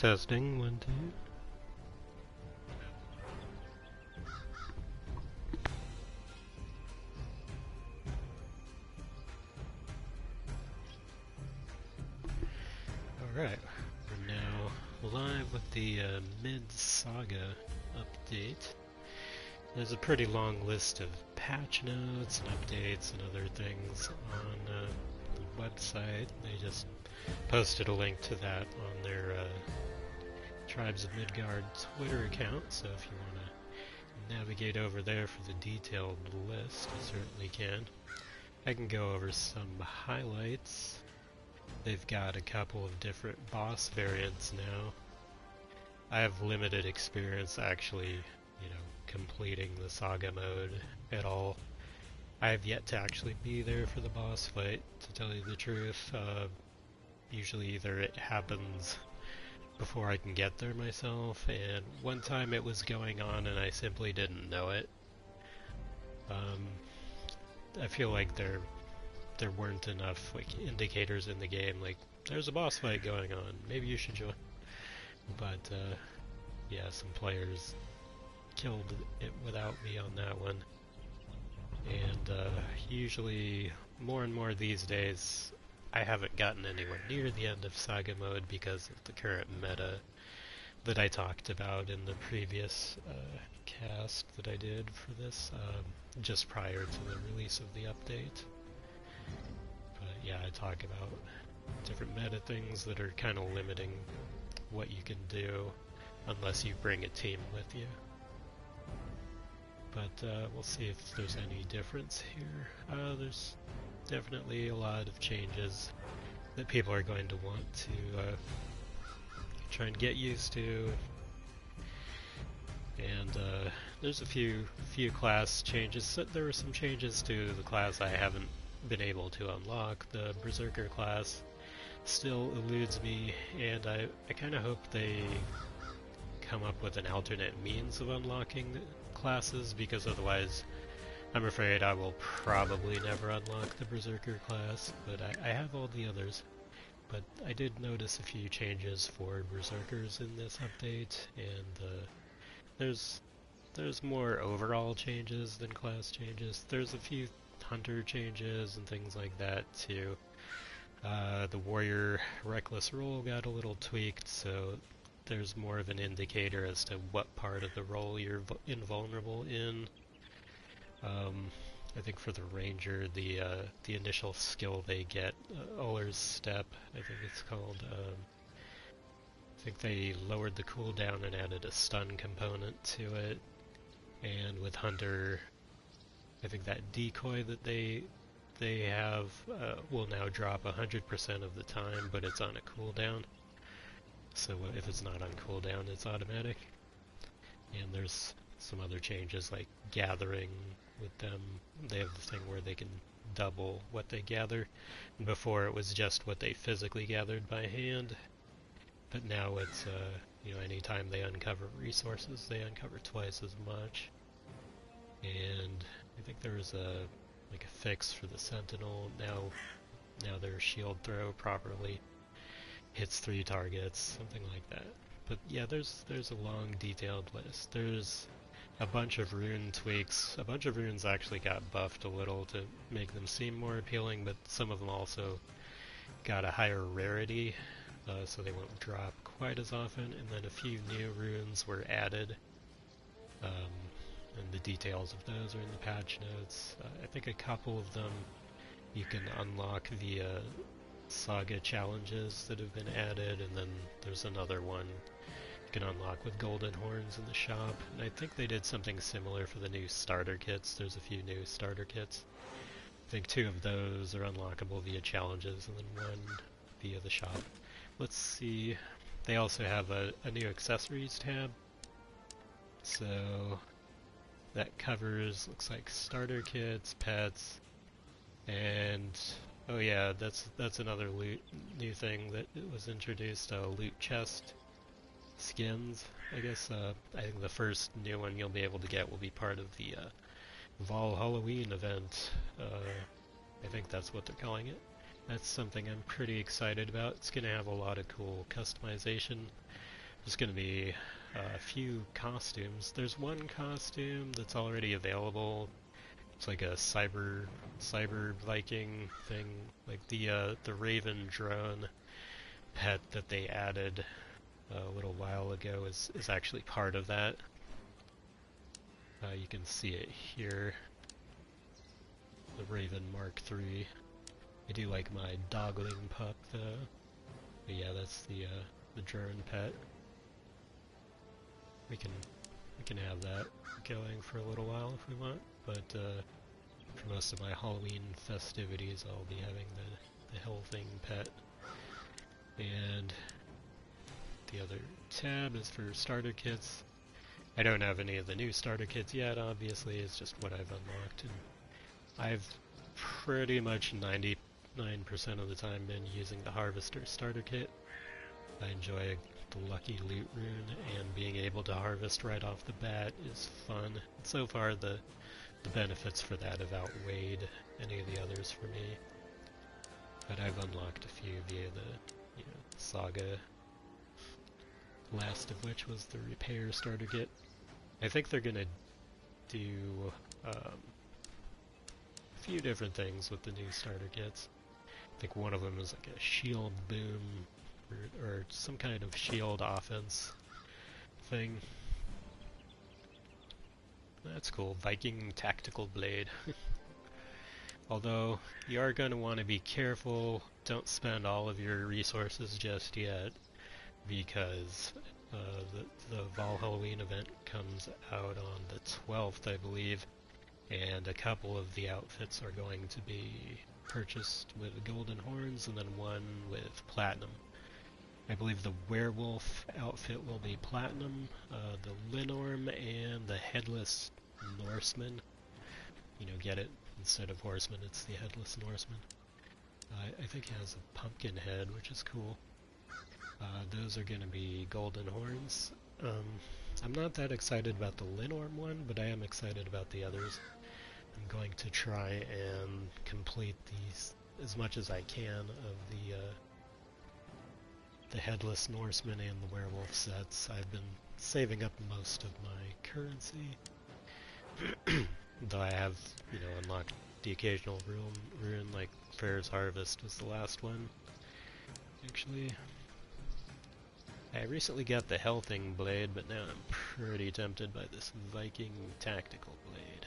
Testing, 1, 2. Alright, we're now live with the Saga update. There's a pretty long list of patch notes and updates and other things on the website. They just posted a link to that on their Tribes of Midgard Twitter account, so if you want to navigate over there for the detailed list, you certainly can. I can go over some highlights. They've got a couple of different boss variants now. I have limited experience actually, completing the Saga mode at all. I have yet to actually be there for the boss fight, to tell you the truth. Usually either it happens before I can get there myself, and one time it was going on and I simply didn't know it. I feel like there weren't enough indicators in the game, like there's a boss fight going on, maybe you should join. But yeah, some players killed it without me on that one. And usually more and more these days I haven't gotten anywhere near the end of Saga mode because of the current meta that I talked about in the previous cast that I did for this, just prior to the release of the update. But yeah, I talk about different meta things that are kind of limiting what you can do unless you bring a team with you. But we'll see if there's any difference here. There's definitely a lot of changes that people are going to want to try and get used to. And there's a few class changes. So there were some changes to the class I haven't been able to unlock. The Berserker class still eludes me, and I kind of hope they come up with an alternate means of unlocking the classes, because otherwise I'm afraid I will probably never unlock the Berserker class, but I have all the others. But I did notice a few changes for Berserkers in this update, and there's more overall changes than class changes. There's a few hunter changes and things like that too. The warrior reckless role got a little tweaked, so there's more of an indicator as to what part of the role you're invulnerable in. I think for the ranger, the initial skill they get, Uller's Step, I think it's called, I think they lowered the cooldown and added a stun component to it. And with Hunter, I think that decoy that they have will now drop 100% of the time, but it's on a cooldown. So if it's not on cooldown, it's automatic. And there's some other changes like gathering with them. They have the thing where they can double what they gather. Before it was just what they physically gathered by hand, but now it's anytime they uncover resources, they uncover twice as much. And I think there was a fix for the Sentinel. Now their shield throw properly hits 3 targets, something like that. But yeah, there's a long detailed list. There's a bunch of rune tweaks. A bunch of runes actually got buffed a little to make them seem more appealing, but some of them also got a higher rarity, so they won't drop quite as often. And then a few new runes were added, and the details of those are in the patch notes. I think a couple of them you can unlock via Saga challenges that have been added, and then there's another one you can unlock with golden horns in the shop. And I think they did something similar for the new starter kits. There's a few new starter kits. I think 2 of those are unlockable via challenges, and then 1 via the shop. Let's see. They also have a new accessories tab. So that covers, looks like starter kits, pets, and oh yeah, that's another new thing that was introduced, loot chest skins. I guess I think the first new one you'll be able to get will be part of the Vol Halloween event. I think that's what they're calling it. That's something I'm pretty excited about. It's going to have a lot of cool customization. there's going to be a few costumes. There's one costume that's already available. It's like a cyber Viking thing, like the Raven drone pet that they added a little while ago is actually part of that. You can see it here. The Raven Mark III. I do like my dogling pup though. But yeah, that's the drone pet. We can have that going for a little while if we want, but for most of my Halloween festivities I'll be having the Hellthing pet. And the other tab is for starter kits. I don't have any of the new starter kits yet, obviously, it's just what I've unlocked, and I've pretty much 99% of the time been using the Harvester starter kit. I enjoy the Lucky Loot rune, and being able to harvest right off the bat is fun. So far the benefits for that have outweighed any of the others for me. But I've unlocked a few via the Saga, last of which was the Repair starter kit. I think they're gonna do a few different things with the new starter kits. I think one of them is like a shield boom or some kind of shield offense thing. That's cool. Viking Tactical Blade. Although, you are going to want to be careful, don't spend all of your resources just yet, because the Valhalloween event comes out on the 12th, I believe, and a couple of the outfits are going to be purchased with golden horns, and then one with platinum. I believe the werewolf outfit will be platinum, the Linorm and the headless Norseman. You know, get it? Instead of horseman, it's the headless Norseman. I think it has a pumpkin head, which is cool. Those are going to be golden horns. I'm not that excited about the Linorm one, but I am excited about the others. I'm going to try and complete these as much as I can of the Headless Norseman and the Werewolf sets. I've been saving up most of my currency, though I have, unlocked the occasional rune, like Fair's Harvest was the last one. Actually, I recently got the Hellthing blade, but now I'm pretty tempted by this Viking Tactical blade.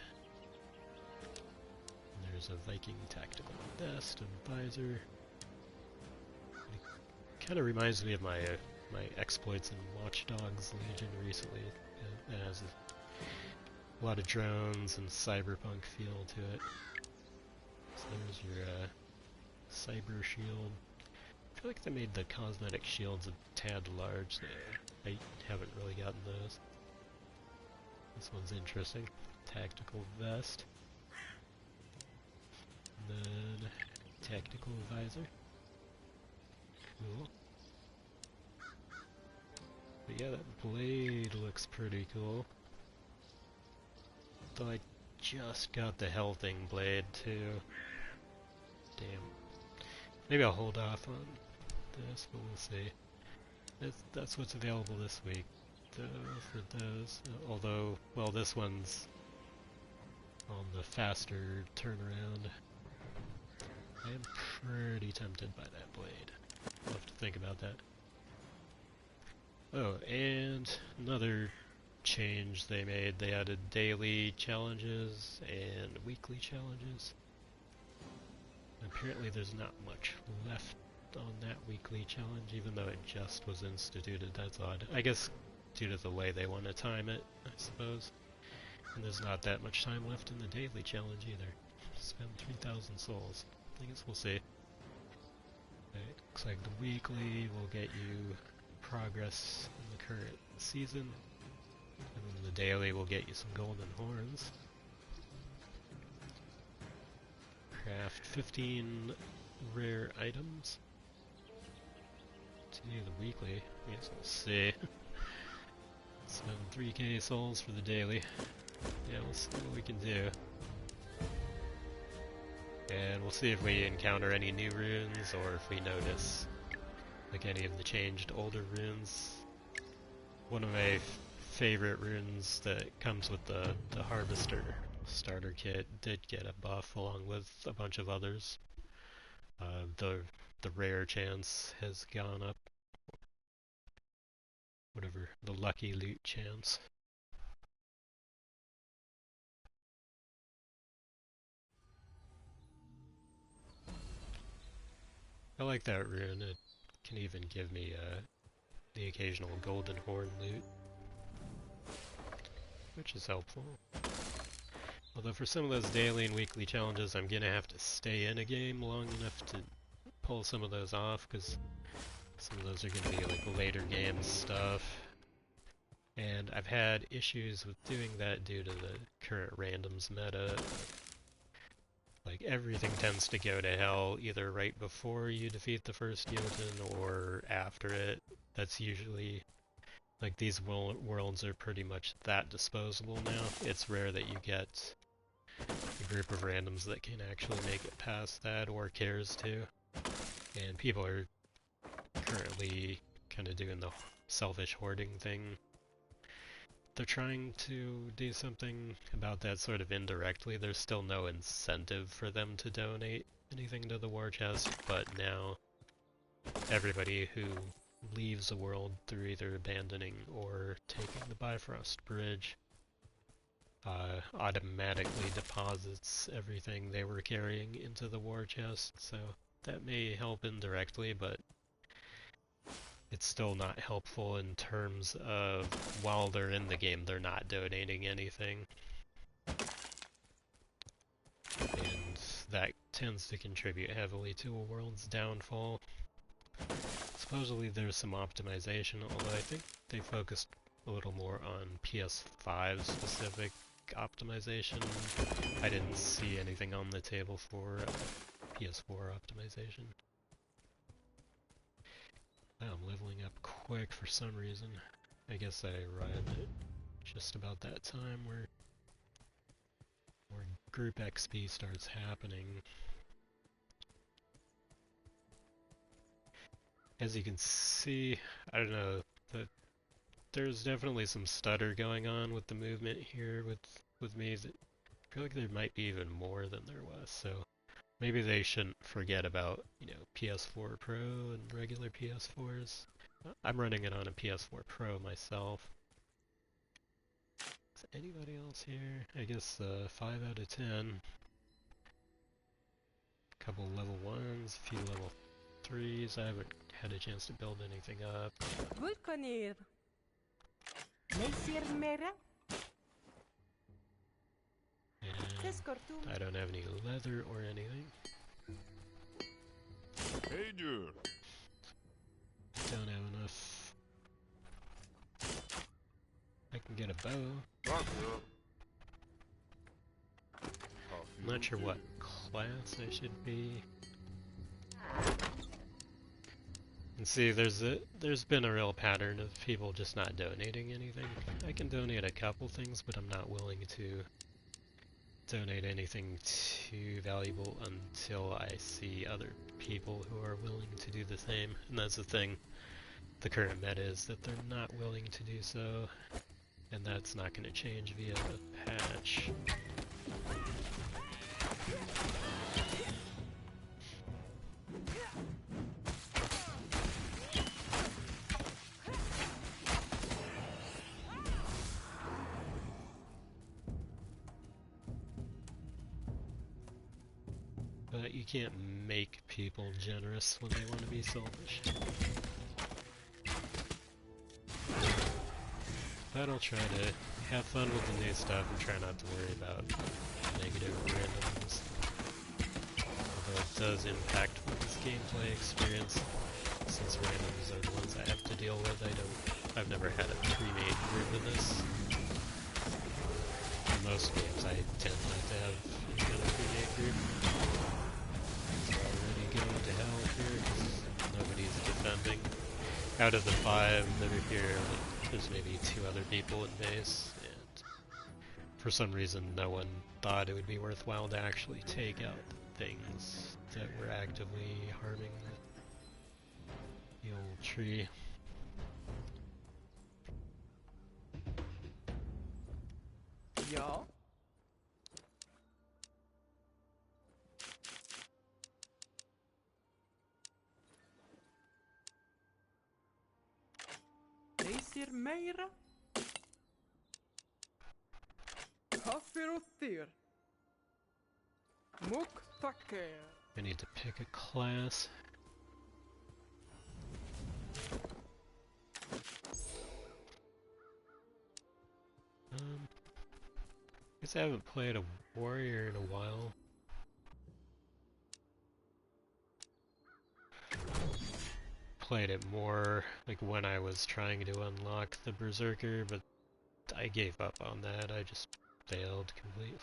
And there's a Viking Tactical vest and visor. Kind of reminds me of my exploits in Watch Dogs Legion recently. It has a lot of drones and cyberpunk feel to it. So there's your cyber shield. I feel like they made the cosmetic shields a tad large there. I haven't really gotten those. This one's interesting. Tactical vest. And then tactical visor. Cool. But yeah, that blade looks pretty cool. Though I just got the Hellthing blade too. Damn. Maybe I'll hold off on this, but we'll see. That's what's available this week for those. Although, well, this one's on the faster turnaround. I am pretty tempted by that blade. I'll have to think about that. Oh, and another change they made. They added daily challenges and weekly challenges. Apparently there's not much left on that weekly challenge, even though it just was instituted. That's odd. I guess due to the way they want to time it, I suppose. And there's not that much time left in the daily challenge either. Spend 3,000 souls. I guess we'll see. Right, looks like the weekly will get you progress in the current season, and then the daily will get you some golden horns. Craft 15 rare items. To do the weekly, I guess we'll see. Spend 3k souls for the daily. Yeah, we'll see what we can do. And we'll see if we encounter any new runes, or if we notice like any of the changed older runes One of my favorite runes that comes with the Harvester starter kit did get a buff along with a bunch of others. The rare chance has gone up. Whatever, the lucky loot chance. I like that rune. It can even give me the occasional golden horn loot, which is helpful. Although for some of those daily and weekly challenges, I'm gonna have to stay in a game long enough to pull some of those off, because some of those are gonna be like later game stuff. And I've had issues with doing that due to the current randoms meta. Like, everything tends to go to hell either right before you defeat the first Jotun or after it. That's usually, like, these worlds are pretty much that disposable now. It's rare that you get a group of randoms that can actually make it past that or cares to. And people are currently kind of doing the selfish hoarding thing. They're trying to do something about that sort of indirectly. There's still no incentive for them to donate anything to the war chest, but now everybody who leaves the world through either abandoning or taking the Bifrost Bridge automatically deposits everything they were carrying into the war chest, so that may help indirectly, but it's still not helpful in terms of, while they're in the game, they're not donating anything. And that tends to contribute heavily to a world's downfall. Supposedly there's some optimization, although I think they focused a little more on PS5 specific optimization. I didn't see anything on the table for PS4 optimization. I'm leveling up quick for some reason. I guess I arrived at just about that time where group XP starts happening. As you can see, I don't know, there's definitely some stutter going on with the movement here with me. I feel like there might be even more than there was, so maybe they shouldn't forget about, you know, PS4 Pro and regular PS4s. I'm running it on a PS4 Pro myself. Is anybody else here? I guess 5 out of 10. A couple level 1s, a few level 3s. I haven't had a chance to build anything up. And I don't have any leather or anything. Don't have enough. I can get a bow. I'm not sure what class I should be. And see, there's been a real pattern of people just not donating anything. I can donate a couple things, but I'm not willing to donate anything too valuable until I see other people who are willing to do the same. And that's the thing. The current meta is that they're not willing to do so, and that's not going to change via the patch. But you can't make people generous when they want to be selfish. But I'll try to have fun with the new stuff and try not to worry about negative randoms. Although it does impact one's gameplay experience, since randoms are the ones I have to deal with. I've never had a pre-made group of this. In most games I tend not to have any kind of pre-made group. It's already going to hell here because nobody's defending. Out of the 5 that are here, there's maybe 2 other people in base, and for some reason no one thought it would be worthwhile to actually take out things that were actively harming the old tree. Ja. Leysir meira? Kaffe åt er. Mok tacker. I need to pick a class. Guess I haven't played a warrior in a while. Played it more like when I was trying to unlock the berserker, but I gave up on that. I just failed completely.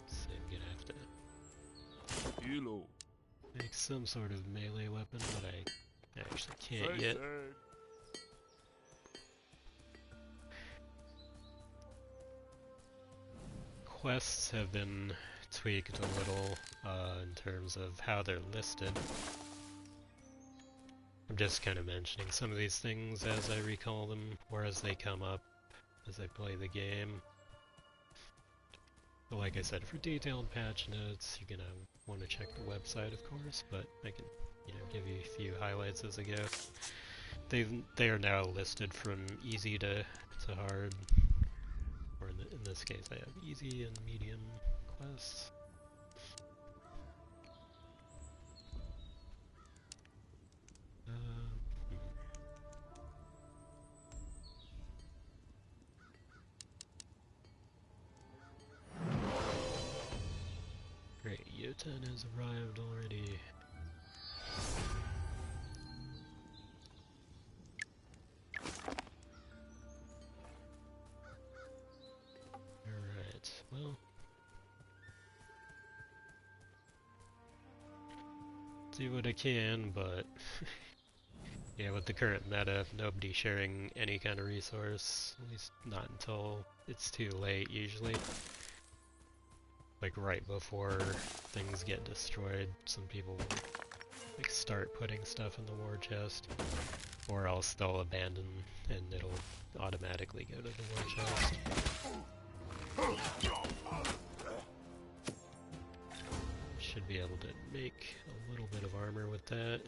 So I'm gonna have to make some sort of melee weapon, but I actually can't yet. Quests have been tweaked a little in terms of how they're listed. I'm just kind of mentioning some of these things as I recall them, or as they come up as I play the game. But like I said, for detailed patch notes, you're gonna want to check the website, of course, but I can, give you a few highlights as I go. They are now listed from easy to hard, or in this case, I have easy and medium quests. Great, Yoten has arrived already. Alright, well. Do what I can, but yeah, with the current meta, nobody sharing any kind of resource, at least not until it's too late usually. Like right before things get destroyed, some people like start putting stuff in the war chest, or else they'll abandon and it'll automatically go to the war chest. Should be able to make a little bit of armor with that.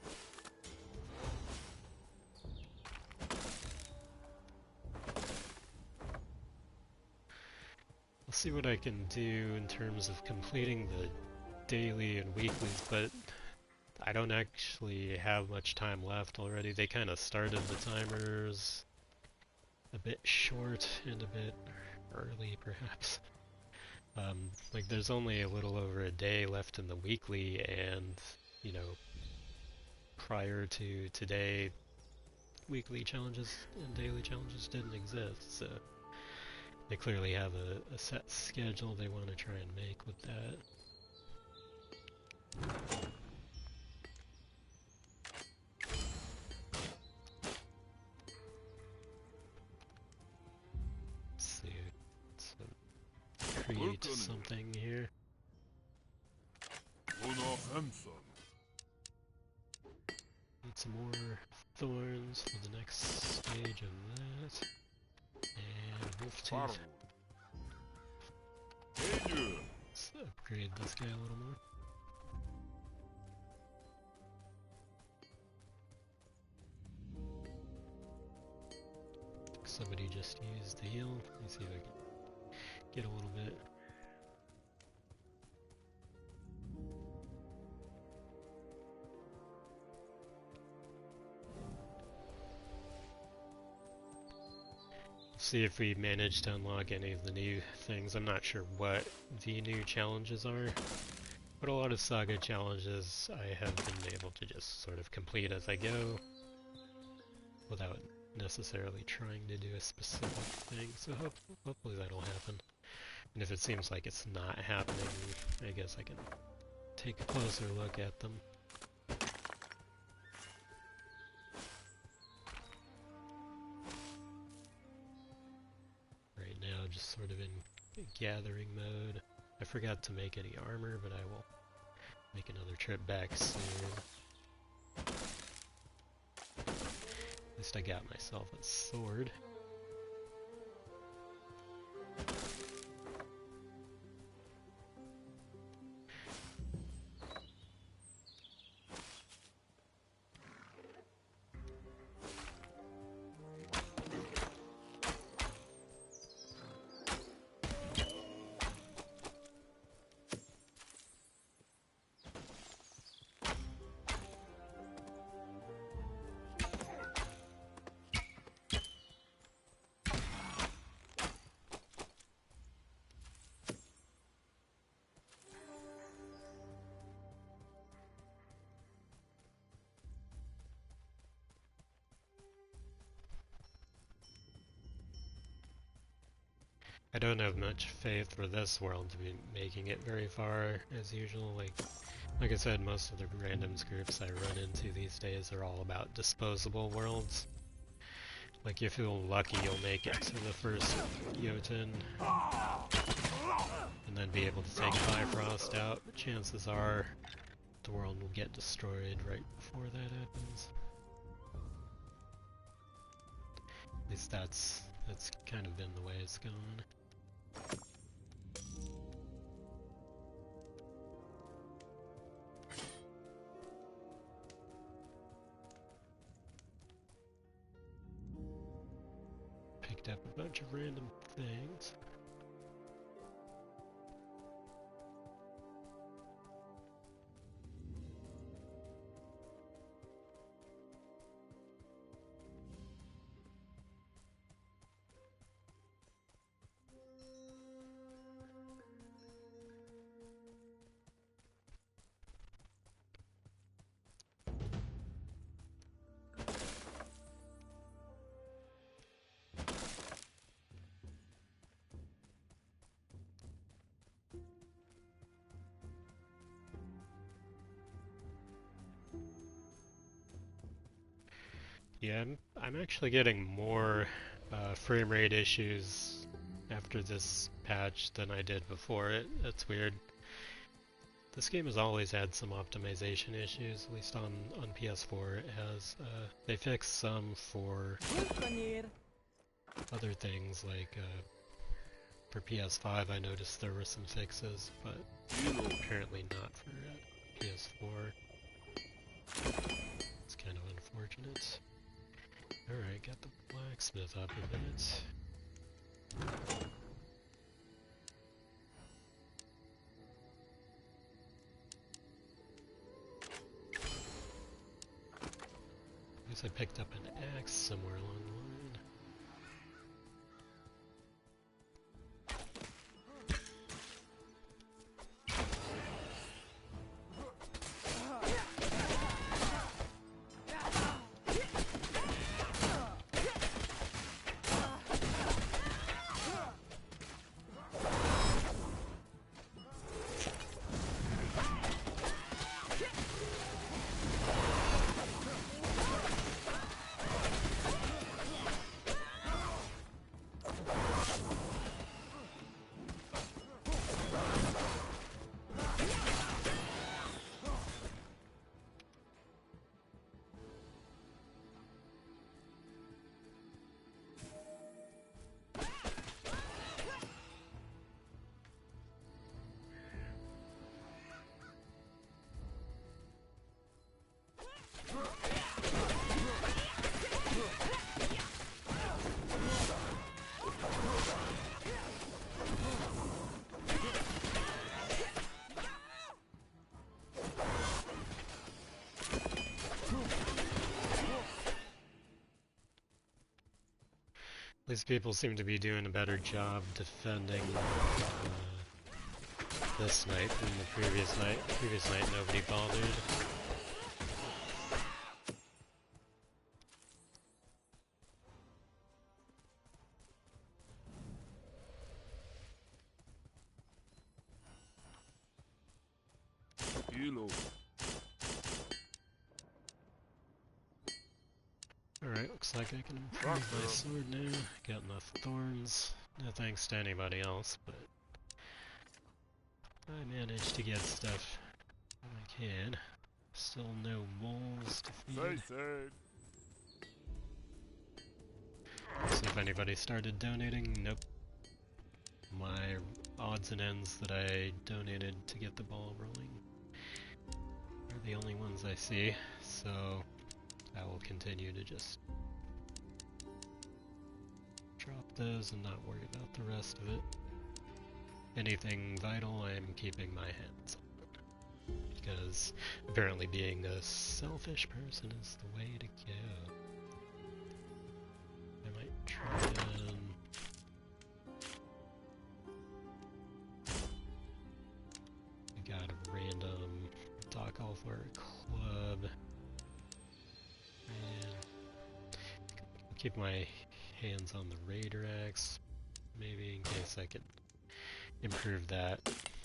I'll see what I can do in terms of completing the daily and weeklies, but I don't actually have much time left already. They kind of started the timers a bit short and a bit early, perhaps. Like there's only a little over a day left in the weekly, and prior to today, weekly challenges and daily challenges didn't exist, so they clearly have a set schedule they want to try and make with that. Let's see, create something here. Need some more thorns for the next stage of that. And wolf tooth. Let's upgrade this guy a little more. Somebody just used the heal. Let me see if I can get a little bit. See if we manage to unlock any of the new things. I'm not sure what the new challenges are, but a lot of Saga challenges I have been able to just sort of complete as I go without necessarily trying to do a specific thing, so hopefully that'll happen. And if it seems like it's not happening, I guess I can take a closer look at them. just sort of in gathering mode. I forgot to make any armor, but I will make another trip back soon. At least I got myself a sword. I don't have much faith for this world to be making it very far, as usual. Like I said, most of the randoms groups I run into these days are all about disposable worlds. Like, if you're lucky, you'll make it to the first Jotun, and then be able to take Bifrost out, but chances are the world will get destroyed right before that happens. At least that's kind of been the way it's gone. Picked up a bunch of random things. Yeah, I'm actually getting more frame rate issues after this patch than I did before it. That's weird. This game has always had some optimization issues, at least on PS4 it has. They fixed some for other things, like for PS5 I noticed there were some fixes, but apparently not for PS4. It's kind of unfortunate. Alright, got the blacksmith up a bit. I guess I picked up an axe somewhere along the line. These people seem to be doing a better job defending this night than the previous night. Previous night nobody bothered. Alright, looks like I can improve my sword now. Got enough thorns. No thanks to anybody else, but I managed to get stuff when I can. Still no moles to feed. See if anybody started donating. Nope. My odds and ends that I donated to get the ball rolling are the only ones I see, so I will continue to just drop those and not worry about the rest of it. Anything vital, I am keeping my hands on, because apparently being a selfish person is the way to go. I might try and... I got a random Dock All for a club. And I'll keep my hands on the Raider Axe, maybe in case I can improve that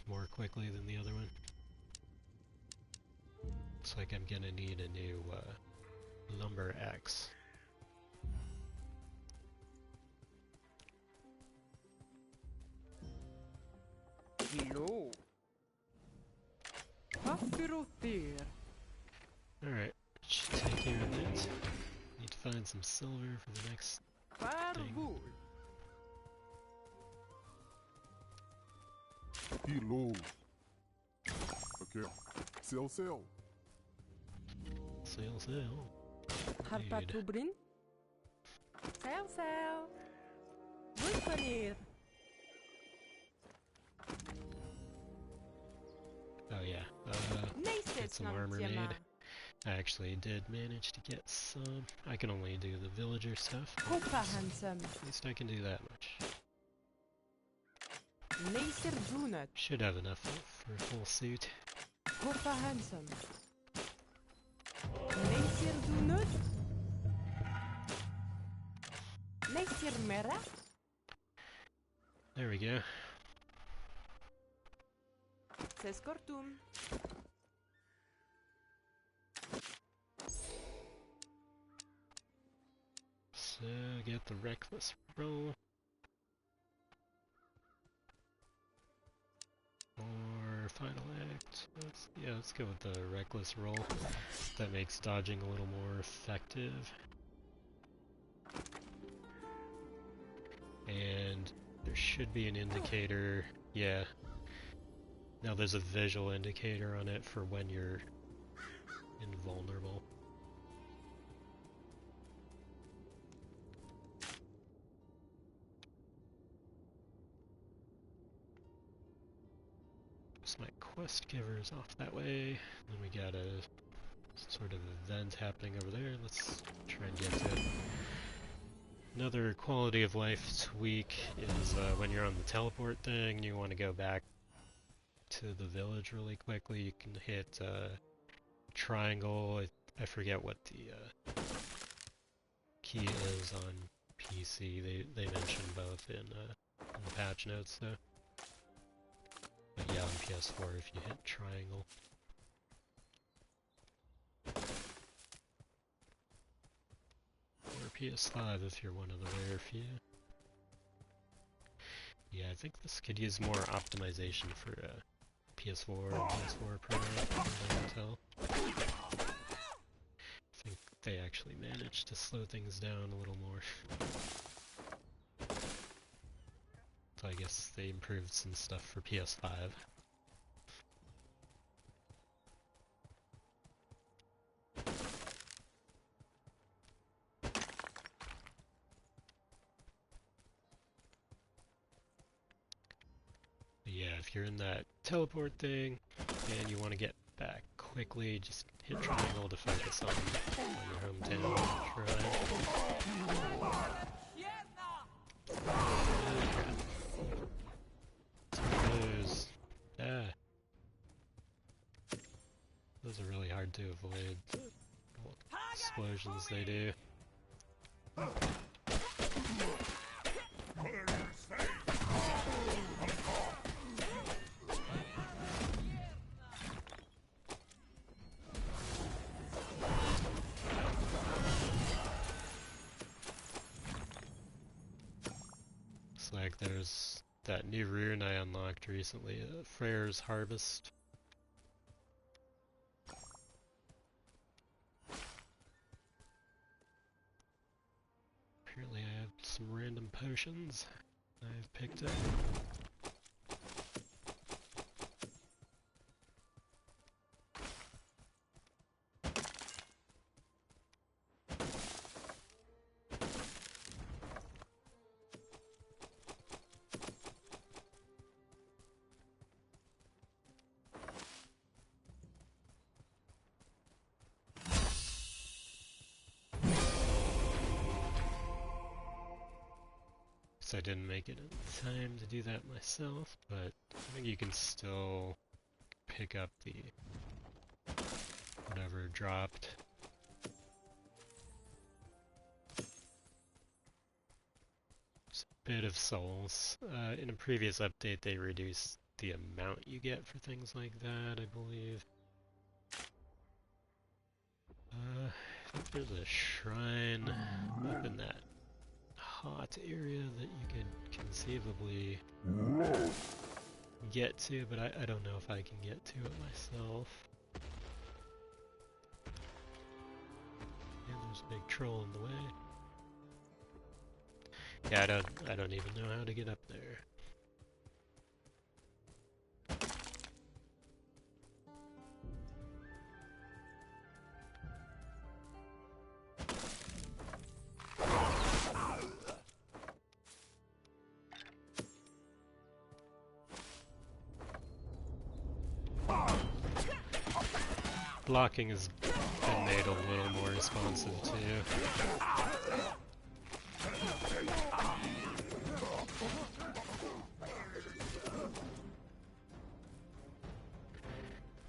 more quickly than the other one. Looks like I'm gonna need a new lumber axe. Hello. Kaffirotir. Alright, should take care of that. Need to find some silver for the next thing. Farvul. Hello. Okay. Sail. Sail. Harpatubrin. Sail. Vulkanir. Oh yeah, get some armor made. I actually did manage to get some. I can only do the villager stuff. Hoppa handsome. At least I can do that much. Laser Dunat. Should have enough for a full suit. Hoppa handsome. Laser Dunat. Laser Mera. There we go. Sescortum. So get the reckless roll. Or final act. Let's go with the reckless roll. That makes dodging a little more effective. And there should be an indicator. Yeah. Now there's a visual indicator on it for when you're invulnerable. My quest giver's off that way. Then we got a sort of event happening over there. Let's try and get to it. Another quality of life tweak is when you're on the teleport thing and you want to go back to the village really quickly, you can hit triangle. I forget what the key is on PC. They mentioned both in the patch notes though. But yeah, on PS4 if you hit triangle. Or PS5 if you're one of the rare few. Yeah, I think this could use more optimization for PS4 and PS4 Pro, from what I can tell. I think they actually managed to slow things down a little more. So I guess they improved some stuff for PS5. But yeah, if you're in that teleport thing and you want to get back quickly, just hit triangle to focus on your hometown shrine. Those are really hard to avoid. What explosions they do. Looks like there's that new rune I unlocked recently, Freyr's Harvest. Apparently I have some random potions I've picked up. I didn't make it in time to do that myself, but I think you can still pick up the whatever dropped. It's a bit of souls. In a previous update they reduced the amount you get for things like that, I believe. I think there's a shrine up in that hot area that you could conceivably get to, but I don't know if I can get to it myself. And there's a big troll in the way. Yeah, I don't even know how to get up there. Blocking has been made a little more responsive too.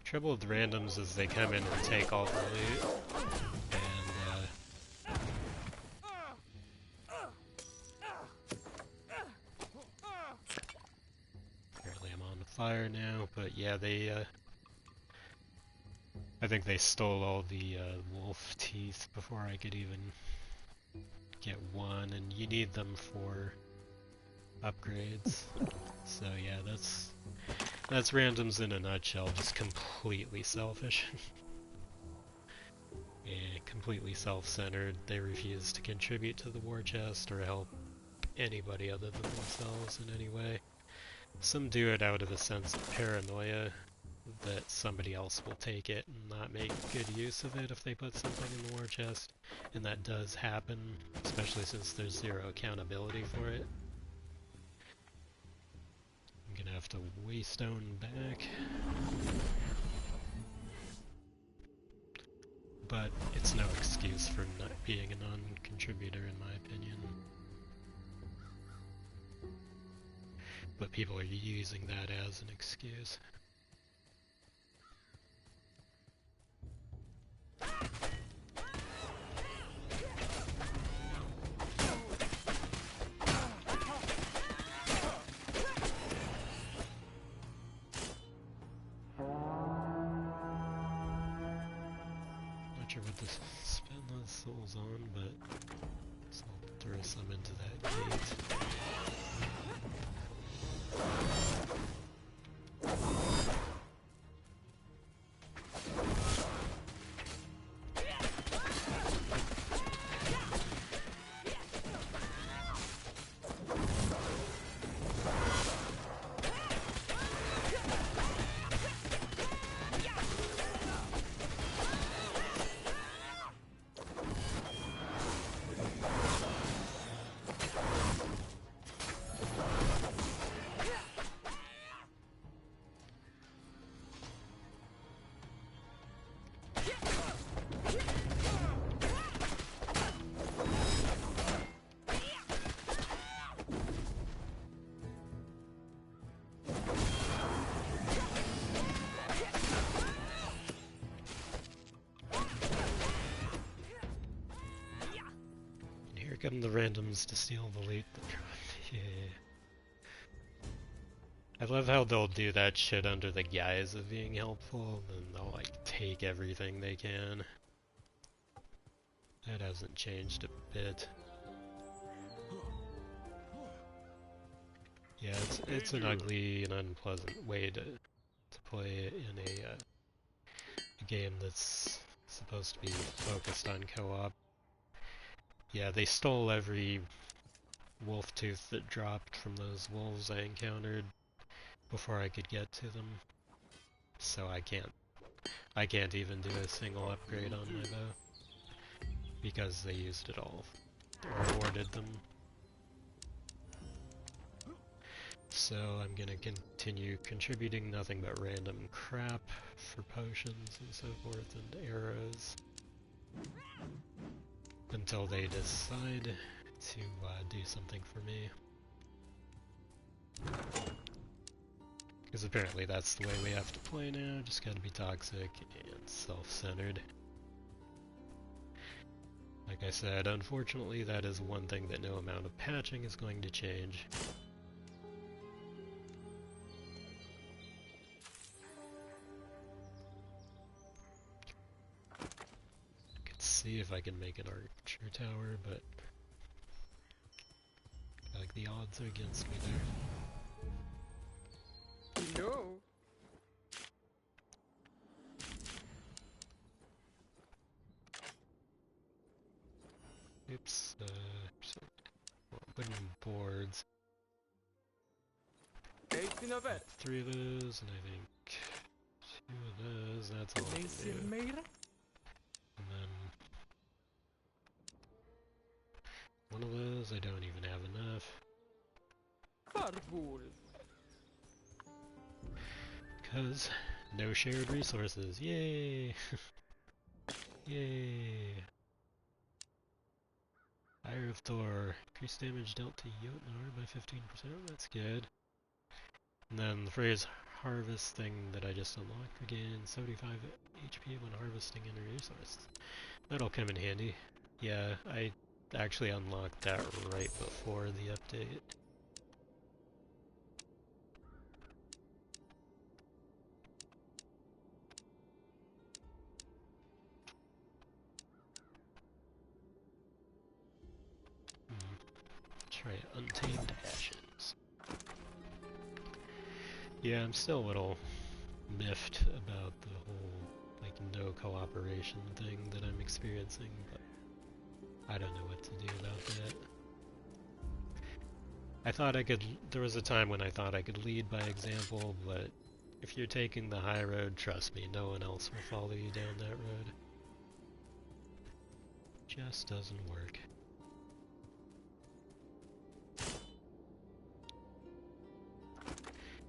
Trouble with randoms is they come in and take all the loot, and apparently I'm on fire now, but yeah, they I think they stole all the wolf teeth before I could even get one, and you need them for upgrades. So yeah, that's randoms in a nutshell, just completely selfish. Yeah, completely self-centered. They refuse to contribute to the war chest or help anybody other than themselves in any way. Some do it out of a sense of paranoia that somebody else will take it and not make good use of it if they put something in the war chest, and that does happen, especially since there's zero accountability for it. I'm gonna have to waystone back, but it's no excuse for not being a non-contributor in my opinion. But people are using that as an excuse. Not sure what this spend those souls on, but I'll throw some into that gate. Come the randoms to steal the loot. Yeah. I love how they'll do that shit under the guise of being helpful, and they'll like take everything they can. That hasn't changed a bit. Yeah, it's an ugly and unpleasant way to play in a game that's supposed to be focused on co-op. Yeah, they stole every wolf tooth that dropped from those wolves I encountered before I could get to them. So I can't even do a single upgrade on my bow because they used it all or hoarded them. So I'm gonna continue contributing nothing but random crap for potions and so forth and arrows until they decide to do something for me. Because apparently that's the way we have to play now, just gotta be toxic and self-centered. Like I said, unfortunately that is one thing that no amount of patching is going to change. See if I can make an archer tower, but like the odds are against me there. No. Oops, wooden boards. 18 of it. 3 of those, and I think 2 of those, that's all I can do. And then one of those, I don't even have enough. Farful. Because no shared resources, yay! Yay! Fire of Thor, increased damage dealt to Jotnar by 15%, that's good. And then the phrase harvest thing that I just unlocked, regain 75 HP when harvesting any resource. That'll come in handy. Yeah, I actually unlocked that right before the update. Try Untamed Ashes. Yeah, I'm still a little miffed about the whole, like, no cooperation thing that I'm experiencing, but I don't know what to do about that. I thought I could, there was a time when I thought I could lead by example, but if you're taking the high road, trust me, no one else will follow you down that road. Just doesn't work.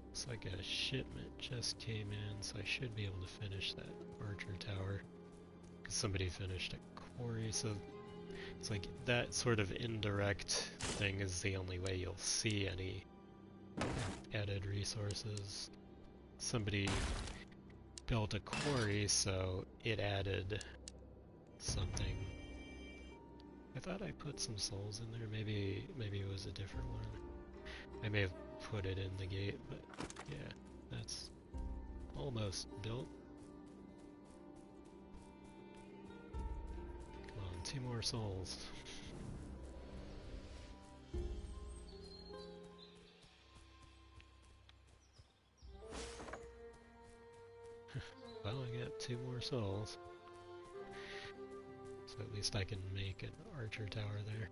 Looks like a shipment just came in, so I should be able to finish that archer tower. Because somebody finished a quarry, so it's like that sort of indirect thing is the only way you'll see any added resources. Somebody built a quarry, so it added something. I thought I put some souls in there, maybe it was a different one. I may have put it in the gate, but yeah, that's almost built. Come on, 2 more souls. Well, I got 2 more souls. So at least I can make an archer tower there.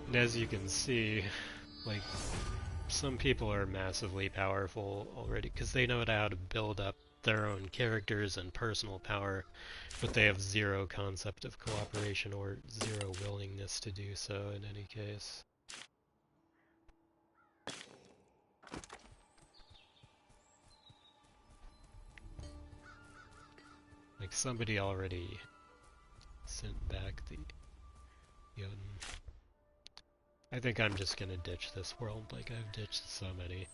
And as you can see, like, some people are massively powerful already because they know how to build up their own characters and personal power, but they have zero concept of cooperation or zero willingness to do so in any case. Like, somebody already sent back the Jotun. I think I'm just gonna ditch this world like I've ditched so many.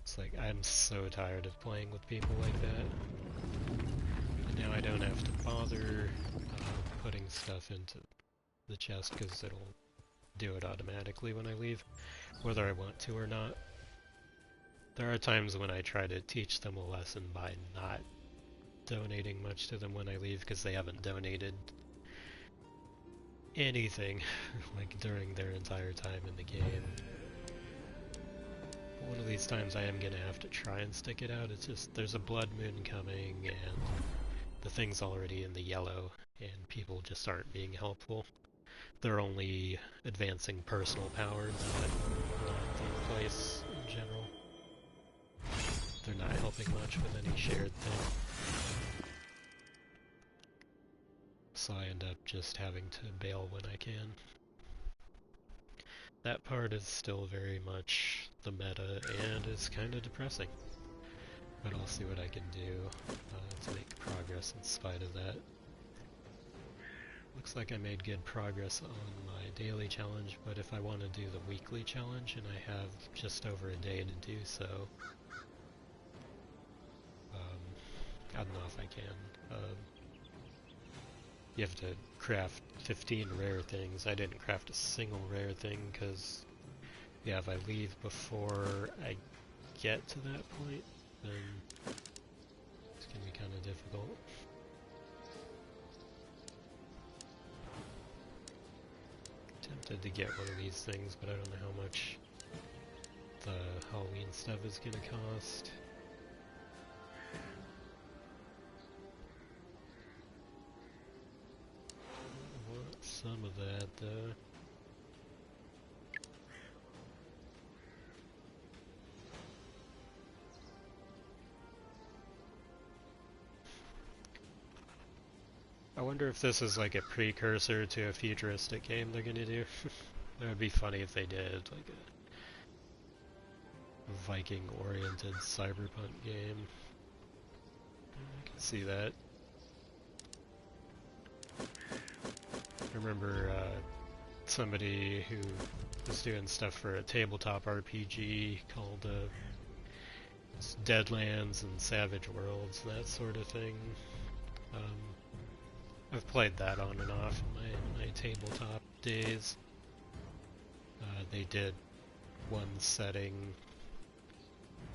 It's like, I'm so tired of playing with people like that. And now I don't have to bother putting stuff into the chest because it'll do it automatically when I leave, whether I want to or not. There are times when I try to teach them a lesson by not donating much to them when I leave because they haven't donated anything like during their entire time in the game. But one of these times I am gonna have to try and stick it out. It's just there's a blood moon coming and the thing's already in the yellow and people just aren't being helpful. They're only advancing personal power, not the place in general. They're not helping much with any shared thing. So I end up just having to bail when I can. That part is still very much the meta and is kind of depressing. But I'll see what I can do to make progress in spite of that. Looks like I made good progress on my daily challenge, but if I want to do the weekly challenge and I have just over a day to do so, I don't know if I can. You have to craft 15 rare things. I didn't craft a single rare thing because, yeah, if I leave before I get to that point, then it's going to be kind of difficult. Tempted to get one of these things, but I don't know how much the Halloween stuff is going to cost. Some of that, though. I wonder if this is like a precursor to a futuristic game they're gonna do. That would be funny if they did, like a Viking-oriented cyberpunk game. I can see that. I remember somebody who was doing stuff for a tabletop RPG called Deadlands and Savage Worlds, that sort of thing. I've played that on and off in my tabletop days. They did one setting,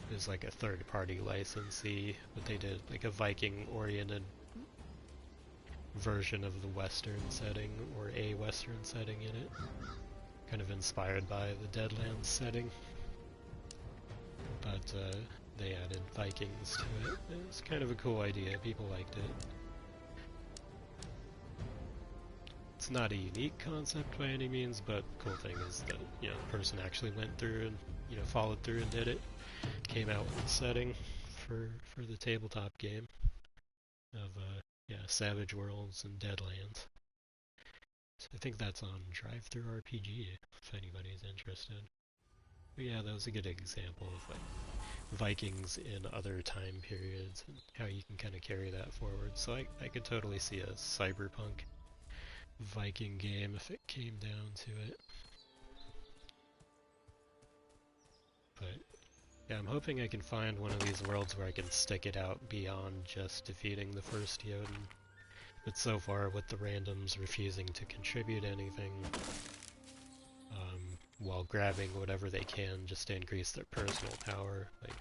it was like a third-party licensee, but they did like a Viking-oriented version of the Western setting, or a Western setting in it, kind of inspired by the Deadlands setting, but they added Vikings to it. It was kind of a cool idea, people liked it. It's not a unique concept by any means, but the cool thing is that, you know, the person actually went through and, you know, followed through and did it, came out with a setting for the tabletop game of yeah, Savage Worlds and Deadlands. So I think that's on Drive-Thru RPG, if anybody's interested. But yeah, that was a good example of like Vikings in other time periods and how you can kind of carry that forward. So I could totally see a cyberpunk Viking game if it came down to it. But yeah, I'm hoping I can find one of these worlds where I can stick it out beyond just defeating the first Jotun. But so far, with the randoms refusing to contribute anything, while grabbing whatever they can just to increase their personal power, like,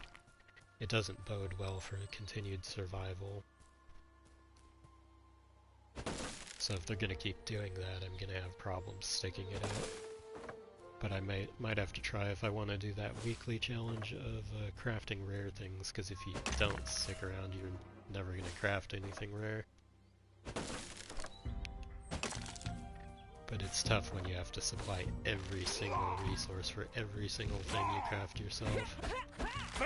it doesn't bode well for continued survival. So if they're gonna keep doing that, I'm gonna have problems sticking it out. But I might have to try if I want to do that weekly challenge of crafting rare things, because if you don't stick around, you're never gonna craft anything rare. But it's tough when you have to supply every single resource for every single thing you craft yourself. I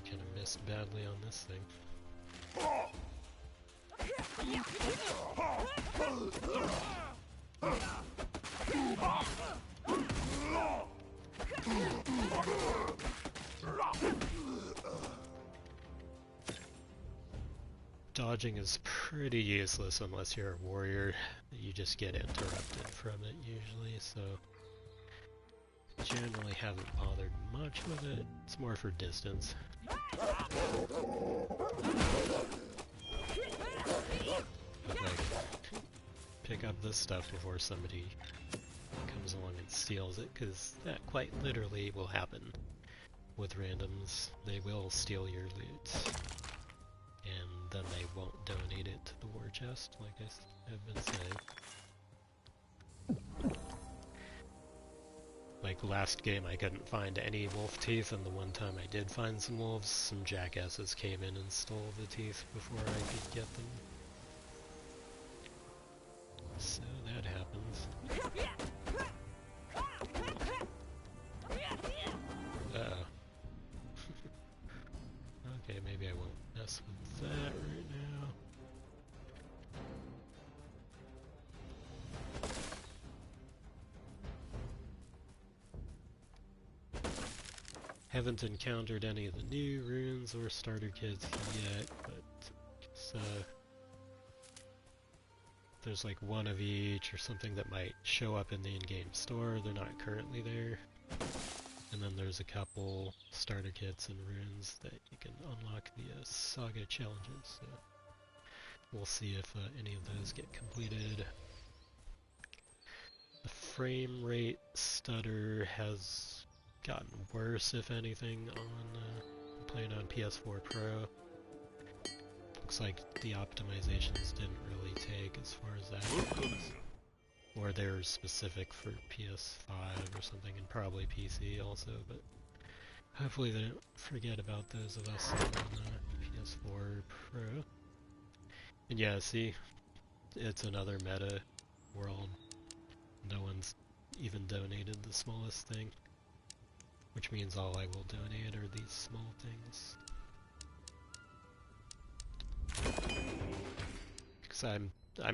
kind of missed badly on this thing. Dodging is pretty useless unless you're a warrior. You just get interrupted from it usually, so generally haven't bothered much with it. It's more for distance. But like, pick up this stuff before somebody comes along and steals it, because that quite literally will happen with randoms. They will steal your loot, and then they won't donate it to the war chest, like I have been saying. Like last game I couldn't find any wolf teeth, and the one time I did find some wolves, some jackasses came in and stole the teeth before I could get them. So that happens. Uh-oh. Okay, maybe I won't mess with that right now. Haven't encountered any of the new runes or starter kits yet, but there's like one of each or something that might show up in the in-game store. They're not currently there. And then there's a couple starter kits and runes that you can unlock via Saga challenges. So we'll see if any of those get completed. The frame rate stutter has gotten worse, if anything, on playing on PS4 Pro. Looks like the optimizations didn't really take as far as that goes. Or they're specific for PS5 or something, and probably PC also, but hopefully they don't forget about those of us on PS4 Pro. And yeah, see, it's another meta world. No one's even donated the smallest thing. Which means all I will donate are these small things. Because I'm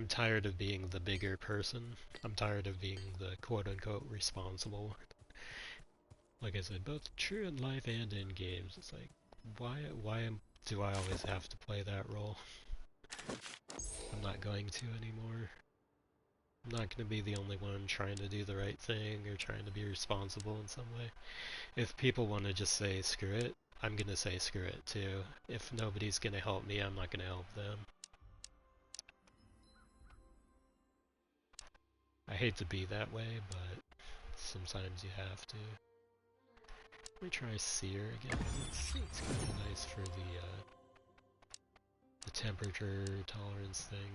tired of being the bigger person. I'm tired of being the quote-unquote responsible. Like I said, both true in life and in games. It's like, why do I always have to play that role? I'm not going to anymore. I'm not going to be the only one trying to do the right thing or trying to be responsible in some way. If people want to just say screw it, I'm going to say screw it too. If nobody's going to help me, I'm not going to help them. I hate to be that way, but sometimes you have to. Let me try Seer again. It's kind of nice for the temperature tolerance thing.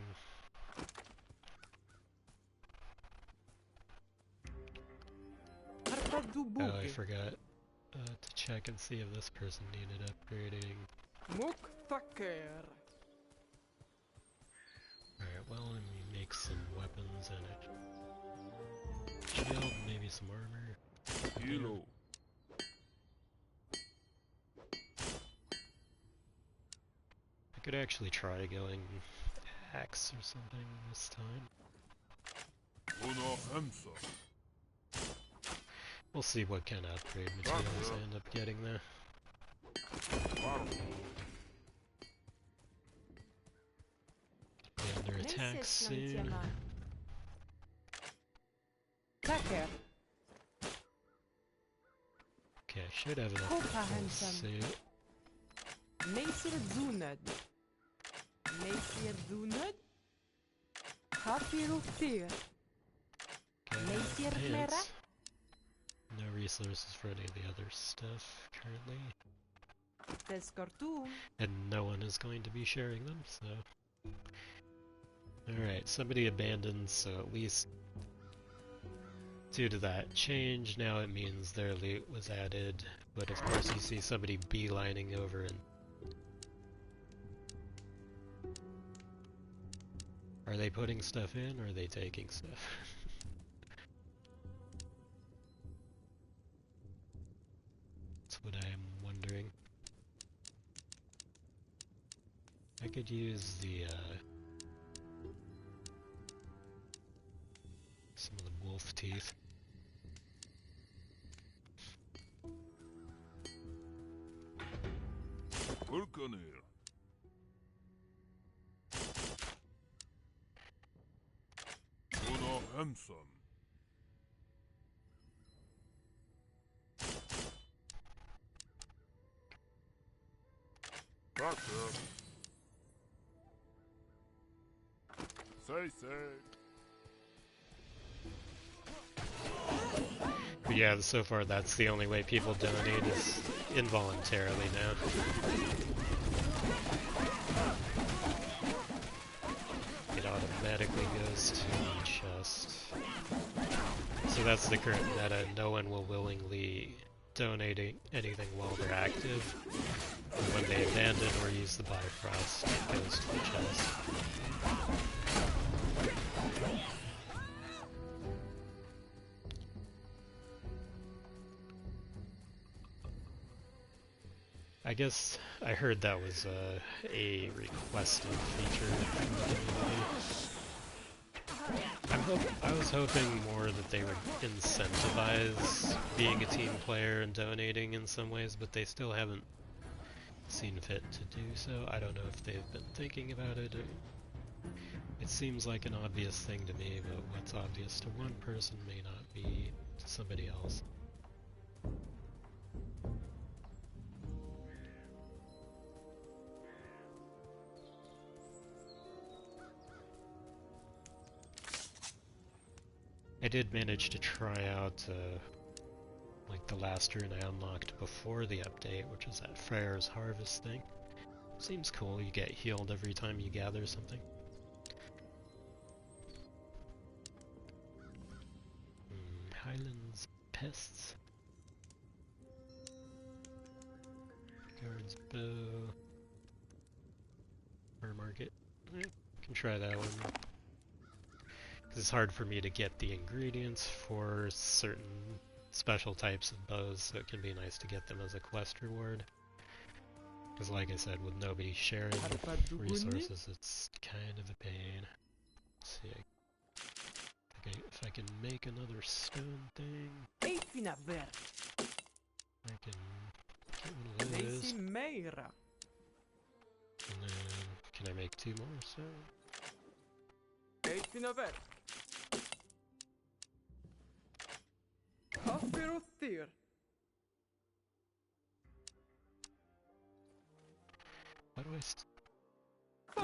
Oh, I forgot to check and see if this person needed upgrading. Alright, well, let me make some weapons and a shield, maybe some armor. Hilo. I could actually try going axe or something this time. We'll see what kind of upgrade materials I end up getting there. Be under attack soon. Okay, I should have enough full suit. Okay, pants. No resources for any of the other stuff currently. And no one is going to be sharing them, so... Alright, somebody abandoned, so at least due to that change, now it means their loot was added, but of course you see somebody beelining over and... Are they putting stuff in, or are they taking stuff? That's what I am wondering. I could use the, some of the wolf teeth. Vulcanir. Uno Hanson. Doctor. Say. Yeah, so far that's the only way people donate is involuntarily now. It automatically goes to the chest. So that's the current meta. No one will willingly donate anything while they're active. And when they abandon or use the Bifrost, it goes to the chest. I guess I heard that was a requested feature from the community. I was hoping more that they would incentivize being a team player and donating in some ways, but they still haven't seen fit to do so. I don't know if they've been thinking about it. It seems like an obvious thing to me, but what's obvious to one person may not be to somebody else. I did manage to try out like the last rune I unlocked before the update, which is that Freyr's Harvest thing. Seems cool, you get healed every time you gather something. Highlands Pests. Guard's Bow. Fur Market. Can try that one. It's hard for me to get the ingredients for certain special types of bows, so it can be nice to get them as a quest reward. Because like I said, with nobody sharing resources, it's kind of a pain. Let's see if I can make another stone thing. I can get one of those. And then, can I make 2 more stone? How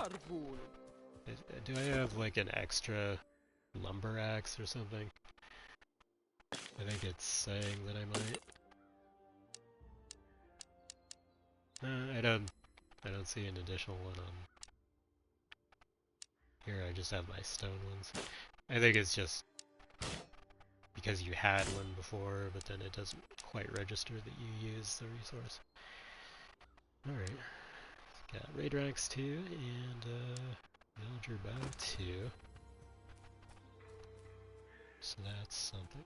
do do I have like an extra lumber axe or something? I think it's saying that I might. I don't see an additional one on here. I just have my stone ones. I think it's just because you had one before, but then it doesn't quite register that you use the resource. Alright. Got Raid Ranks 2 and Villager Bow 2. So that's something.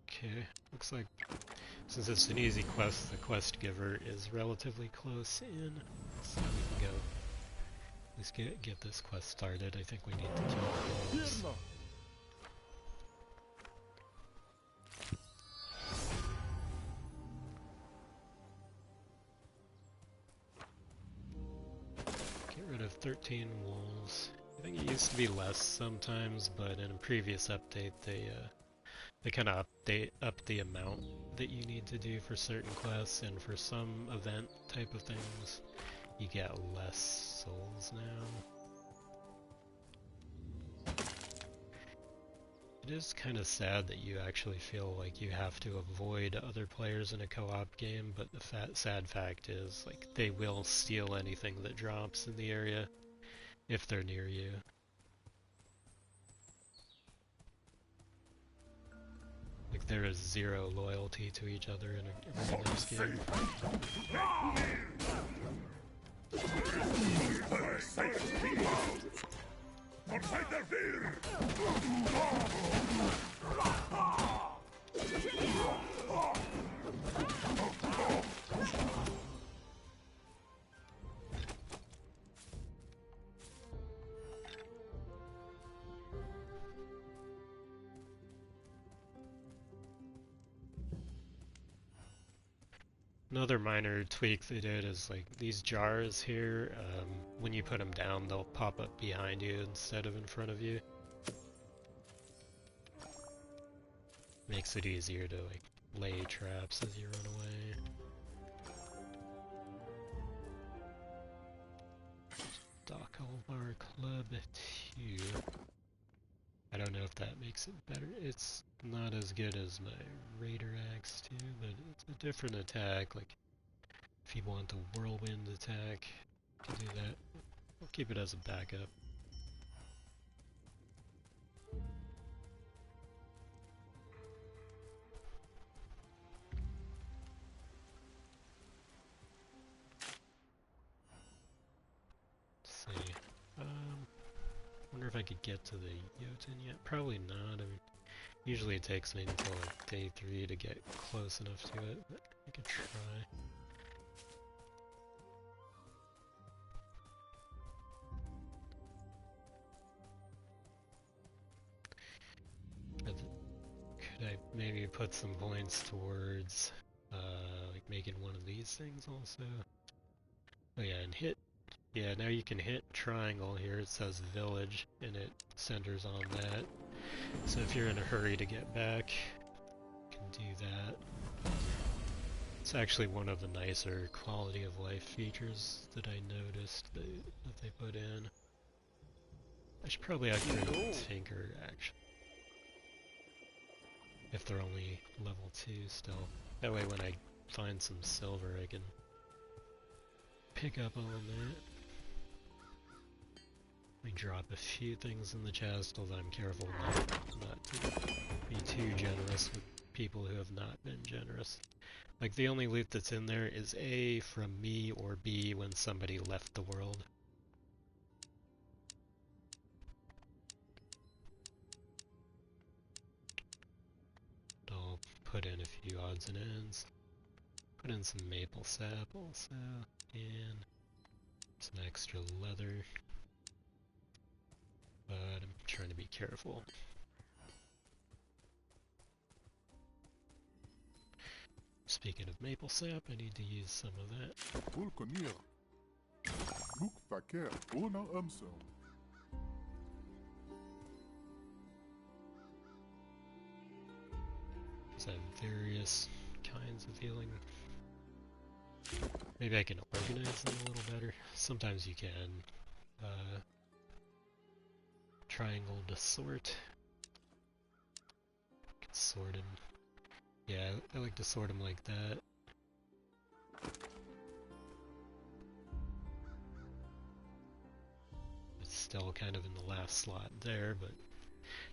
Okay, looks like since it's an easy quest, the quest giver is relatively close in. So we can go at least get this quest started. I think we need to kill wolves. Get rid of 13 wolves. I think it used to be less sometimes, but in a previous update they kind of up the amount that you need to do for certain quests, and for some event type of things, you get less souls now. It is kind of sad that you actually feel like you have to avoid other players in a co-op game, but the sad fact is, like, they will steal anything that drops in the area if they're near you. Like, there is zero loyalty to each other in a really nice game. Another minor tweak they did is, like, these jars here, when you put them down, they'll pop up behind you instead of in front of you. Makes it easier to, like, lay traps as you run away. Stockholm Club 2. know if that makes it better. It's not as good as my Raider Axe too, but it's a different attack. Like, if you want the whirlwind attack, you can do that. I'll keep it as a backup. Let's see. Wonder if I could get to the Jotun yet. Probably not. I mean, usually it takes me until like day 3 to get close enough to it, but I could try. But could I maybe put some points towards like making one of these things also? Oh yeah, and hit. Yeah, now you can hit triangle here. It says village, and it centers on that. So if you're in a hurry to get back, you can do that. It's actually one of the nicer quality of life features that I noticed that they put in. I should probably upgrade Tinker, actually. If they're only level 2 still. That way when I find some silver, I can pick up on that. Let me drop a few things in the chest, although I'm careful not to be too generous with people who have not been generous. Like, the only loot that's in there is A from me or B when somebody left the world. I'll put in a few odds and ends. Put in some maple sap also, and some extra leather. But I'm trying to be careful. Speaking of maple sap, I need to use some of that. Because I have various kinds of healing. Maybe I can organize them a little better. Sometimes you can. Triangle to sort. I can sort them. Yeah, I like to sort them like that. It's still kind of in the last slot there, but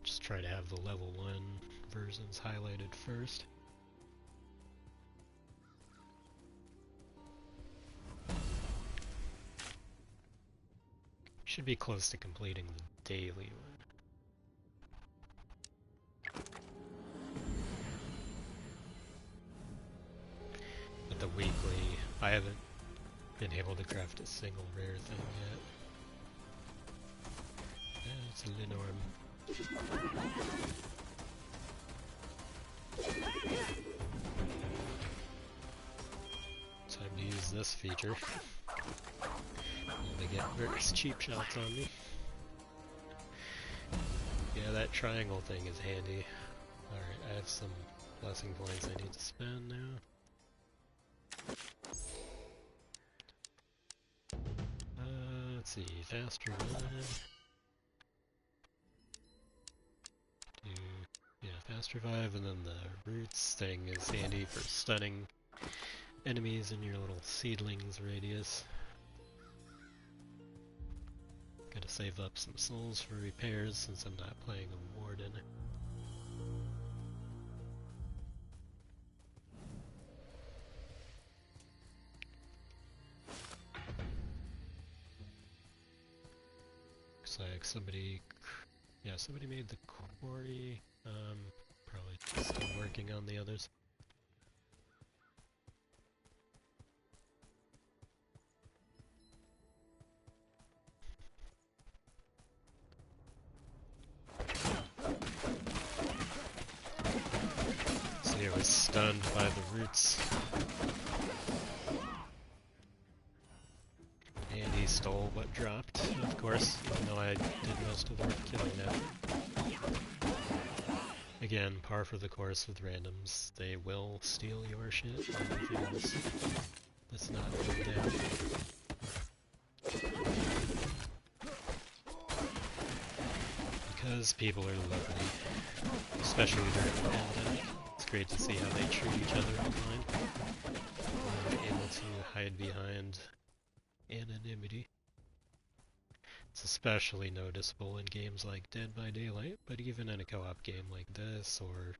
just try to have the level 1 versions highlighted first. Should be close to completing the daily one. But the weekly, I haven't been able to craft a single rare thing yet. Yeah, it's a Linorm. Time to use this feature. They get various cheap shots on me. Yeah, that triangle thing is handy. Alright, I have some blessing points I need to spend now. Let's see, faster revive. Yeah, fast revive, and then the roots thing is handy for stunning enemies in your little seedlings radius. Gotta save up some souls for repairs since I'm not playing a warden. Looks like somebody made the quarry. Probably still working on the others. See, I was stunned by the roots. And he stole what dropped, of course, even though I did most of the work killing that. Again, par for the course with randoms. They will steal your shit or anything else that's not put down. Those people are lovely, especially during the pandemic. It's great to see how they treat each other online. Able to hide behind anonymity. It's especially noticeable in games like Dead by Daylight, but even in a co-op game like this, or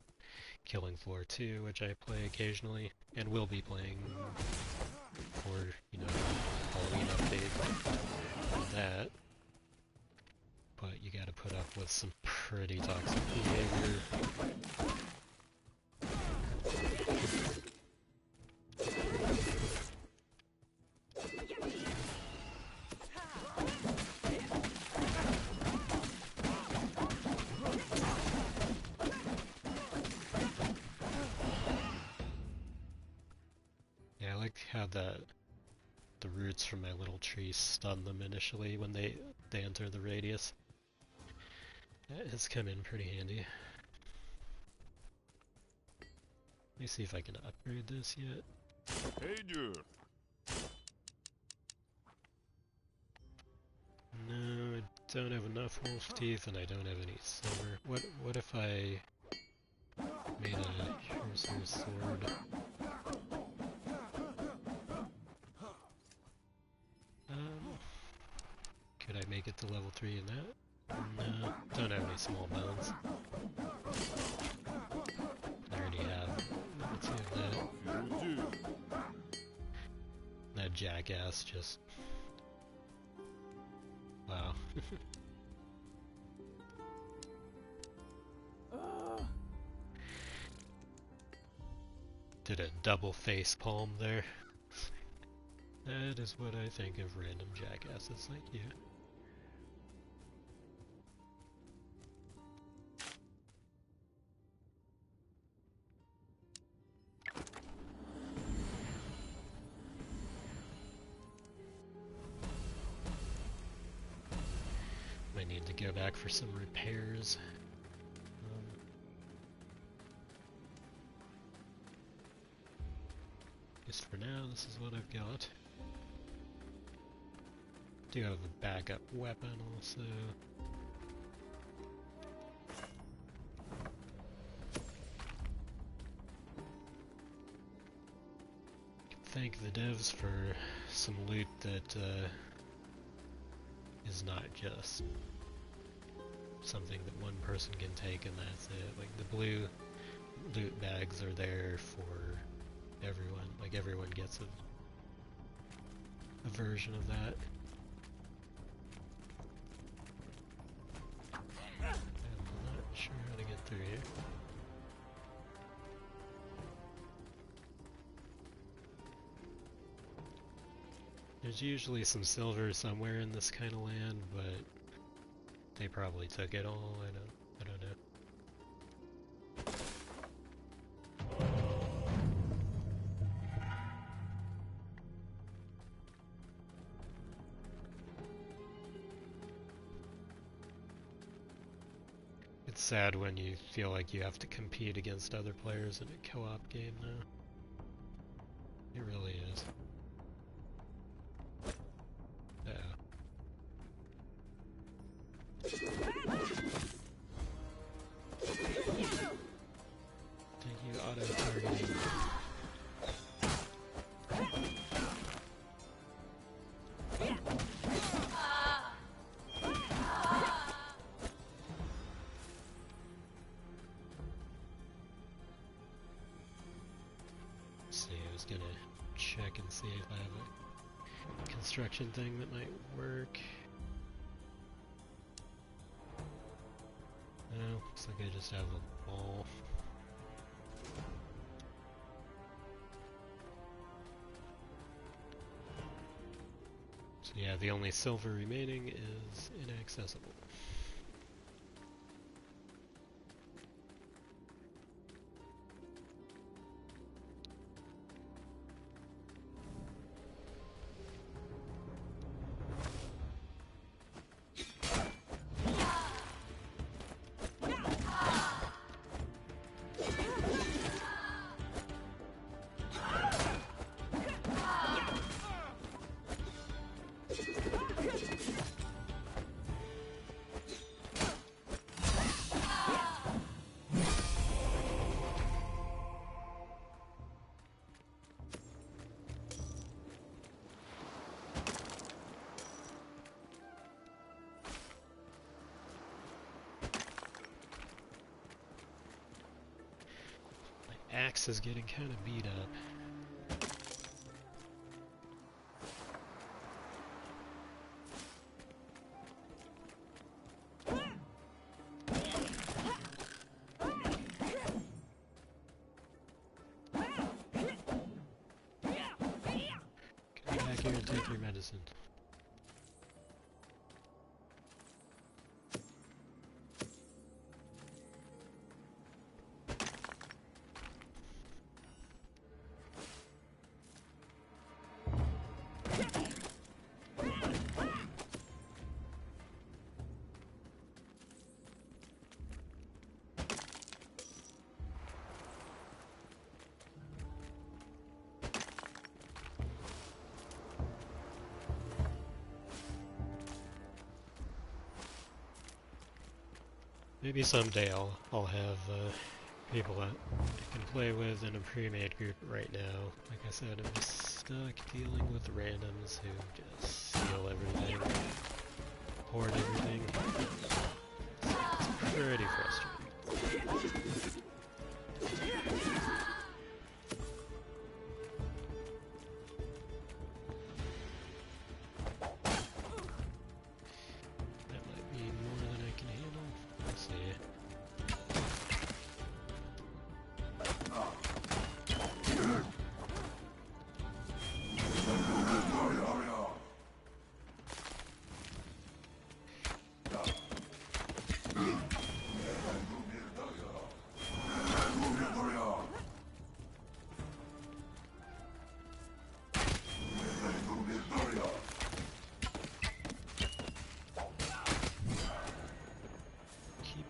Killing Floor 2, which I play occasionally, and will be playing for, you know, Halloween update and that. But you gotta put up with some pretty toxic behavior. Yeah, I like how the roots from my little tree stun them initially when they enter the radius. That has come in pretty handy. Let me see if I can upgrade this yet. Pager. No, I don't have enough wolf teeth and I don't have any silver. What if I made a sorcerer's sword? Could I make it to level 3 in that? No, don't have any small bones. I already have level 2 of that. That jackass just... Wow. Did a double face palm there. That is what I think of random jackasses like you. Might need to go back for some repairs. Just for now, this is what I've got. Do have a backup weapon also. Thank the devs for some loot that is not just something that one person can take and that's it. Like the blue loot bags are there for everyone. Like everyone gets a version of that. I'm not sure how to get through here. There's usually some silver somewhere in this kind of land, but they probably took it all. I don't know. It's sad when you feel like you have to compete against other players in a co-op game now. It really is. Thank you, auto-targeting. Let's see, I was gonna check and see if I have a construction thing that might work. No, looks like I just have a ball. So yeah, the only silver remaining is inaccessible. axe is getting kind of beat up. Come back here and take your medicine. Maybe someday I'll have people that I can play with in a pre-made group. Right now, like I said, I'm just stuck dealing with randoms who just steal everything, hoard everything. It's pretty frustrating. That might be more than I can handle. We'll see.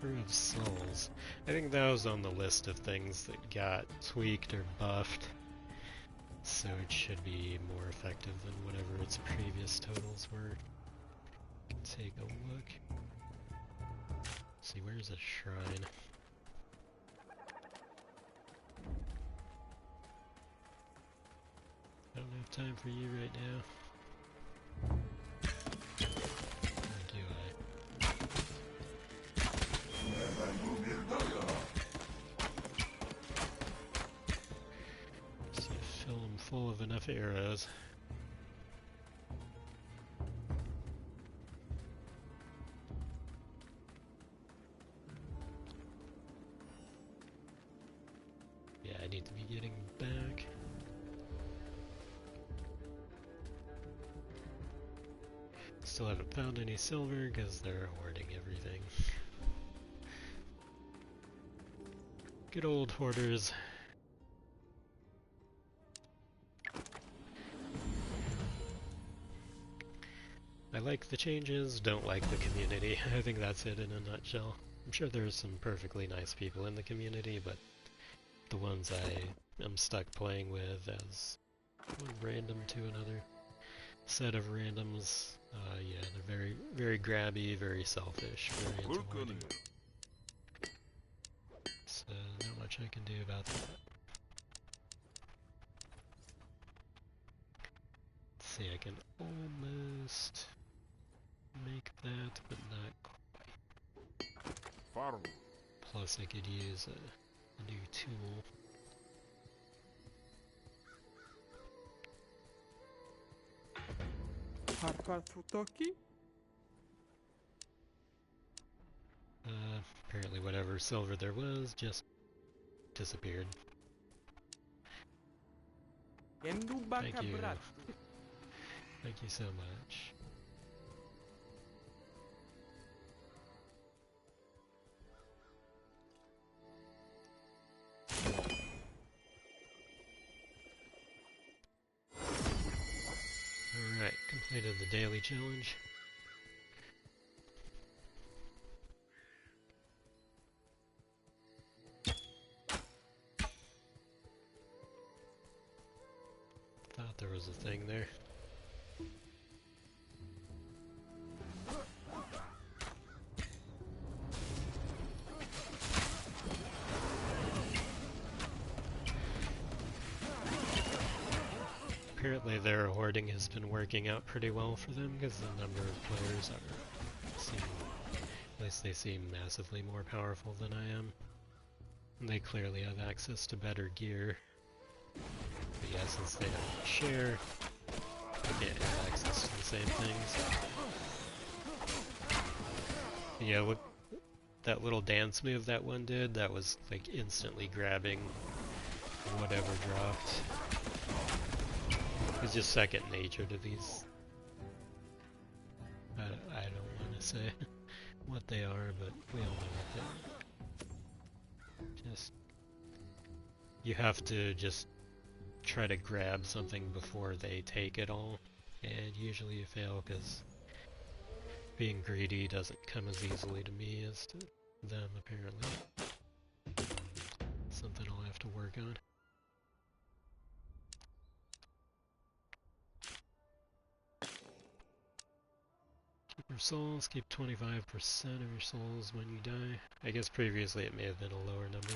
Of Souls. I think that was on the list of things that got tweaked or buffed, so it should be more effective than whatever its previous totals were. Take a look. See, where's a shrine? I don't have time for you right now. Or do I? See, fill them full of enough arrows. Yeah, I need to be getting back. Still haven't found any silver because they're hoarding everything. Good old hoarders. I like the changes, don't like the community. I think that's it in a nutshell. I'm sure there's some perfectly nice people in the community, but the ones I am stuck playing with as one random to another set of randoms, yeah, they're very, very grabby, very selfish, very into hoarding. So, not much I can do about that. Let's see, I can almost make that, but not quite. Farm. Plus I could use a new tool. Apparently whatever silver there was just disappeared. Thank you. Thank you so much. Alright, completed the daily challenge. Thought there was a thing there. Apparently their hoarding has been working out pretty well for them because the number of players at least they seem massively more powerful than I am. They clearly have access to better gear. But yeah, since they don't share, they can't have access to the same things. And yeah, look, that little dance move that one did, that was like instantly grabbing whatever dropped. It's just second nature to these. I don't want to say what they are, but we all know what they are. Just, you have to just try to grab something before they take it all, and usually you fail because being greedy doesn't come as easily to me as to them, apparently. Something I'll have to work on. Keep your souls, keep 25% of your souls when you die. I guess previously it may have been a lower number.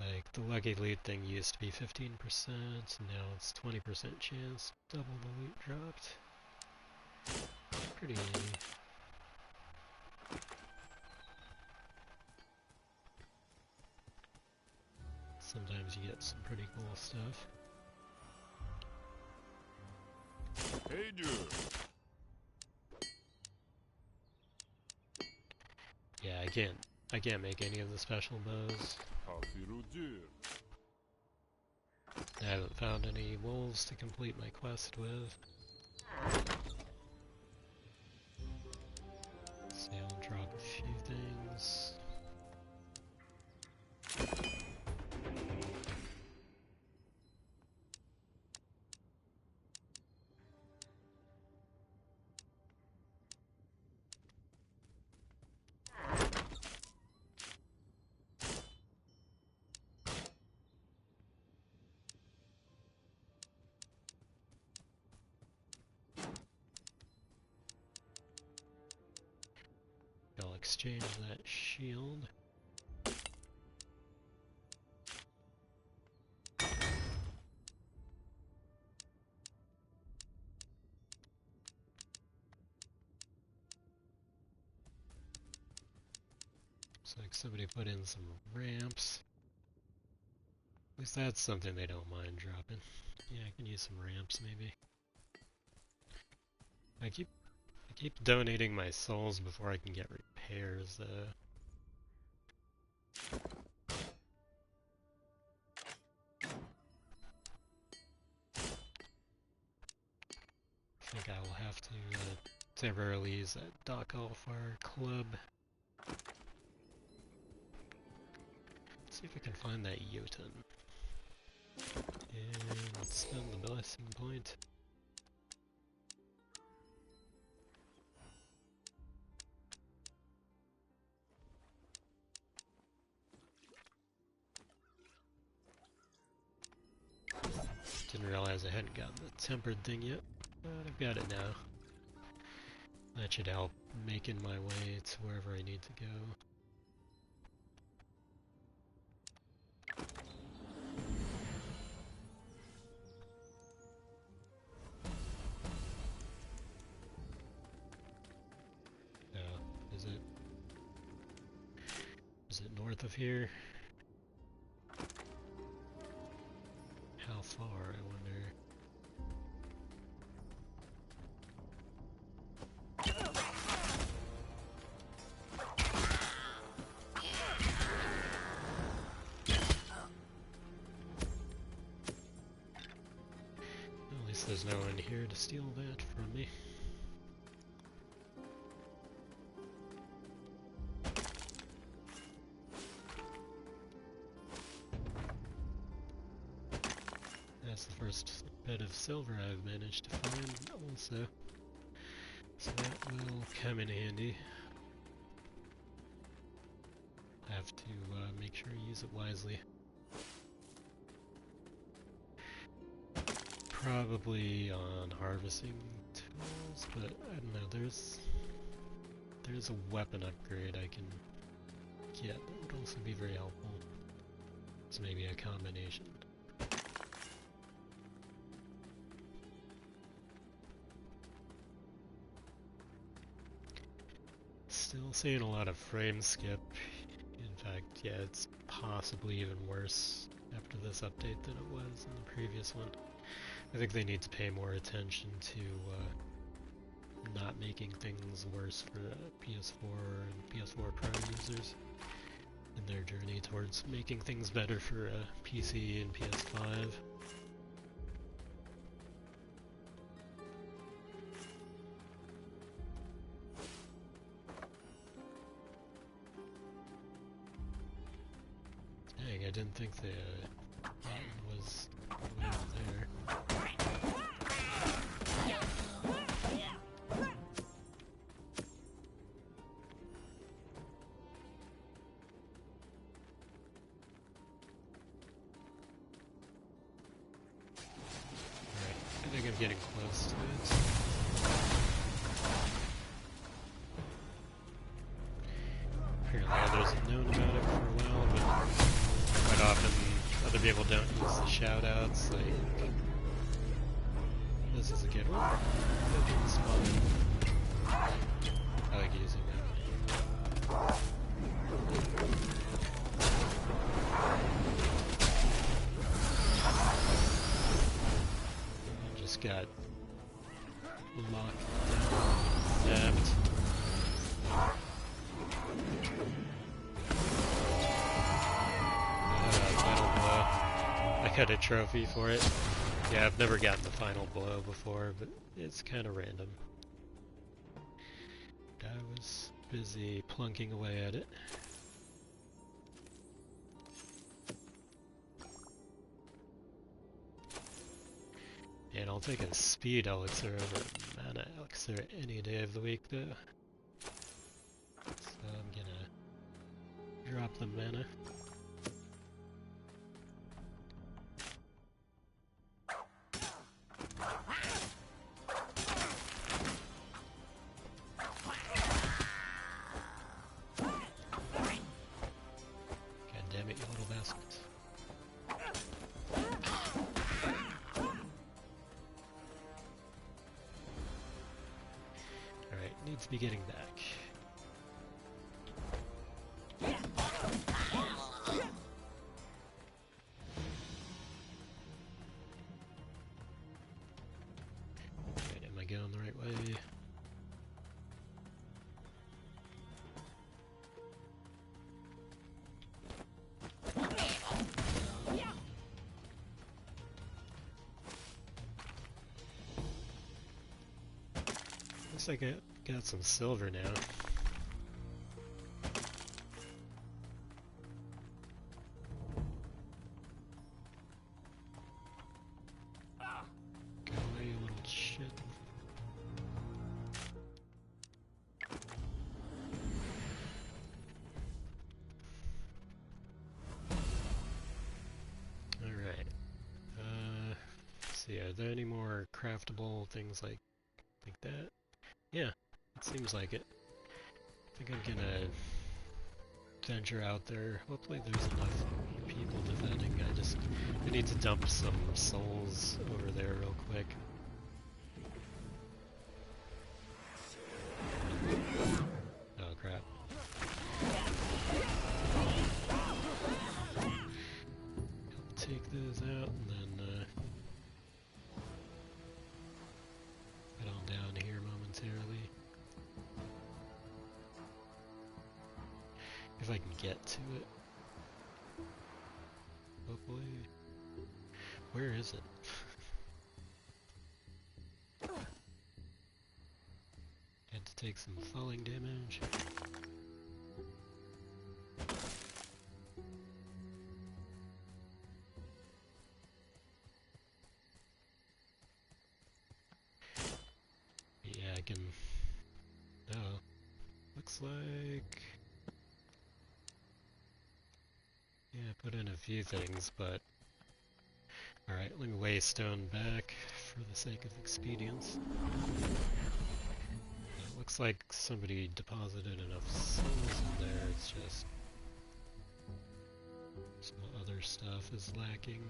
Like, the Lucky Loot thing used to be 15%, now it's 20% chance. Double the loot dropped. Pretty handy. Sometimes you get some pretty cool stuff. Hey, dude. Yeah, I can't make any of the special bows. I haven't found any wolves to complete my quest with. See, I'll drop a few things. I'll exchange that shield. Looks like somebody put in some ramps. At least that's something they don't mind dropping. Yeah, I can use some ramps maybe. I keep donating my souls before I can get repairs though. I think I will have to temporarily use that Doc Alfar club. See if I can find that Jotun. And let's spend the blessing point. Didn't realize I hadn't gotten the tempered thing yet, but I've got it now. That should help making my way to wherever I need to go. Is it north of here? How far, I wonder? At least there's no one here to steal that from me. That's the first bit of silver I've managed to find also. So that will come in handy. I have to make sure I use it wisely. Probably on harvesting tools, but I don't know, there's a weapon upgrade I can get that would also be very helpful. It's maybe a combination. Still seeing a lot of frame skip in fact, yeah, it's possibly even worse after this update than it was in the previous one. I think they need to pay more attention to not making things worse for PS4 and PS4 Pro users in their journey towards making things better for PC and PS5. Dang, I didn't think the button was way over there. I think I'm getting close to it. Apparently others have known about it for a while, but quite often other people don't use the shoutouts, like... This is a good one. It's fun. I like using it. Just got locked down, zapped. Final blow. I got a trophy for it. Yeah, I've never gotten the final blow before, but it's kind of random. I was busy plunking away at it. And I'll take a speed elixir over a mana elixir any day of the week, though. So I'm gonna drop the mana. God damn it, you little bastards. Alright, needs to be getting back. Alright, am I going the right way? Looks like I got some silver now. Go away, you little shit. Alright. Let's see, are there any more craftable things like that? Yeah, it seems like it. I think I'm gonna venture out there. Hopefully there's enough people defending. I need to dump some souls over there real quick. Oh crap. I'll take those out and then head on down here momentarily. If I can get to it. Hopefully. Where is it? Had to take some falling damage. Yeah, I can... Oh. Looks like... Yeah, I put in a few things, but... Alright, let me weigh stone back for the sake of expedience. It looks like somebody deposited enough souls in there, it's just... some other stuff is lacking.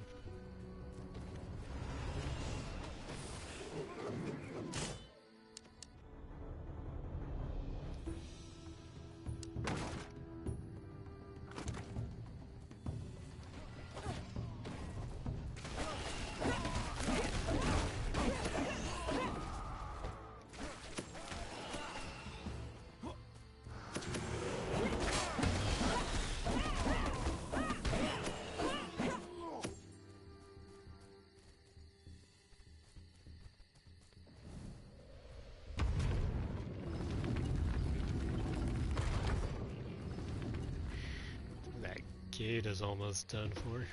gate is almost done for.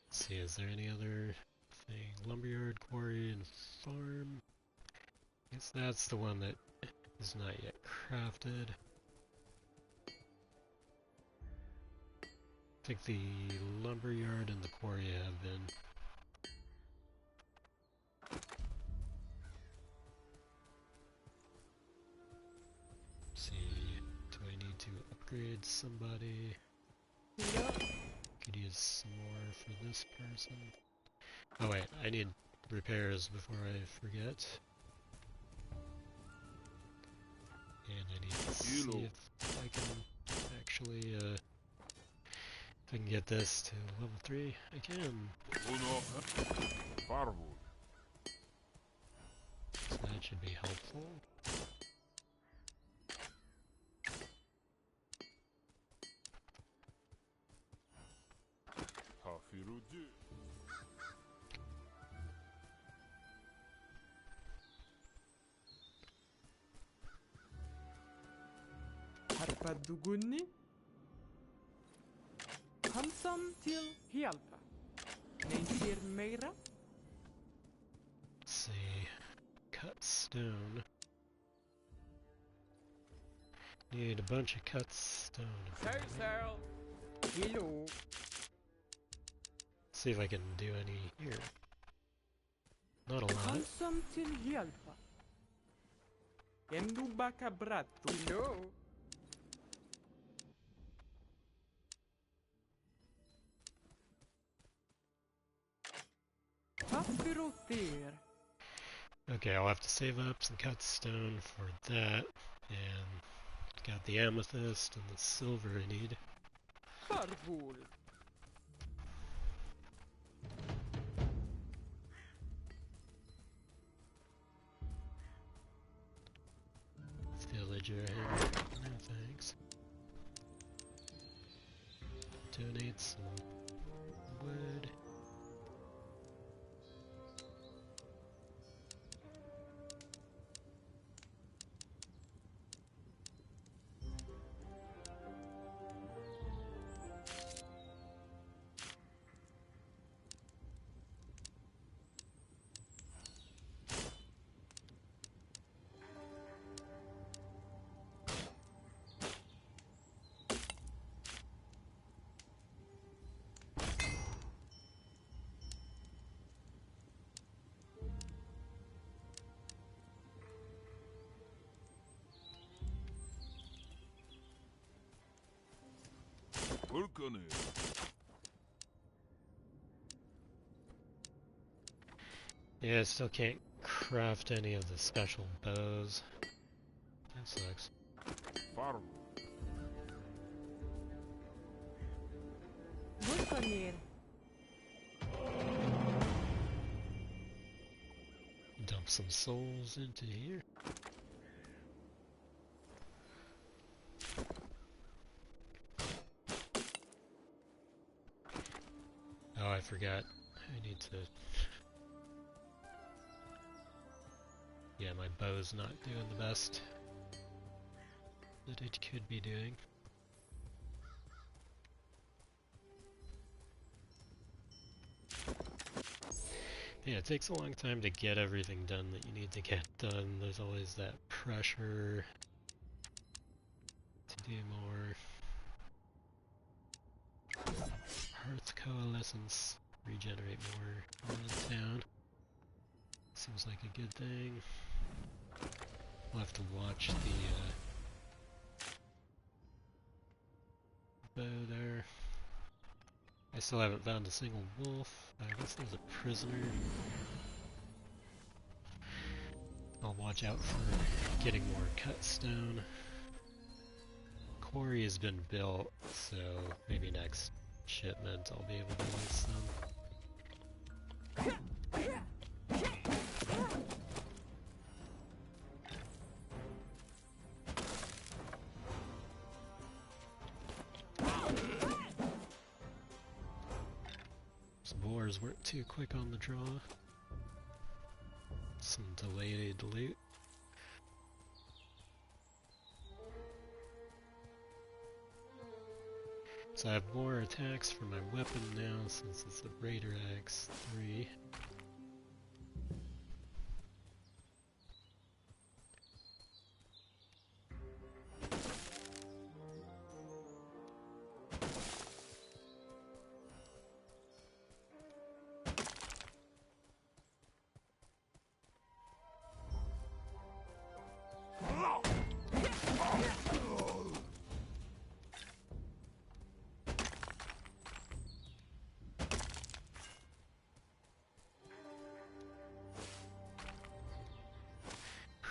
Let's see, is there any other thing? Lumberyard, quarry, and farm. I guess that's the one that is not yet crafted. I think the lumberyard and the quarry have been. Let's see, do I need to upgrade somebody? Could use some more for this person. Oh wait, I need repairs before I forget. And I need to see if I can actually, if I can get this to level 3. I can. So that should be helpful. Harpadugunni. Hansam til hjälpa. Neisir meira. Let's see. Cut stone. Need a bunch of cut stone. Hello. See if I can do any here. Not a lot. Hansam til hjälpa. Endu baka brattu. Hello. Okay, I'll have to save up some cut stone for that, and got the amethyst and the silver I need. Farful. Villager here. No thanks. Donate some wood. Yeah, I still can't craft any of the special bows. That sucks. Dump some souls into here. Oh, I forgot. I need to... Yeah, my bow's not doing the best that it could be doing. Yeah, it takes a long time to get everything done that you need to get done. There's always that pressure to do more. Hearth Coalescence, regenerate more in the town. Seems like a good thing. We'll have to watch the bow there. I still haven't found a single wolf. I guess there's a prisoner. I'll watch out for getting more cut stone. Quarry has been built, so maybe next shipment I'll be able to use some. Boars weren't too quick on the draw. Some delayed loot. So I have more attacks for my weapon now since it's a Raider Axe 3.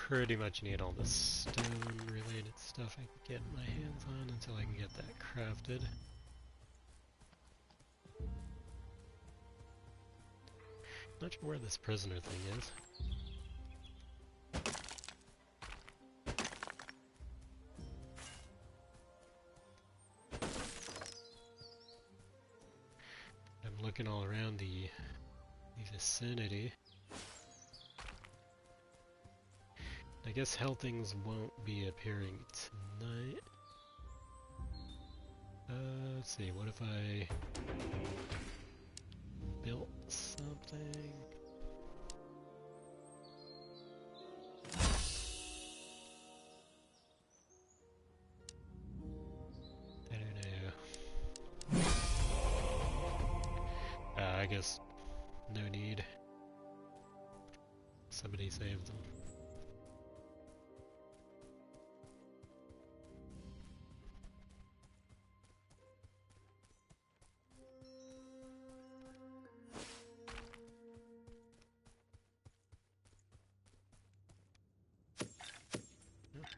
Pretty much need all the stone related stuff I can get my hands on until I can get that crafted. Not sure where this prisoner thing is. I'm looking all around the vicinity. I guess Hellthings won't be appearing tonight. Let's see, what if I built something? I don't know. I guess no need. Somebody saved them.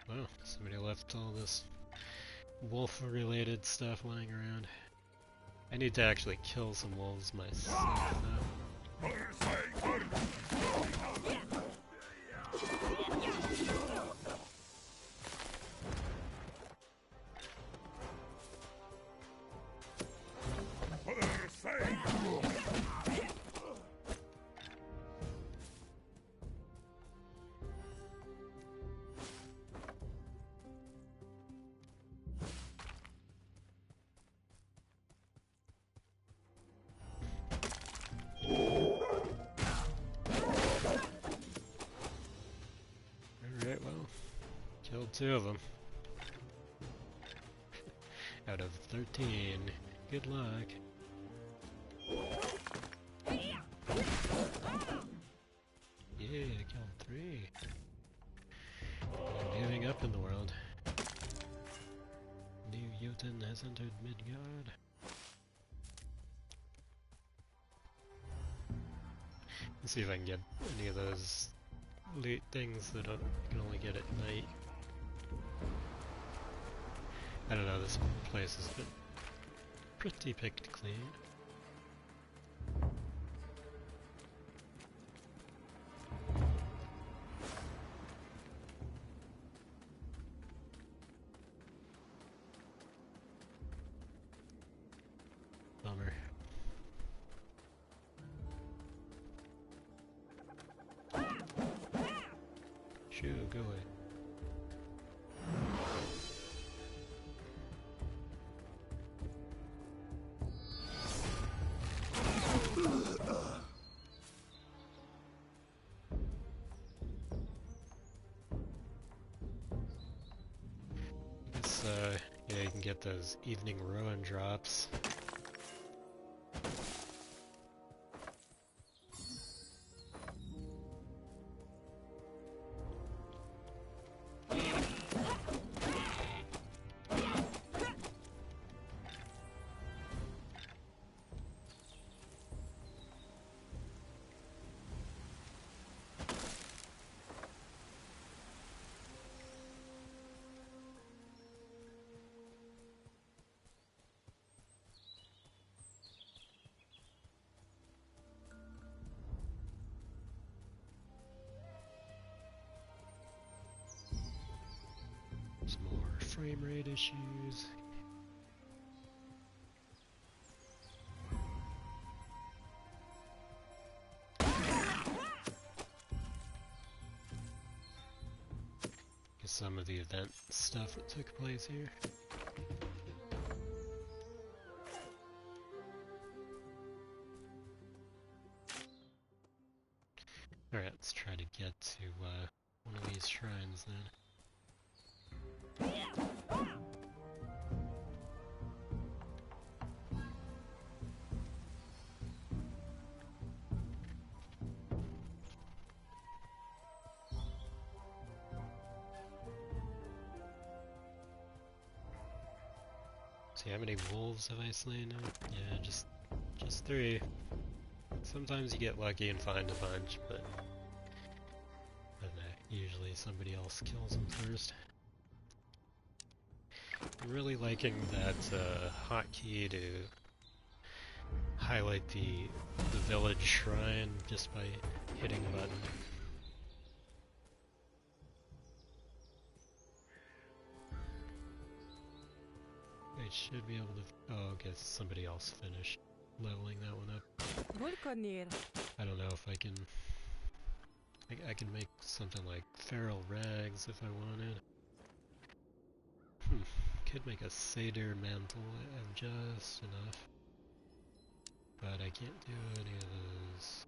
Wow, somebody left all this wolf-related stuff lying around. I need to actually kill some wolves myself, though. Alright, well, killed 2 of them. Out of 13. Good luck. Yeah, I killed 3. I'm giving up in the world. New Jotun has entered Midgard. Let's see if I can get any of those loot things that I can only get at night. I don't know, this place has been pretty picked clean. Bummer. Shoo, go away. Yeah, you can get those evening ruin drops. Some more frame rate issues. Some of the event stuff that took place here. get to one of these shrines then. See, how many wolves have I slain now? Yeah, just 3. Sometimes you get lucky and find a bunch, but usually somebody else kills them first. I'm really liking that hotkey to highlight the village shrine just by hitting a button. I should be able to... Oh, I guess somebody else finished leveling that one up. I don't know if I can... I can make something like feral rags if I wanted. Could make a satyr mantle, I have just enough. But I can't do any of those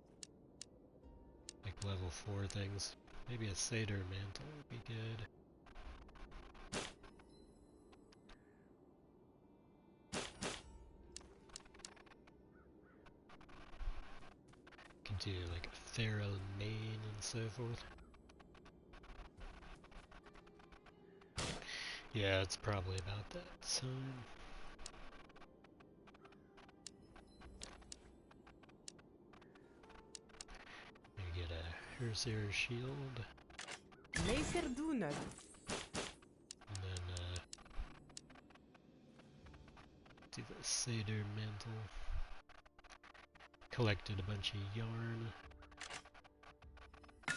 like level 4 things. Maybe a satyr mantle would be good. Can do like a feral mane and so forth. Yeah, it's probably about that time. You get a Herseer shield. And then do the satyr mantle. Collected a bunch of yarn. I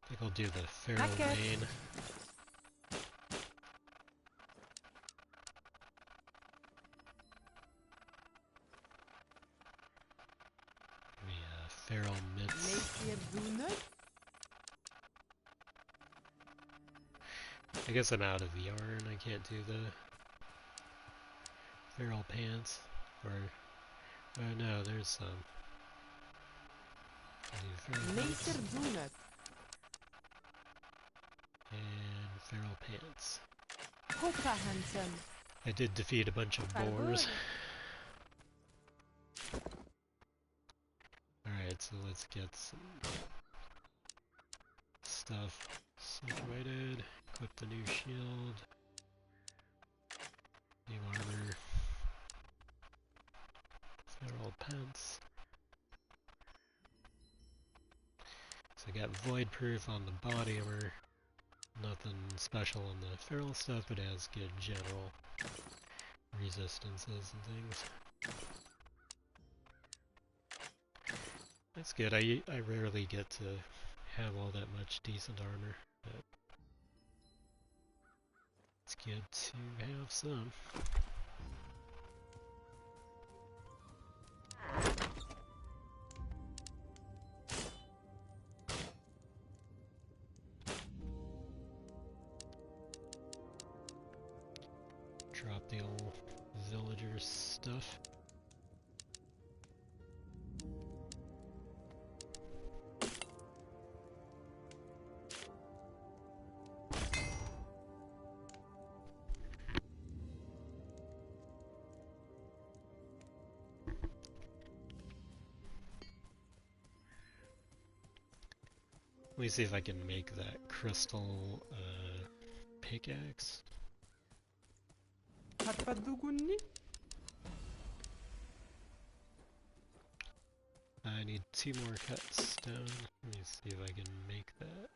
think I'll do the feral mane. Feral mitts. I guess I'm out of yarn. I can't do the feral pants. Or no, there's some. I'll do feral mitts. And feral pants. I did defeat a bunch of boars. Alright, so let's get some stuff situated. Equip the new shield. New armor. Feral pants. So I got void proof on the body armor. Nothing special on the feral stuff, but it has good general resistances and things. That's good. I rarely get to have all that much decent armor, but it's good to have some. Drop the old villager stuff. Let me see if I can make that crystal pickaxe. I need 2 more cut stone. Let me see if I can make that.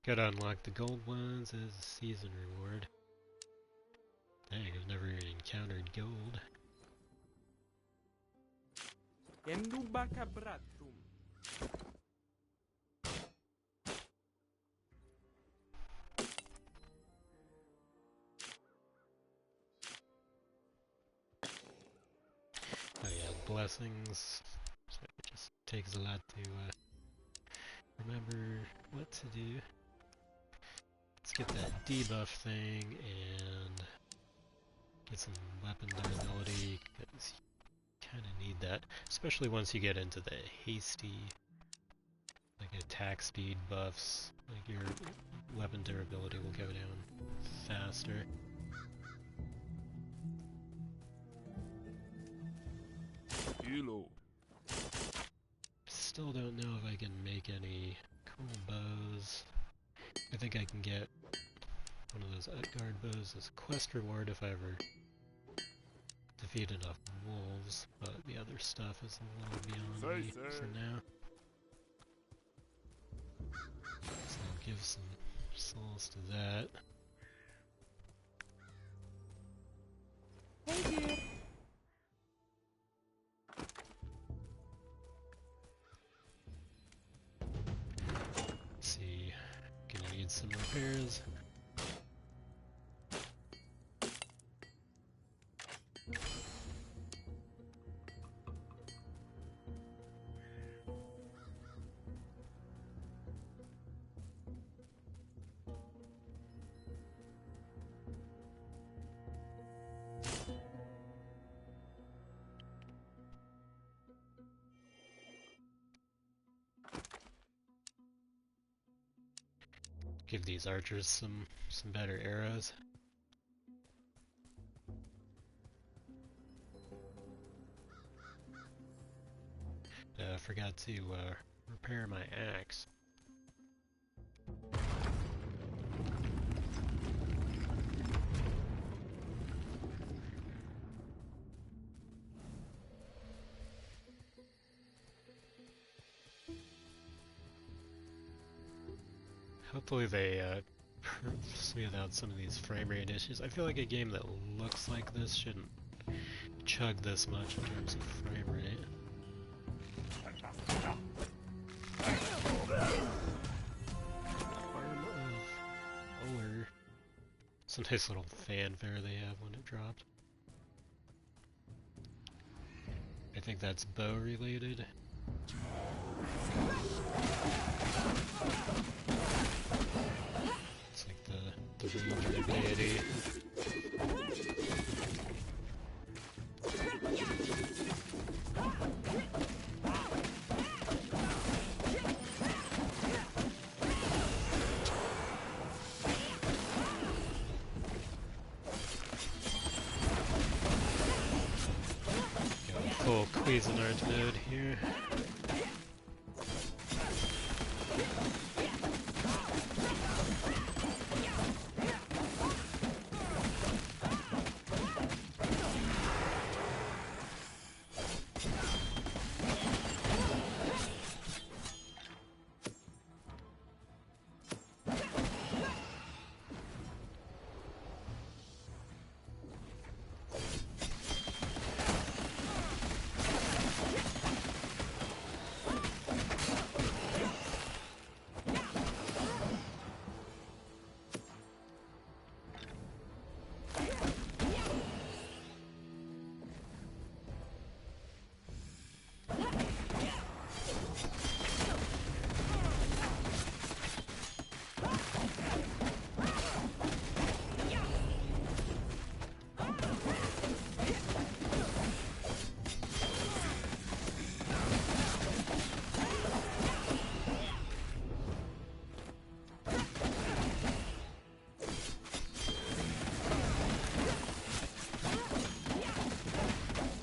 Gotta unlock the gold ones as a season reward. Dang, I've never encountered gold. blessings, so it just takes a lot to remember what to do. Let's get that debuff thing and get some weapon durability, because you kind of need that, especially once you get into the hasty, like attack speed buffs. Like your weapon durability will go down faster. Hilo. Still don't know if I can make any cool bows. I think I can get one of those Midgard bows as a quest reward if I ever defeat enough wolves, but the other stuff is a little beyond me for now. So I'll give some souls to that. Hey dear. Let's see, gonna need some repairs. Give these archers some better arrows. I forgot to repair my axe. Hopefully they smooth out some of these frame rate issues. I feel like a game that looks like this shouldn't chug this much in terms of frame rate. Arm of Oler. Some nice little fanfare they have when it dropped. I think that's bow related. It's like the ranger deity. Full Cuisinart mode here.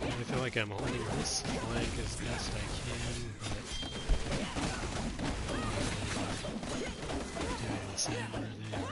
I feel like I'm holding this flank as best I can, but doing the same where they are.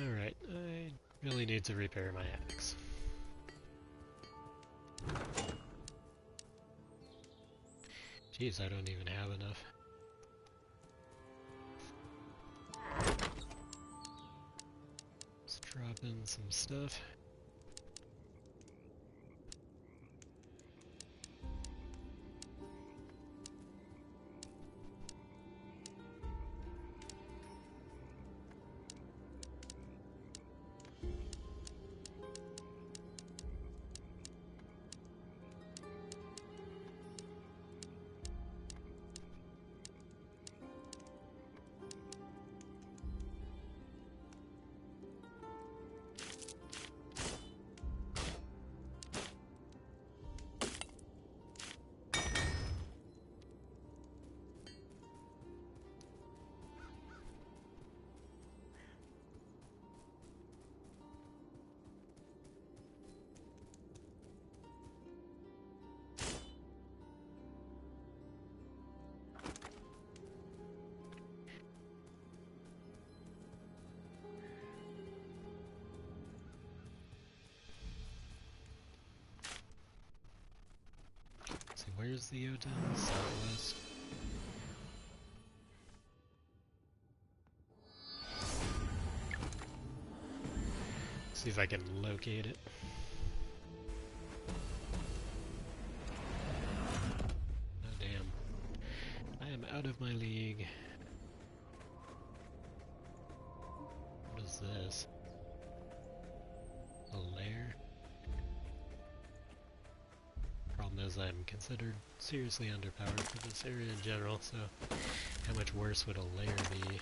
Alright, I really need to repair my axe. Jeez, I don't even have enough. Let's drop in some stuff. So where's the Jotun? Southwest. See if I can locate it. Oh damn. I am out of my league. What is this? A lair? Problem is I'm considered seriously underpowered for this area in general, so how much worse would a lair be?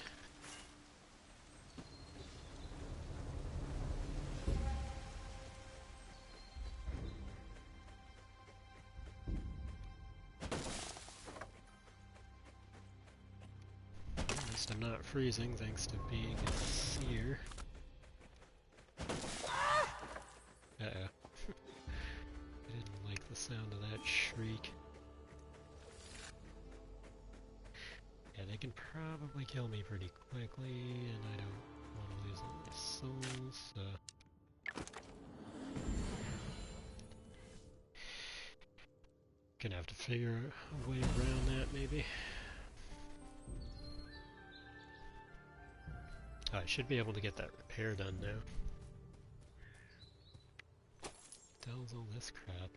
At least I'm not freezing thanks to being a seer. Uh-oh. I didn't like the sound of that shriek. Yeah, they can probably kill me pretty quickly, and I don't want to lose all my souls, so... Gonna have to figure a way around that, maybe. Oh, I should be able to get that repair done now. What the hell's all this crap?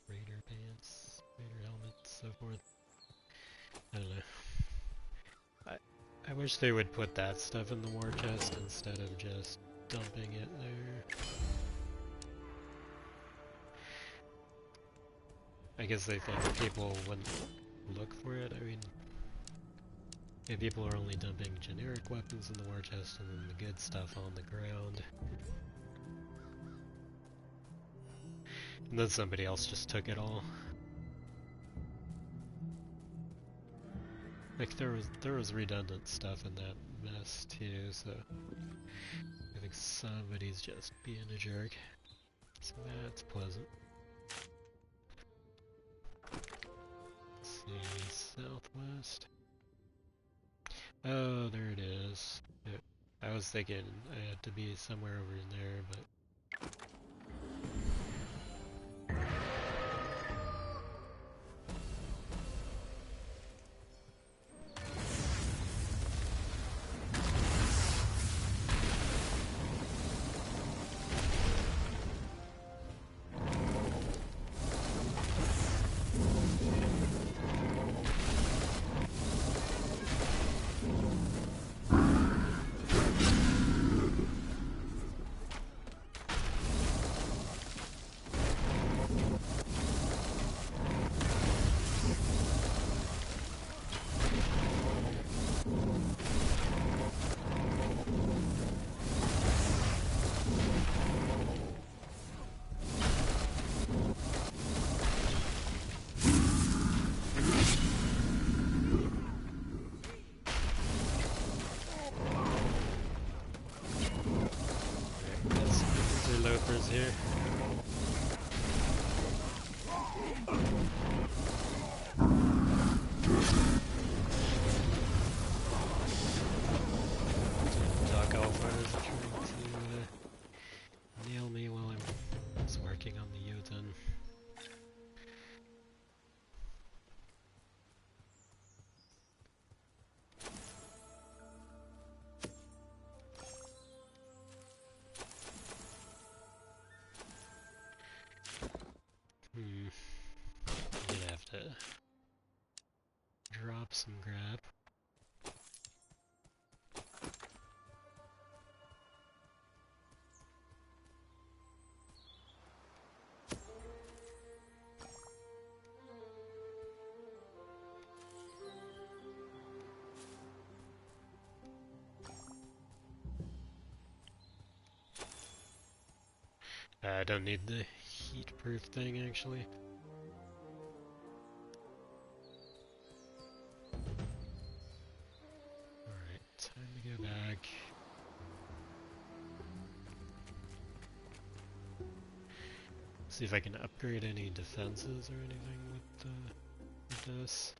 Raider pants, raider helmet, so forth. I don't know. I wish they would put that stuff in the war chest instead of just dumping it there. I guess they think people wouldn't look for it. I mean, yeah, people are only dumping generic weapons in the war chest and then the good stuff on the ground. And then somebody else just took it all. Like there was redundant stuff in that mess too, so I think somebody's just being a jerk. So that's pleasant. Let's see, southwest. Oh, there it is. I was thinking I had to be somewhere over in there, but... drop some grab. I don't need the heat-proof thing, actually. Alright, time to go back. See if I can upgrade any defenses or anything with this.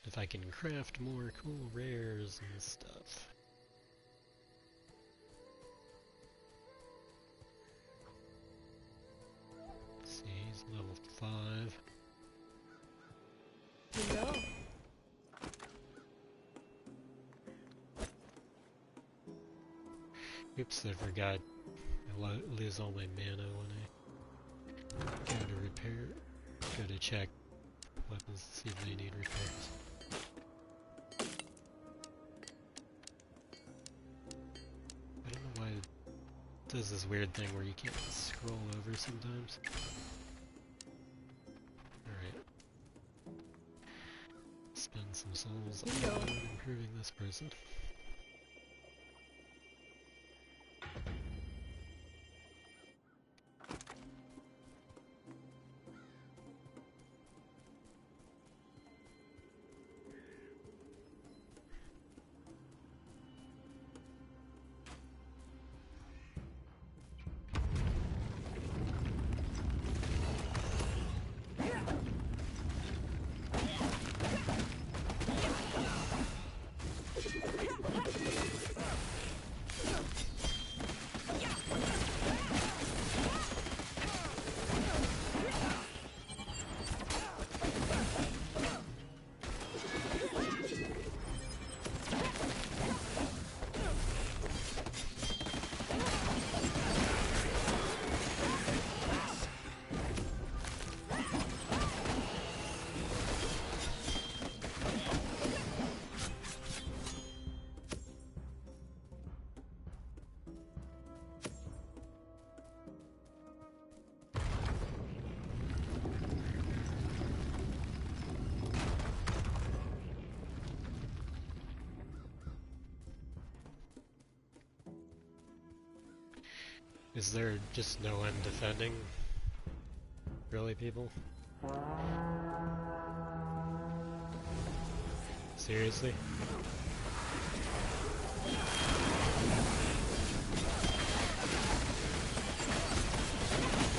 If I can craft more cool rares and stuff. Let's see, he's level 5. Hello. Oops, I forgot. I lose all my mana when I go to repair, go to check weapons to see if they need repairs. I don't know why it does this weird thing where you can't scroll over sometimes. Alright. Spend some souls on improving this person. Is there just no one defending? Really, people? Seriously?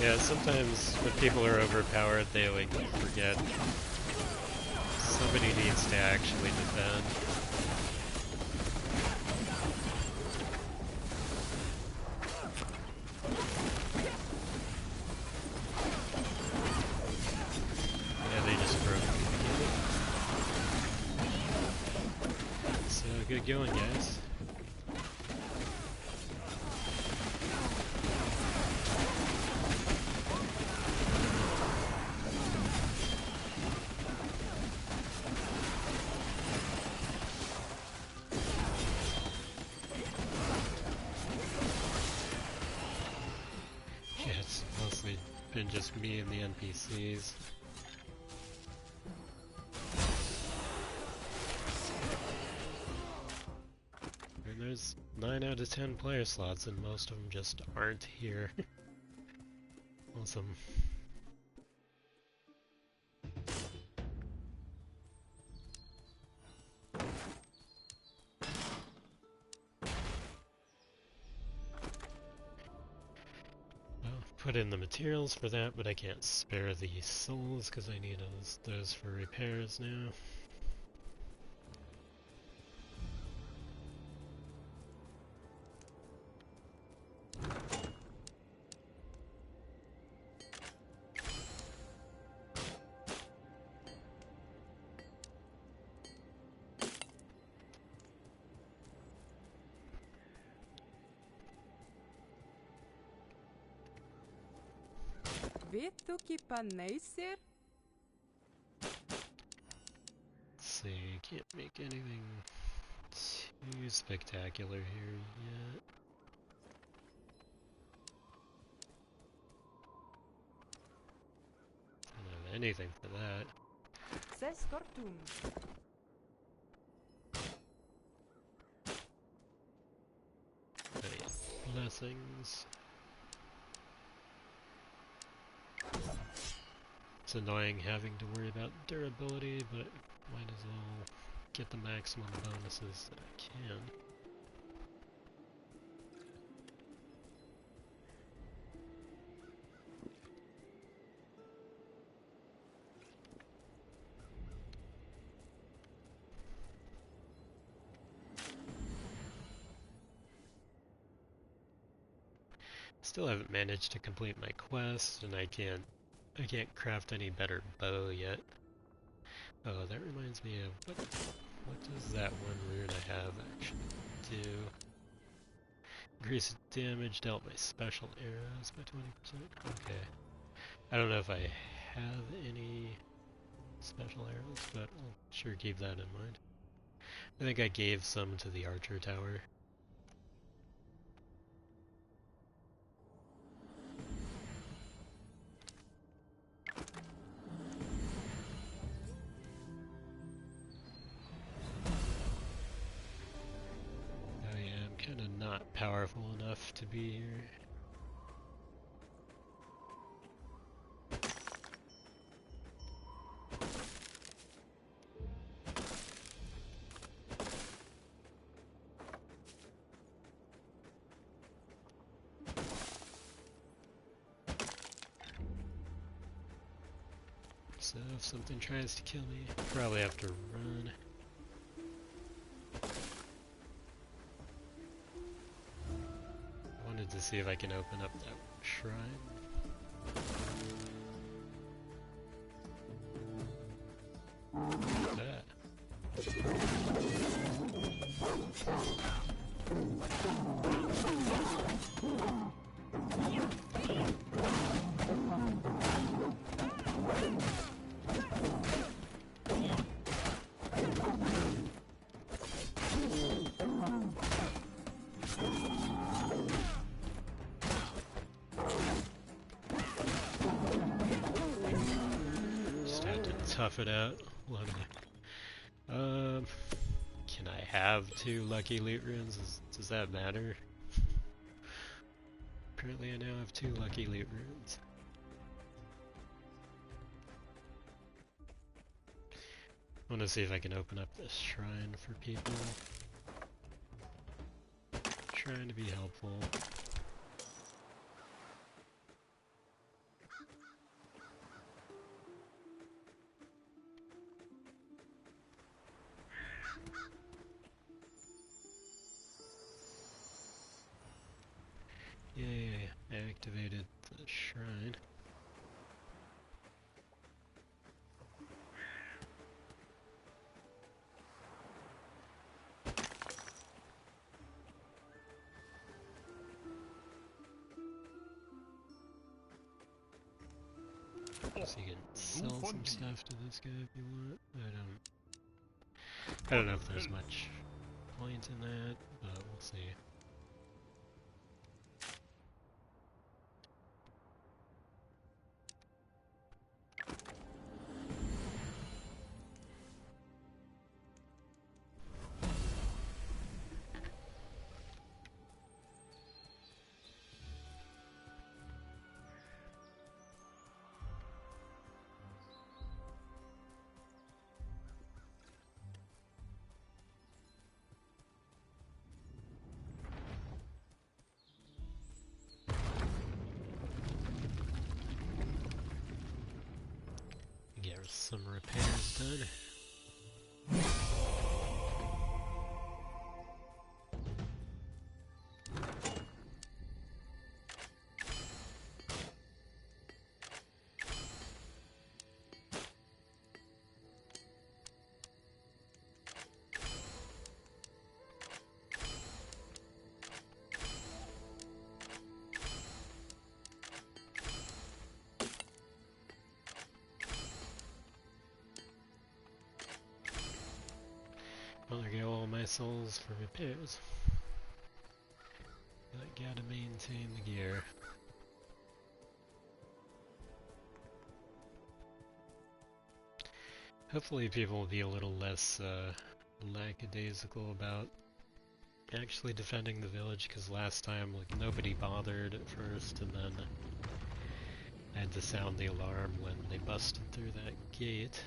Yeah, sometimes when people are overpowered, they like forget somebody needs to actually defend. Yeah, they just broke. So good going, guys. Been just me and the NPCs. And there's 9 out of 10 player slots and most of them just aren't here. Awesome. Put in the materials for that, but I can't spare the souls because I need those for repairs now. Vet du kipa neisir? Let's see, can't make anything too spectacular here yet. Don't have anything for that. Ses cortum. Blessings. It's annoying having to worry about durability, but might as well get the maximum bonuses that I can. Still haven't managed to complete my quest, and I can't craft any better bow yet. Oh, that reminds me of what does that one rune I have actually do? Increase damage dealt by special arrows by 20%. Okay. I don't know if I have any special arrows, but I'll sure keep that in mind. I think I gave some to the archer tower. Kinda not powerful enough to be here. So if something tries to kill me, I'll probably have to run. To see if I can open up that shrine. Look at that. Tough it out. Can I have 2 lucky loot runes? Does that matter? Apparently I now have 2 lucky loot runes. I want to see if I can open up this shrine for people. Trying to be helpful. Yay, I activated the shrine. So you can sell some stuff to this guy if you want. I don't know if there's much point in that, but we'll see. Get some repairs done. souls for repairs. But gotta maintain the gear. Hopefully people will be a little less lackadaisical about actually defending the village, because last time like nobody bothered at first, and then I had to sound the alarm when they busted through that gate.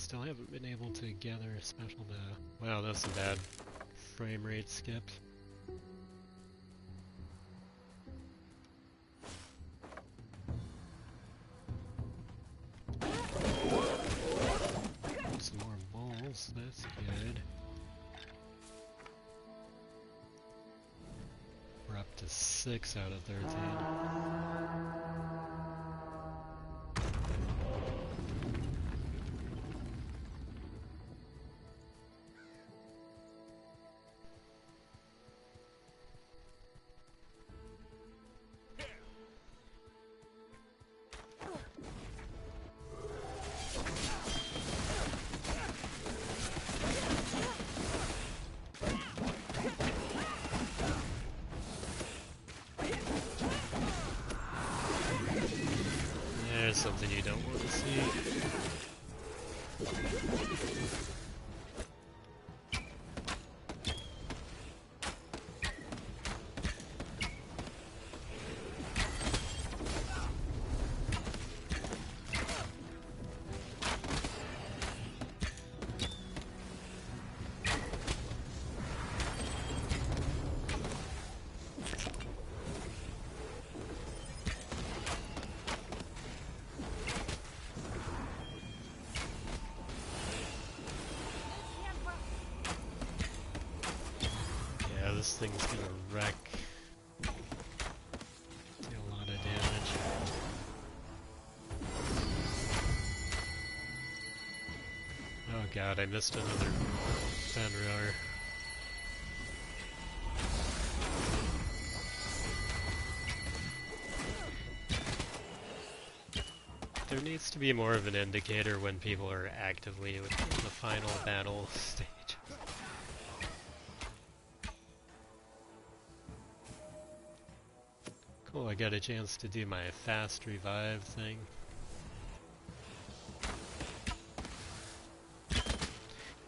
Still haven't been able to gather a special bow. Wow, that's a bad frame rate skip. Some more balls, that's good. We're up to 6 out of 13. There's something you don't want to see. This thing's gonna wreck. Do a lot of damage. Oh god, I missed another Fenrir. There needs to be more of an indicator when people are actively in the final battle stage. Cool, I got a chance to do my fast revive thing.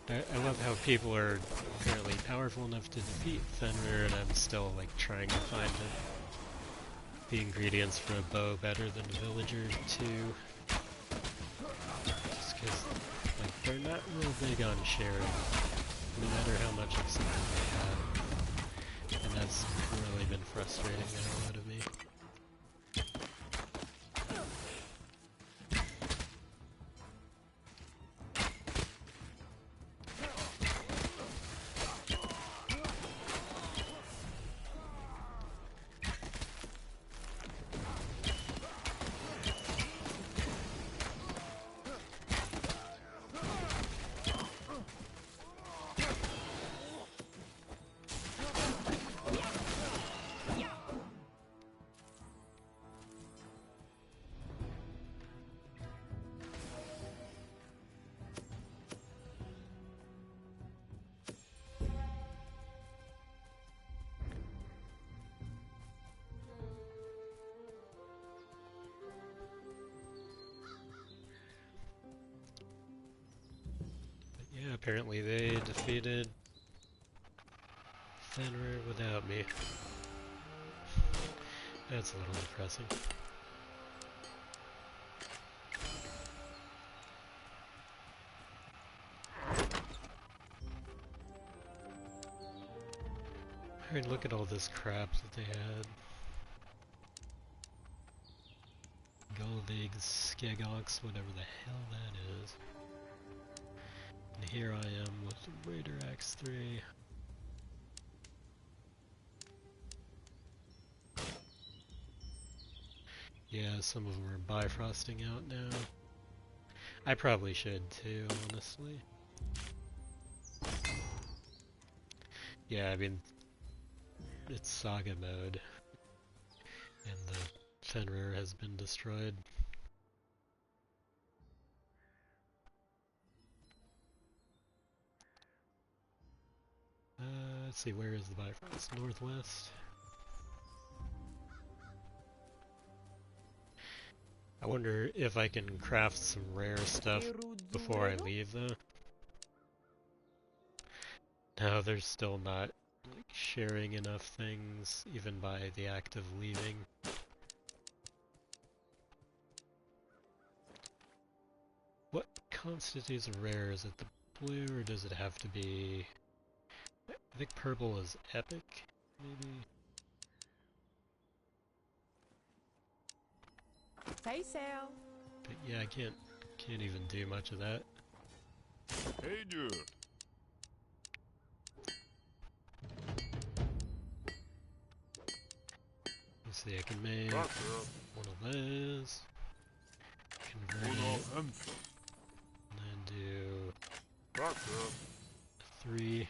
I love how people are apparently powerful enough to defeat Fenrir, and I'm still like trying to find the ingredients for a bow better than a villager too. Just because like they're not real big on sharing, no matter how much excitement they have. And that's really been frustrating the hell out of me. Yeah, apparently they defeated Fenrir without me. That's a little depressing. Alright, look at all this crap that they had. Goldig, Skegox, whatever the hell that is. And here I am with Raider Axe 3. Yeah, some of them are bifrosting out now. I probably should too, honestly. Yeah, I mean, it's Saga mode, and the Fenrir has been destroyed. Let's see, where is the Bifrost? Northwest? I wonder if I can craft some rare stuff before I leave, though. No, they're still not like sharing enough things, even by the act of leaving. What constitutes a rare? Is it the blue, or does it have to be... I think purple is epic, maybe? Say sail. But yeah, I can't even do much of that. Hey, dude. Let's see, I can make one of those, convert it, and then do a 3.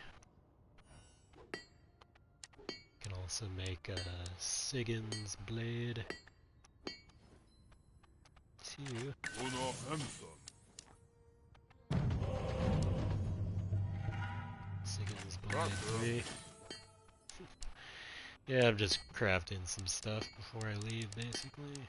Can also make a Sigyn's blade. 2. Sigyn's blade 3. Yeah, I'm just crafting some stuff before I leave, basically.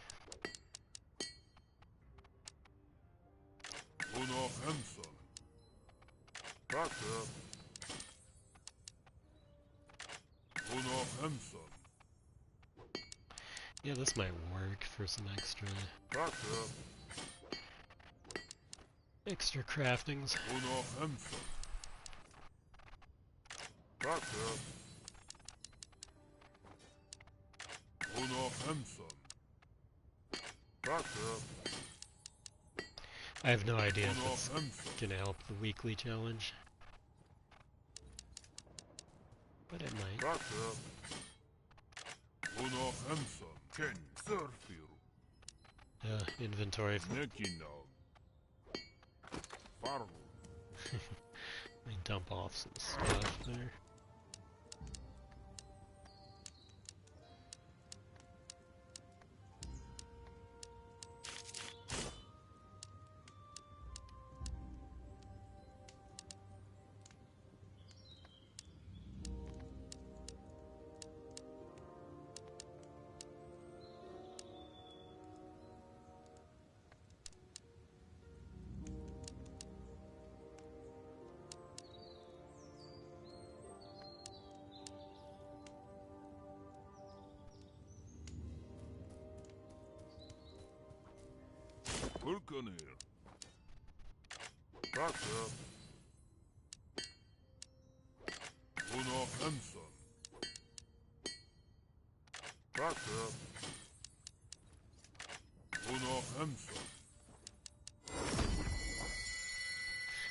Yeah, this might work for some extra craftings. I have no idea if it's gonna help the weekly challenge, but it might. Inventory. Let me dump off some stuff there.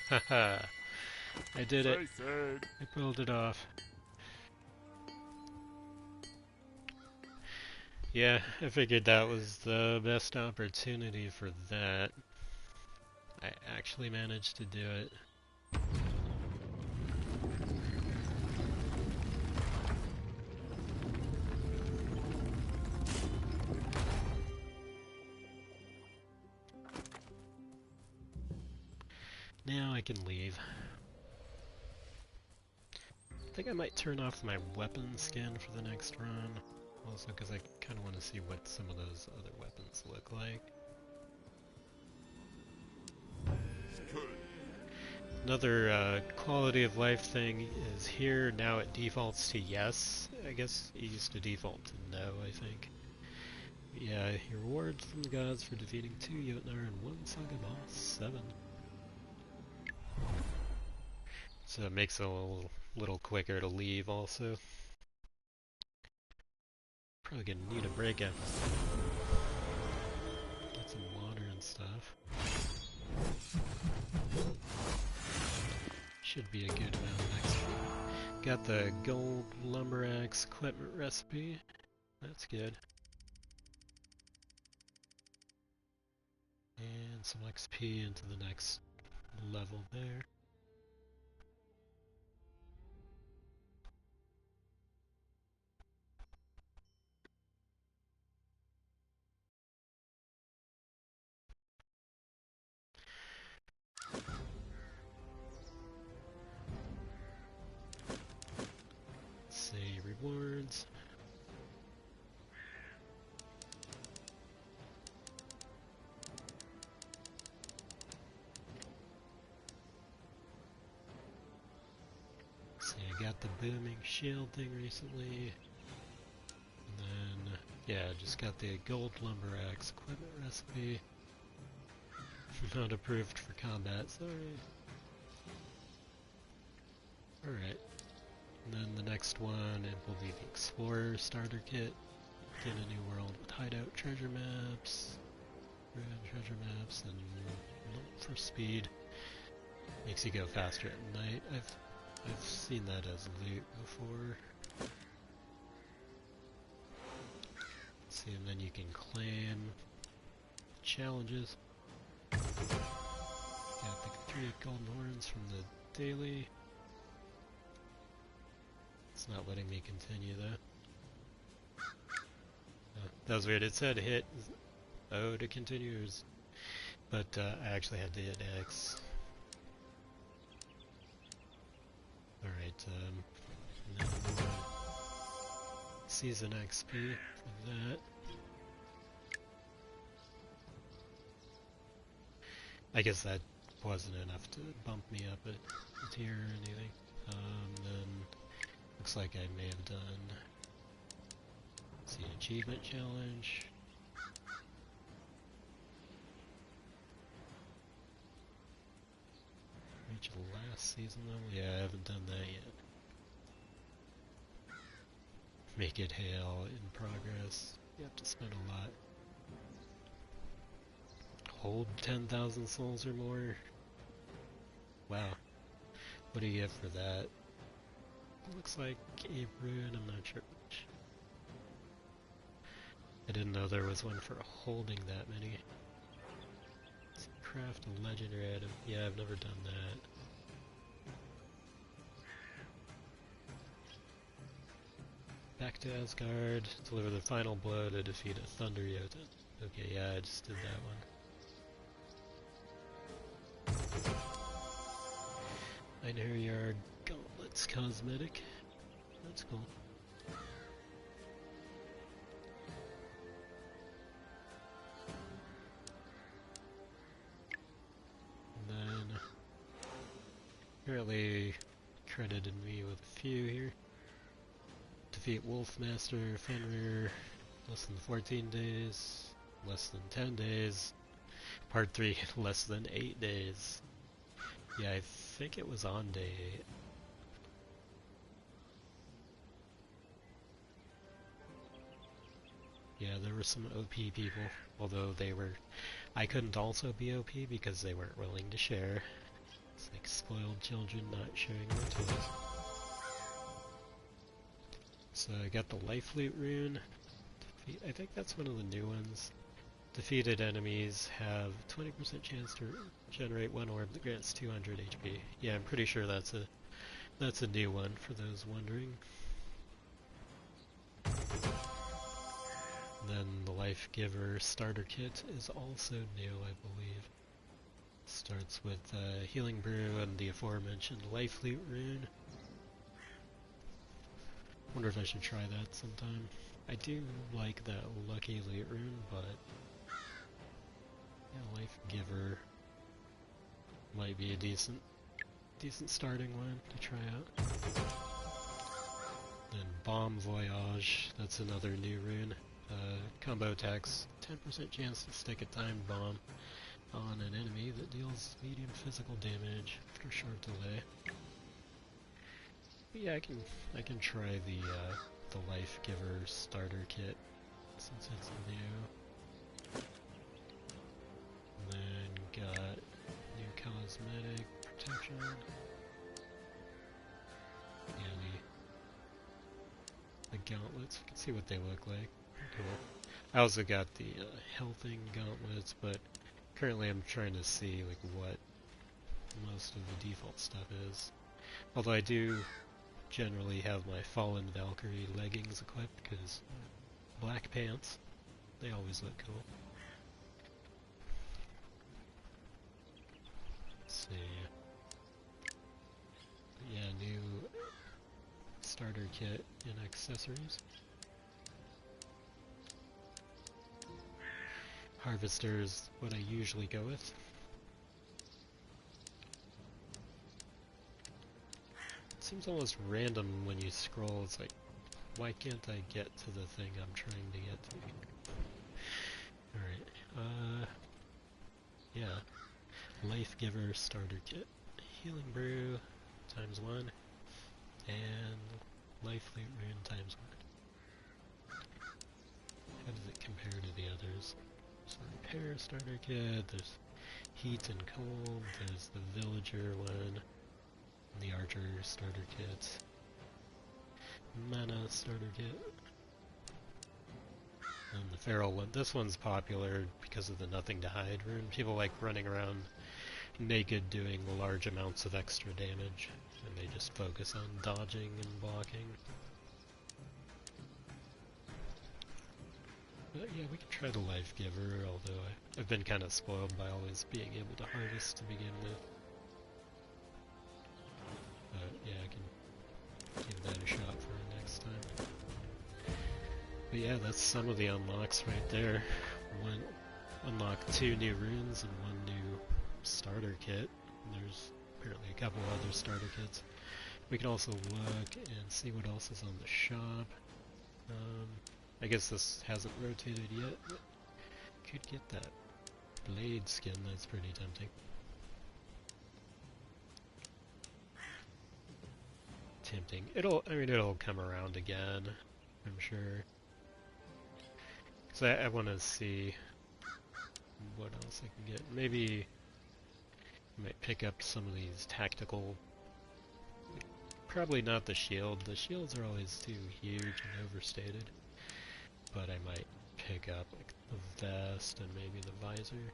Haha, I did it. I pulled it off. Yeah, I figured that was the best opportunity for that. I actually managed to do it. Now I can leave. I think I might turn off my weapon skin for the next run. Also because I kind of want to see what some of those other weapons look like. Another quality of life thing is here, now it defaults to yes. I guess it used to default to no, I think. But yeah, your rewards from the gods for defeating 2 Jotnar and 1 Saga boss, 7. So it makes it a little quicker to leave also. Probably gonna need a break after this. Get some water and stuff. Should be a good amount next week. Got the gold lumber axe equipment recipe. That's good. and some XP into the next level there. Say rewards. See, I got the booming shield thing recently. And then, yeah, just got the gold lumber axe equipment recipe. Not approved for combat, sorry. Alright. And then the next one, it will be the Explorer Starter Kit. Get a new world with hideout treasure maps, ruin treasure maps, and for speed. Makes you go faster at night. I've seen that as loot before. See, and then you can claim challenges. Got the 3 golden horns from the daily. It's not letting me continue though. That was weird. It said hit O to continue, but I actually had to hit X. Alright, and then season XP for that. I guess that wasn't enough to bump me up a tier or anything. Then looks like I may have done, let's see, achievement challenge. Reach the last season level? Yeah, I haven't done that yet. Make it hail in progress. You have to spend a lot. Hold 10,000 souls or more. Wow. What do you get for that? Looks like a rune, I'm not sure which. I didn't know there was one for holding that many. Let's craft a legendary item. Yeah, I've never done that. Back to Asgard. Deliver the final blow to defeat a Thunder Jotun. Okay, yeah, I just did that one. Yard Gauntlets cosmetic. That's cool. And then apparently credited me with a few here. Defeat Wolfmaster Fenrir, less than 14 days, less than 10 days. Part 3, less than 8 days. Yeah, I think it was on day 8. Yeah, there were some OP people, although I couldn't also be OP because they weren't willing to share. It's like spoiled children not sharing their toys. So I got the Life Loot rune. I think that's one of the new ones. Defeated enemies have 20% chance to generate one orb that grants 200 HP. Yeah, I'm pretty sure that's a new one for those wondering. Then the Life Giver starter kit is also new, I believe. Starts with Healing Brew and the aforementioned Life Loot rune. Wonder if I should try that sometime. I do like that Lucky Loot rune, but yeah, Life Giver might be a decent starting one to try out. Then Bomb Voyage, that's another new rune. Combo attacks, 10% chance to stick a timed bomb on an enemy that deals medium physical damage after a short delay. But yeah, I can try the Life Giver starter kit since it's new. And then got new cosmetic protection. Yeah, the gauntlets. You can see what they look like. Cool. I also got the healthing gauntlets, but Currently I'm trying to see like what most of the default stuff is. Although I do generally have my Fallen Valkyrie leggings equipped because black pants, they always look cool. Let's see. Yeah, new starter kit and accessories. Harvester is what I usually go with. It seems almost random when you scroll, it's like, why can't I get to the thing I'm trying to get to? Alright, yeah. Life Giver Starter Kit. Healing Brew, ×1, and Life Loot Rune ×1. How does it compare to the others? So Repair Starter Kit, there's Heat and Cold, there's the Villager one, and the Archer Starter Kit, Mana Starter Kit, and the Feral one. This one's popular because of the Nothing to Hide rune. People like running around naked doing large amounts of extra damage, and they just focus on dodging and blocking. But yeah, we can try the Life Giver, although I've been kind of spoiled by always being able to harvest to begin with. But yeah, I can give that a shot for next time. But yeah, that's some of the unlocks right there. Unlock 2 new runes and 1 new starter kit. And there's apparently a couple other starter kits. We can also look and see what else is on the shop. I guess this hasn't rotated yet, but could get that blade skin, that's pretty tempting. It'll come around again, I'm sure. Cause I want to see what else I can get. Maybe I might pick up some of these tactical. Probably not the shield. The shields are always too huge and overstated. But I might pick up like the vest and maybe the visor.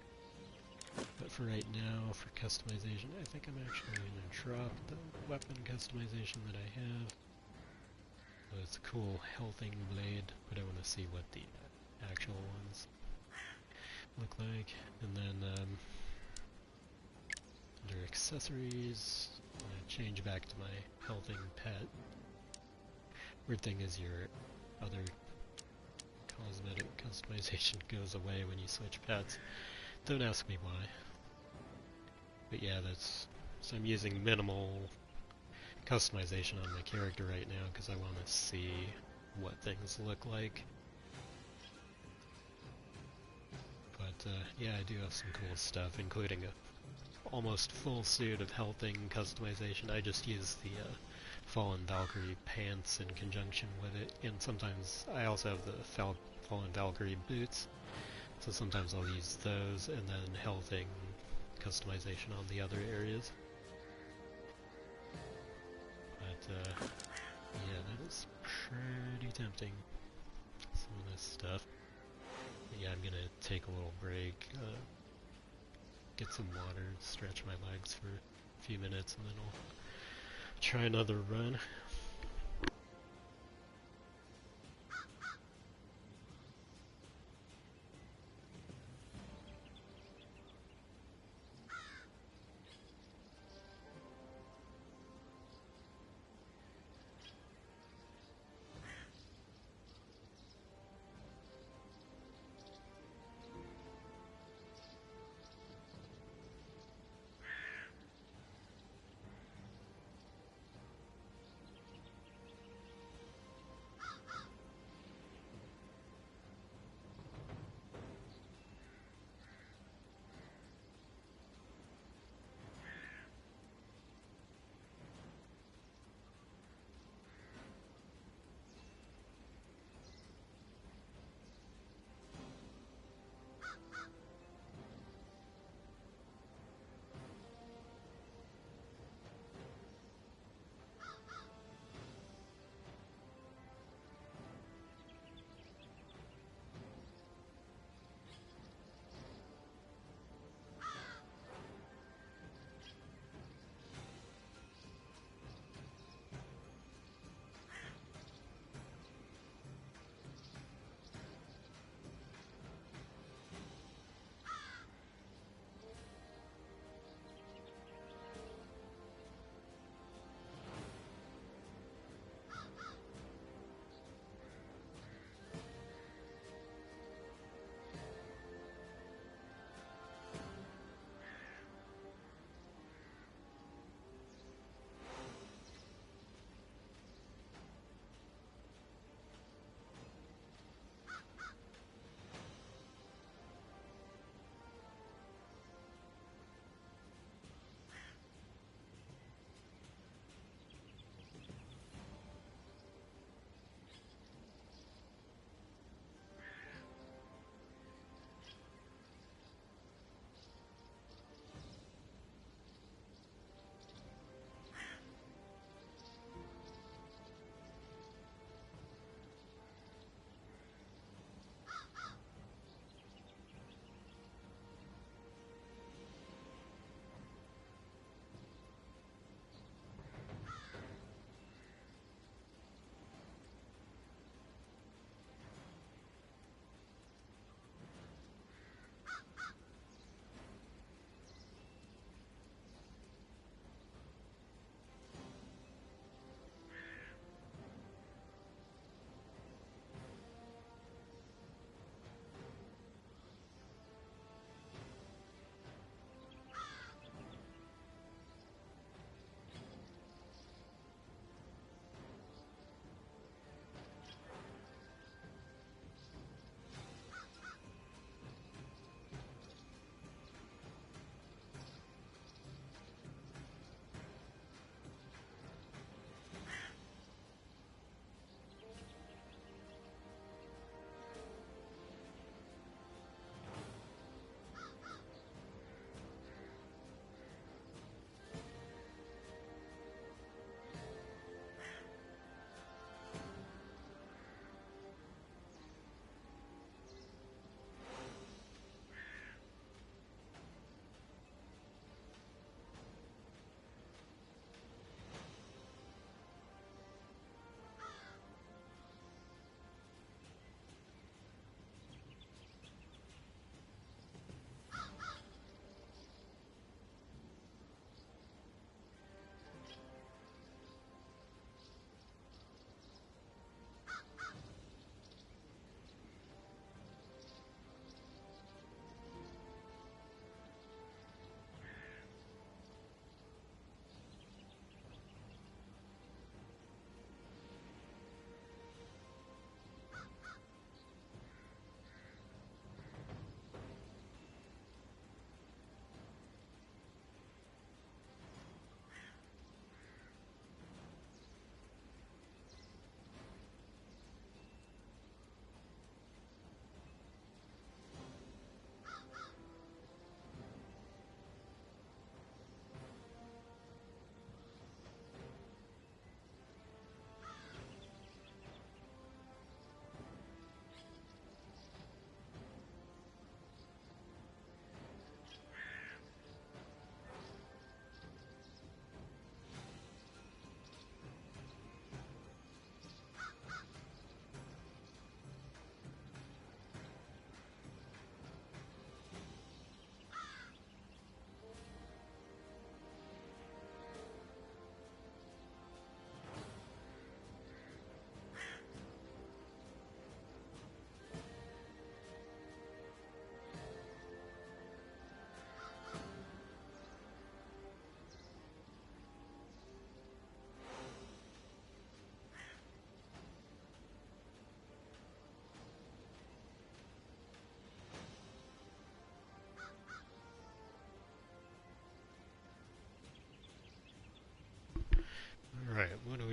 But for right now, for customization, I think I'm actually going to drop the weapon customization that I have. So it's a cool healthing blade, but I want to see what the actual ones look like. And then under accessories, I'm going to change back to my healthing pet. Weird thing is your other cosmetic customization goes away when you switch pets. Don't ask me why. But yeah, so I'm using minimal customization on my character right now because I want to see what things look like. But yeah, I do have some cool stuff, including a almost full suit of healthing customization. I just use the Fallen Valkyrie pants in conjunction with it, and sometimes I also have the Fallen Valkyrie boots, so sometimes I'll use those, and then healthing customization on the other areas. But yeah, that is pretty tempting, some of this stuff. But yeah, I'm gonna take a little break, get some water, stretch my legs for a few minutes, and then I'll try another run.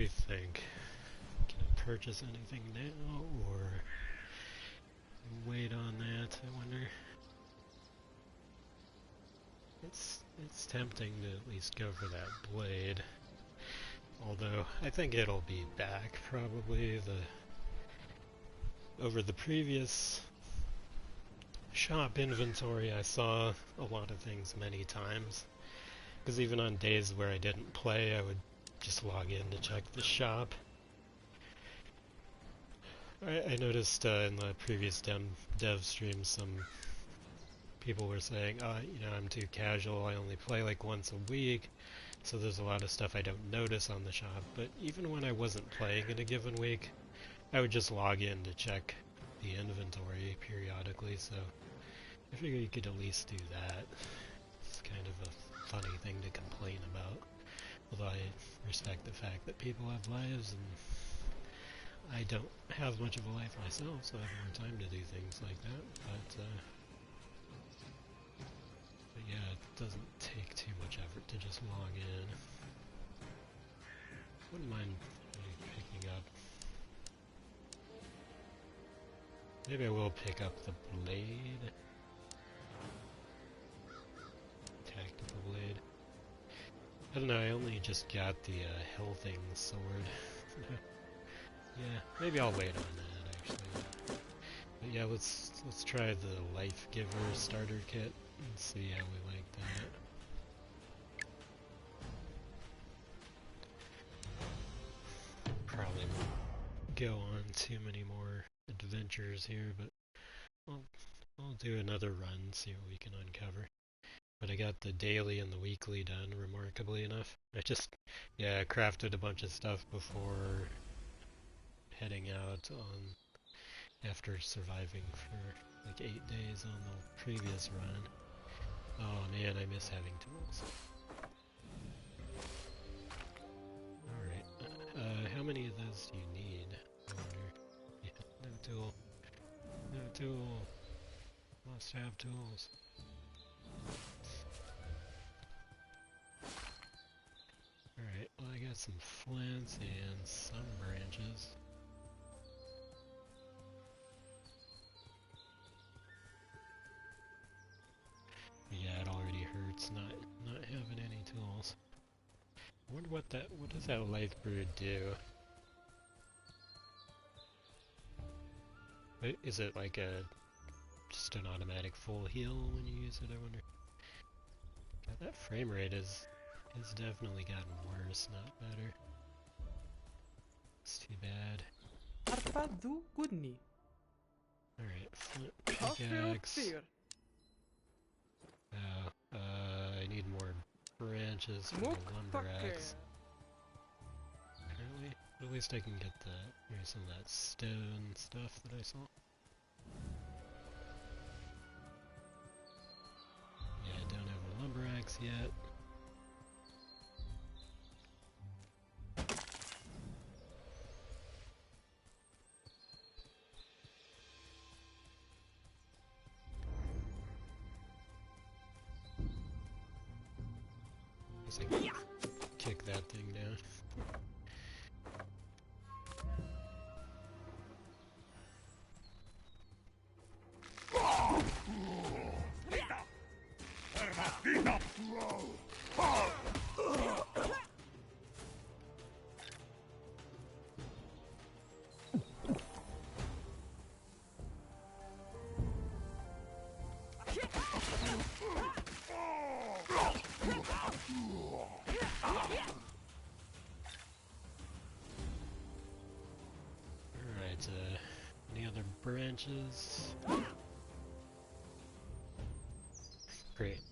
we think? Can I purchase anything now, or wait on that, I wonder? It's tempting to at least go for that blade. Although, I think it'll be back, probably. Over the previous shop inventory, I saw a lot of things many times. Because even on days where I didn't play, I would just log in to check the shop. I noticed in the previous dev stream some people were saying, I'm too casual, I only play like once a week, so there's a lot of stuff I don't notice on the shop. But even when I wasn't playing in a given week, I would just log in to check the inventory periodically, so I figure you could at least do that. It's kind of a funny thing to complain about, although I respect the fact that people have lives, and I don't have much of a life myself, so I have more time to do things like that. But yeah, it doesn't take too much effort to just log in. Wouldn't mind picking up. Maybe I will pick up the blade. Tactical blade. I don't know, I only just got the Hellthing sword. Yeah, maybe I'll wait on that actually. But yeah, let's try the Life Giver starter kit and see how we like that. Probably won't go on too many more adventures here, but I'll do another run, see what we can uncover. But I got the daily and the weekly done, remarkably enough. I just, crafted a bunch of stuff before heading out after surviving for like 8 days on the previous run. Oh man, I miss having tools. Alright, how many of those do you need? I wonder. Yeah, no tool. No tool. Must have tools. Alright, well I got some flints and some branches. Yeah, it already hurts not having any tools. I wonder what does that life brood do? Is it like just an automatic full heal when you use it, I wonder? God, that frame rate has definitely gotten worse, not better. It's too bad. Alright, flint pickaxe. I need more branches for the lumber axe. Apparently, at least I can get here's some of that stone stuff that I saw. Yeah, I don't have a lumber axe yet. I can kick that thing down. Alright, any other branches? Great.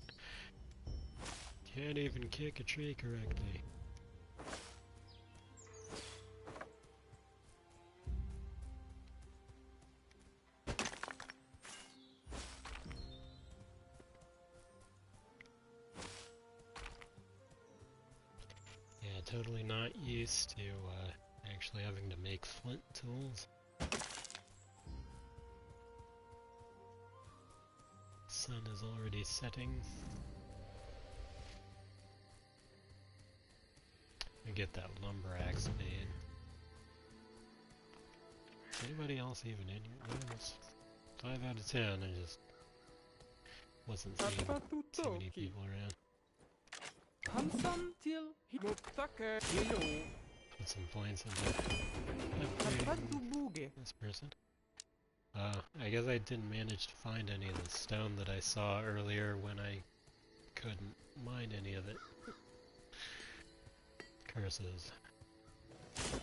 Can't even kick a tree correctly. Yeah, totally not used to actually having to make flint tools. Sun is already setting. and get that lumber axe made. Is anybody else even in here? No, it's 5 out of 10. I just wasn't seeing too many people around. Hansan till Muktake Hilo. Put some points into upgrading this person. I guess I didn't manage to find any of the stone that I saw earlier when I couldn't mine any of it. Curses.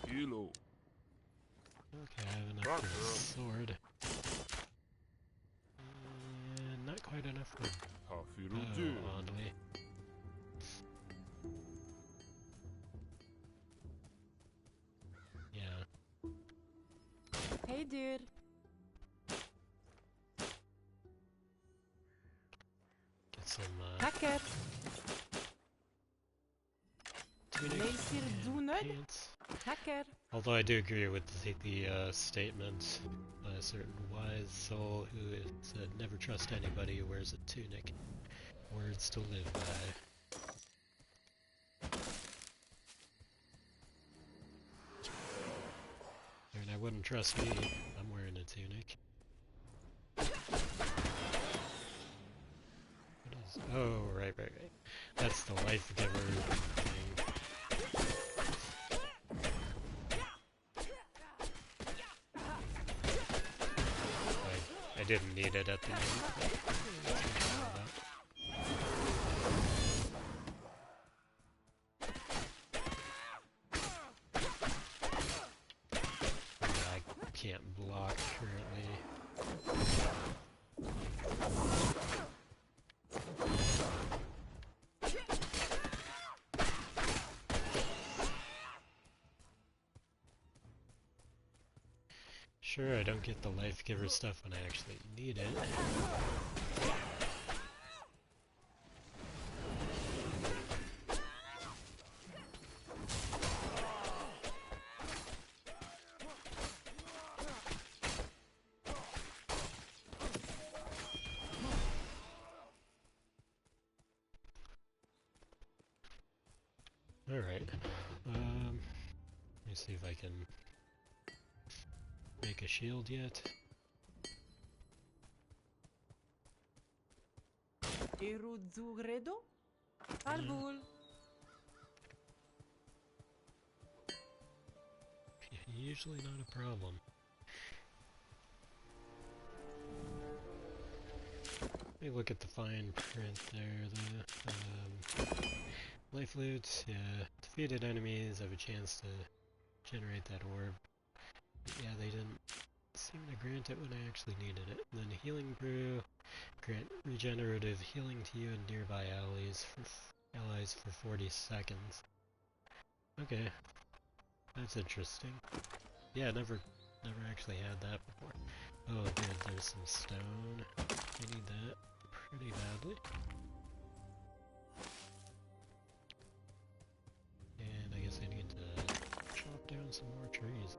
Hilo. Okay, I have enough for a sword. And not quite enough for oddly. Yeah. Hey dude. Get some Hacker. tunic Leesir and Duned. pants. Hacker. Although I do agree with the statement by a certain wise soul who said, "Never trust anybody who wears a tunic." Words to live by. And I wouldn't trust me. I'm wearing a tunic. What is? Oh, right. That's the life giver thing. I didn't need it at the moment. I can't block currently. Sure, I don't get the life giver stuff when I actually need it. Alright, let me see if I can make a shield yet. Erudzuredo? Arbul. Usually not a problem. Let me look at the fine print there. The life loot, yeah. Defeated enemies have a chance to generate that orb. But yeah, they didn't seem to grant it when I actually needed it. And then healing brew, grant regenerative healing to you and nearby allies for 40 seconds. Okay, that's interesting. Yeah, never actually had that before. Oh good, there's some stone. I need that pretty badly. And I guess I need to chop down some more trees.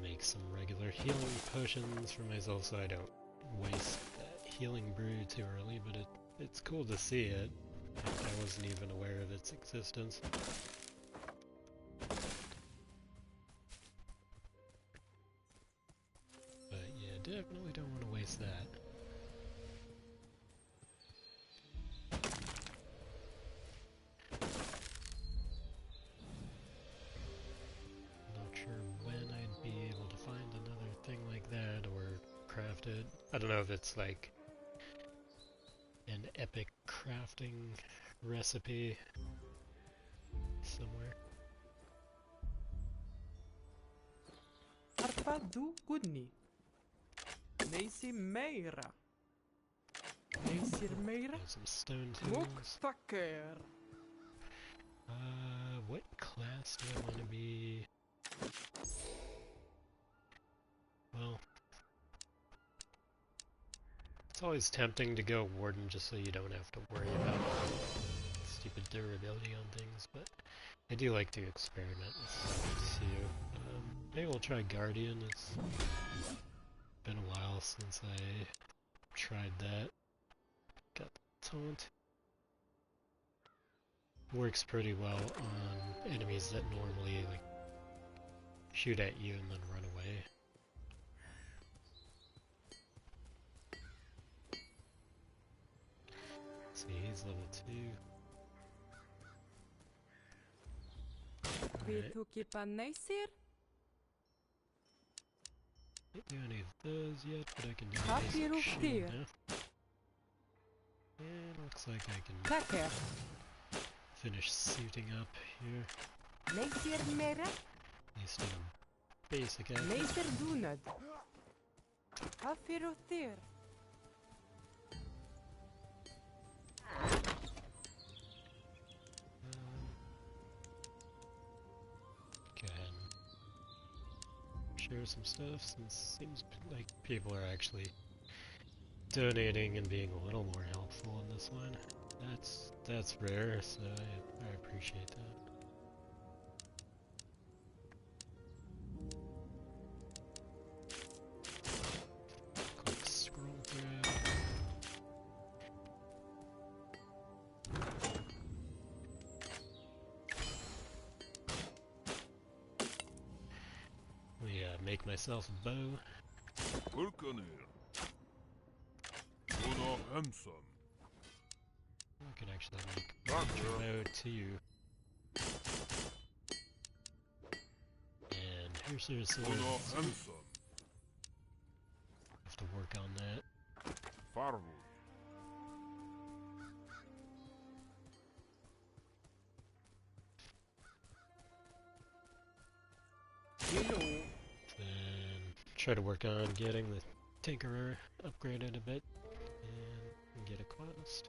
Make some regular healing potions for myself so I don't waste that healing brew too early, but it's cool to see it. I wasn't even aware of its existence. But yeah, definitely don't want to waste that. Not sure when I'd be able to find another thing like that or craft it. I don't know if it's like an epic crafting recipe somewhere. Arpadu Gudni. Neisi Meira. Neisir Meira. Some stone tools. Muktaker. What class do I want to be? Well, it's always tempting to go Warden just so you don't have to worry about stupid durability on things, but I do like to experiment with stuff too. Maybe we'll try Guardian. It's Been a while since I tried that. Got the taunt. Works pretty well on enemies that normally like shoot at you and then run away. Let's see, he's level 2. Alright. Can't do any of those yet, but I can do basic shield now. And looks like I can finish suiting up here. At least in a basic outfit. Go ahead and share some stuff, since it seems like people are actually donating and being a little more helpful in this one. That's rare, so I appreciate that. Quick scroll through. Make myself a bow. I can actually make a bow too. And here's your sword. Have to work on that. Then try to work on getting the Tinkerer upgraded a bit and get a quest.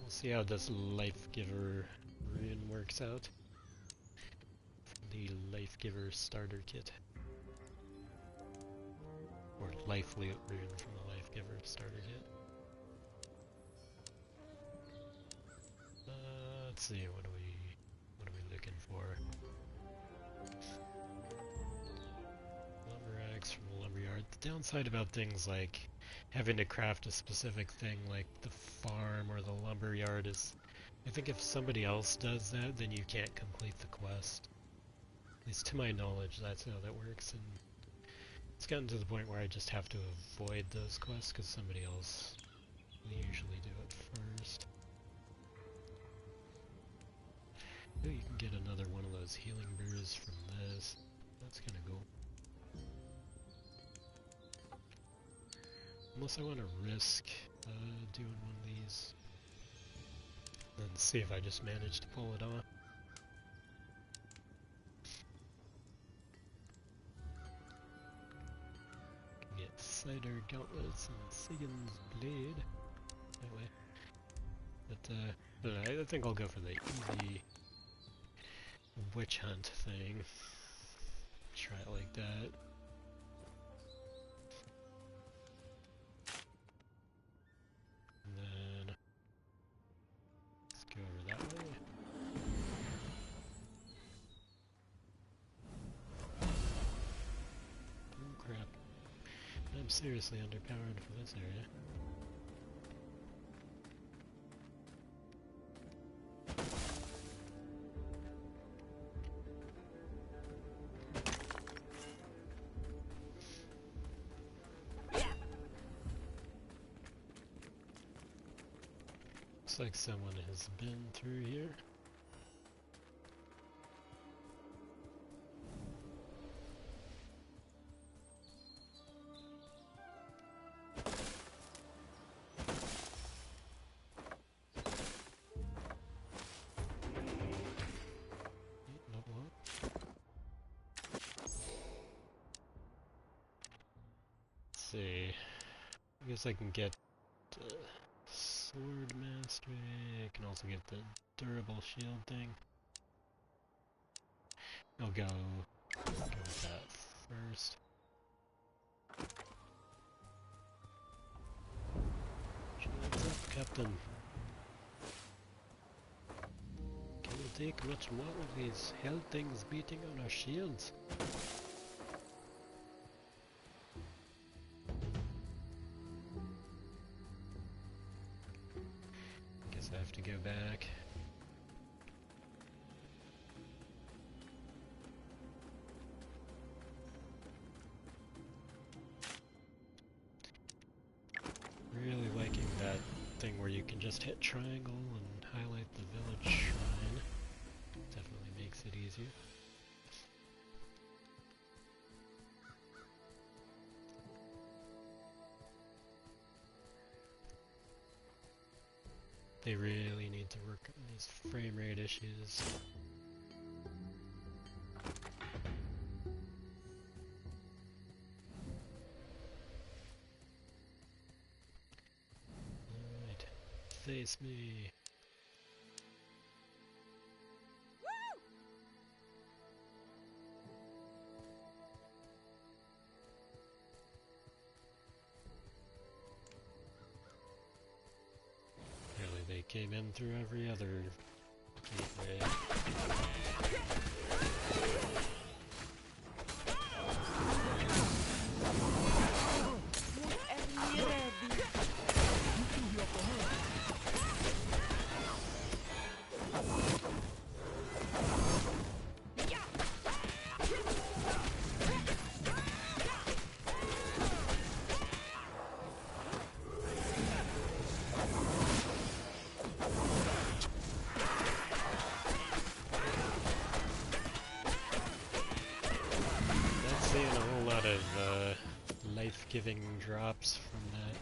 We'll see how this Life Giver rune works out. The Life Giver starter kit. Or Life Loot rune from the Life Giver starter kit. Let's see, what are we looking for? Lumber axe from the lumberyard. The downside about things like having to craft a specific thing like the farm or the lumberyard is, I think if somebody else does that, then you can't complete the quest. At least to my knowledge, that's how that works, and it's gotten to the point where I just have to avoid those quests because somebody else will usually do it first. Oh, you can get another one of those healing brews from this. That's kind of cool. Unless I want to risk doing one of these. And see if I just manage to pull it off. Can get Cider Gauntlets and Sigan's Blade. That way. But I think I'll go for the easy witch hunt thing. Try it like that. And then let's go over that way. Oh crap. I'm seriously underpowered for this area. Looks like someone has been through here. Let's see. I guess I can get Sword Mastery. I can also get the durable shield thing. I'll go with that first. What's up, Captain? Can you take much more of these hell things beating on our shields. Guess I have to go back. Really liking that thing where you can just hit triangle and highlight the village shrine. Definitely makes it easier. They really need to work on these frame rate issues. Alright, face me. They came in through every other gateway. Seeing a whole lot of life-giving drops from that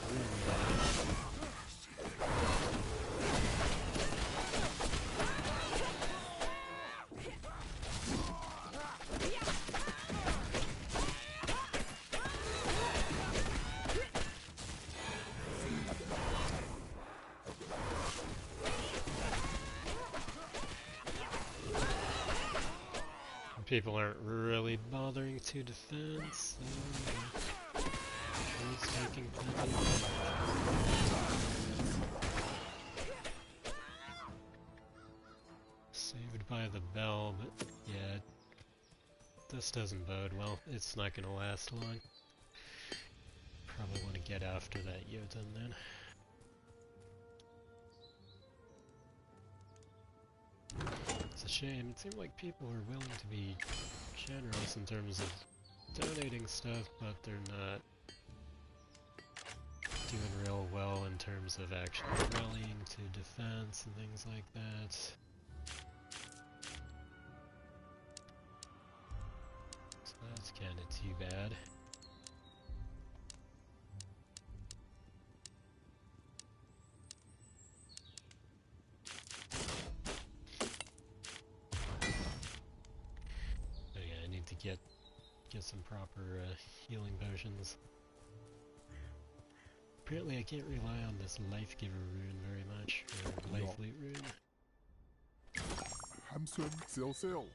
room. People aren't really bothering to defend, so he's taking plenty of damage. Saved by the bell, but yeah, this doesn't bode well. It's not gonna last long. Probably want to get after that Jotun then. It's a shame. It seemed like people were willing to be generous in terms of donating stuff, but they're not doing real well in terms of actually rallying to defense and things like that. So that's kind of too bad. Get some proper healing potions. Apparently I can't rely on this life giver rune very much, or life loot rune. Hamsun Silsil.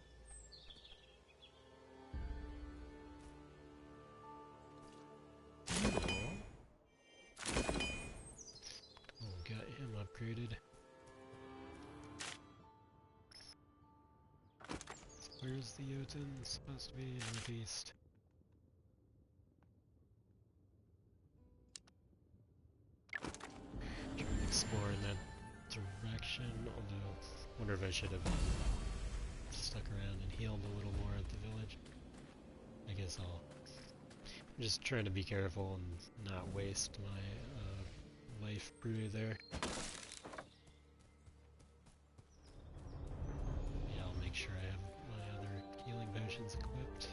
Oh, got him upgraded. Where's the Jotun? It's supposed to be northeast. Trying to explore in that direction, although I wonder if I should have stuck around and healed a little more at the village. I guess I'm just trying to be careful and not waste my life brew there. Yeah, I'll make sure I have my other healing potions equipped.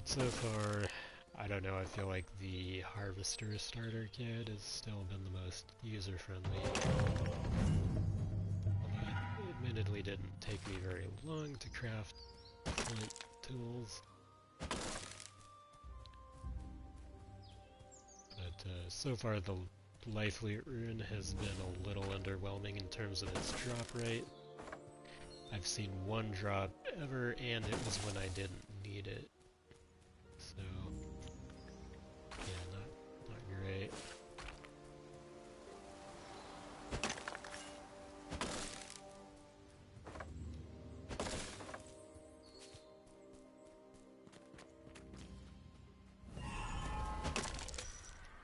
So far, I don't know, I feel like the Harvester starter kit has still been the most user-friendly. Although I admittedly didn't take me very long to craft flint tools. But so far the Life Loot rune has been a little underwhelming in terms of its drop rate. I've seen one drop ever, and it was when I didn't need it. So, yeah, not great.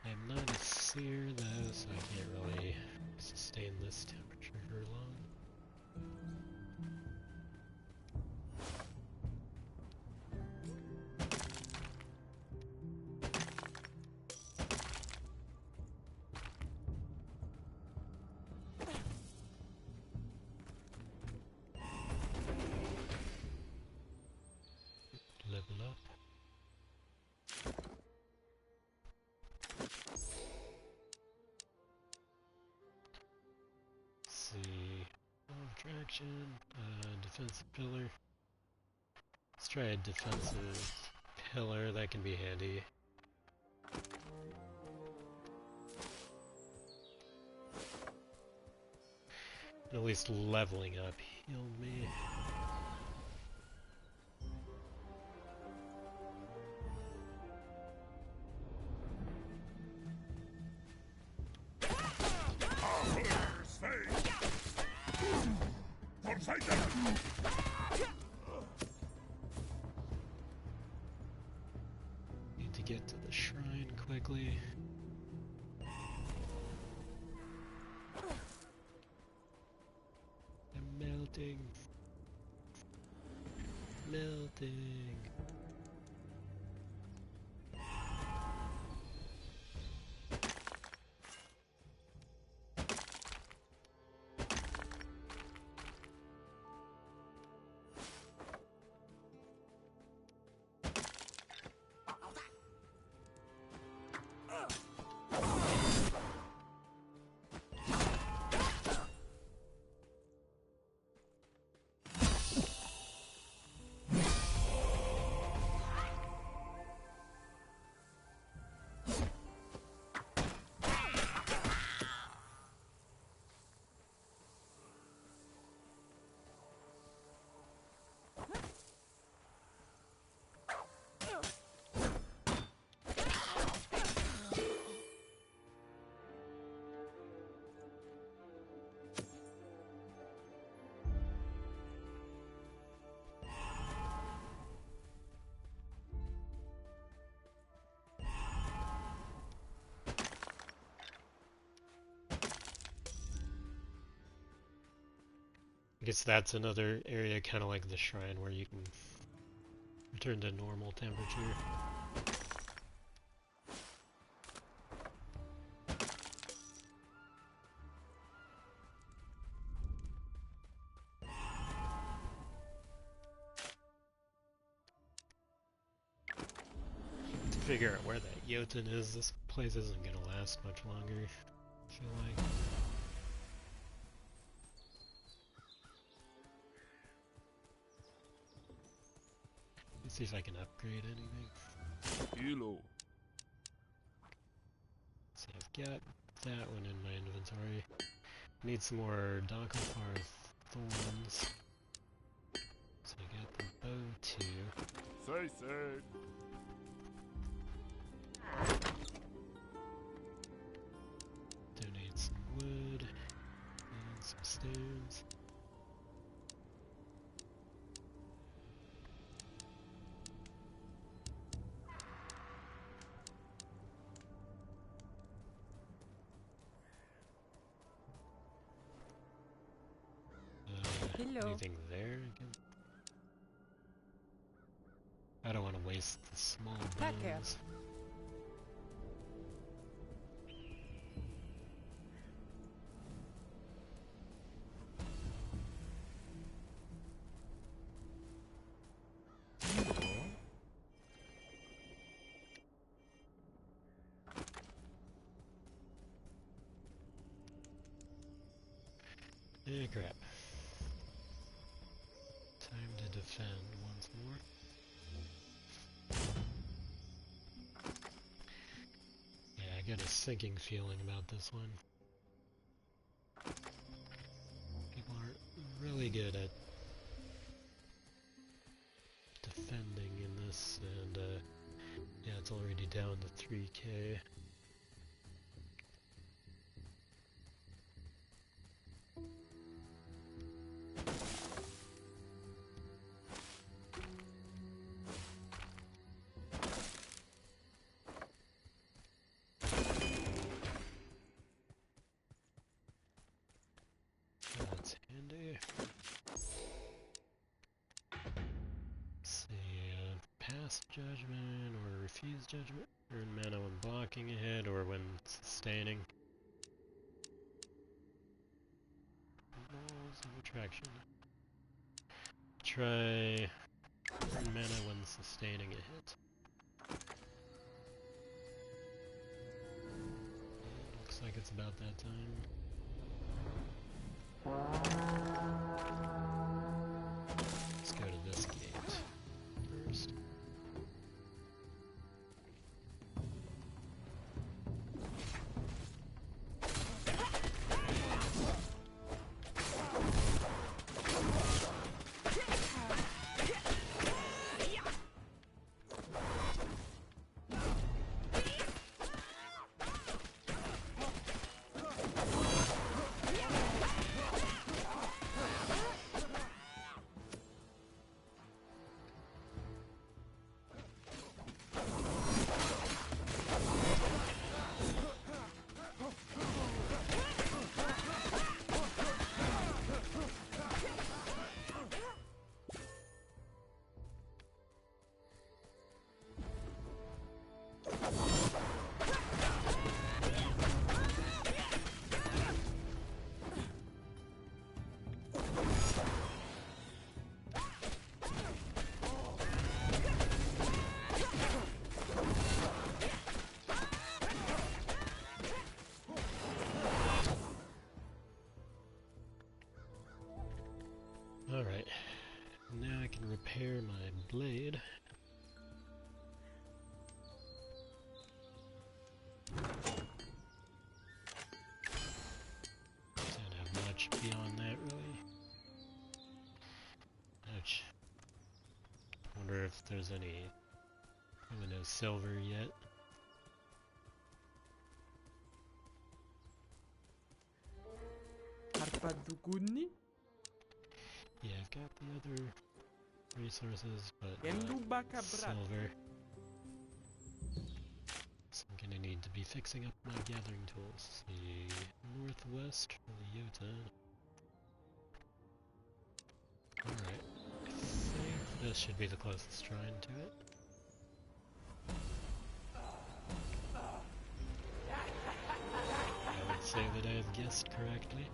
I'm not a seer though, so I can't really sustain this temperature for long. Level up. See, attraction, defensive pillar. Let's try a defensive pillar, that can be handy. At least leveling up healed me. Need to get to the shrine quickly. I'm melting. Melting. I guess that's another area kind of like the shrine where you can return to normal temperature. To figure out where that Jotun is, this place isn't gonna last much longer, I feel like. Let's see if I can upgrade anything. Hilo. So I've got that one in my inventory. Need some more Donkelfar thorns. So I got the bow too. Say. Donate some wood and some stones. Hello. Anything there? I don't want to waste the small bones. Eh, crap. defend once more. Yeah, I get a sinking feeling about this one. People aren't really good at defending in this, and yeah, it's already down to 3k. That's handy. Let's see, pass judgment or refuse judgment. Earn mana when blocking a hit or when sustaining. Laws of attraction. Try earn mana when sustaining a hit. Looks like it's about that time. Let's go to this gate first. Alright, now I can repair my blade. Don't have much beyond that, really. Ouch. Wonder if there's any... Probably no silver yet. Arpadukuni? Yeah, I've got the other resources, but Endubaka not brat. silver. So I'm gonna need to be fixing up my gathering tools. The northwest for the Yota. Alright, I think this should be the closest shrine to it. I would say that I have guessed correctly.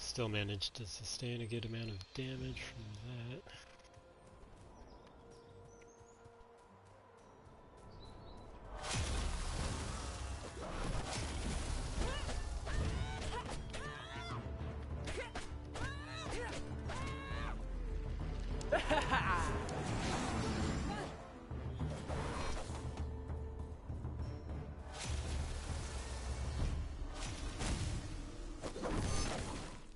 Still managed to sustain a good amount of damage from that.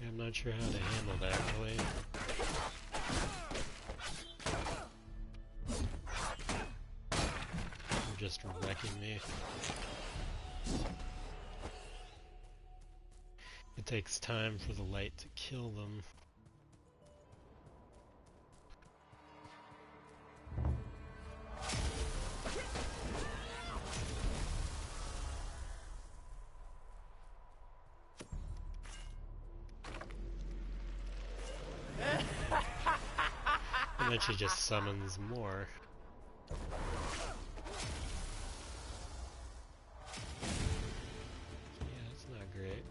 I'm not sure how to handle that really. Or just It takes time for the light to kill them. And then she just summons more. Yeah, it's not great.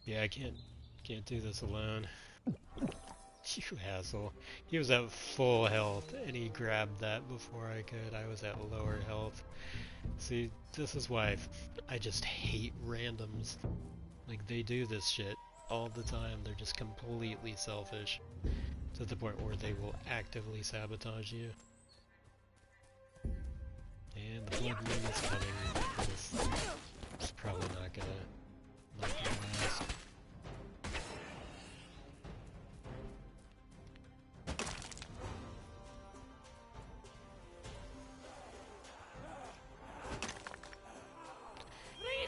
Yeah, I can't do this alone. You asshole. He was at full health and he grabbed that before I could. I was at lower health. See, this is why I just hate randoms. Like, they do this shit all the time. They're just completely selfish to the point where they will actively sabotage you. And the blood moon is coming. It's probably not gonna last.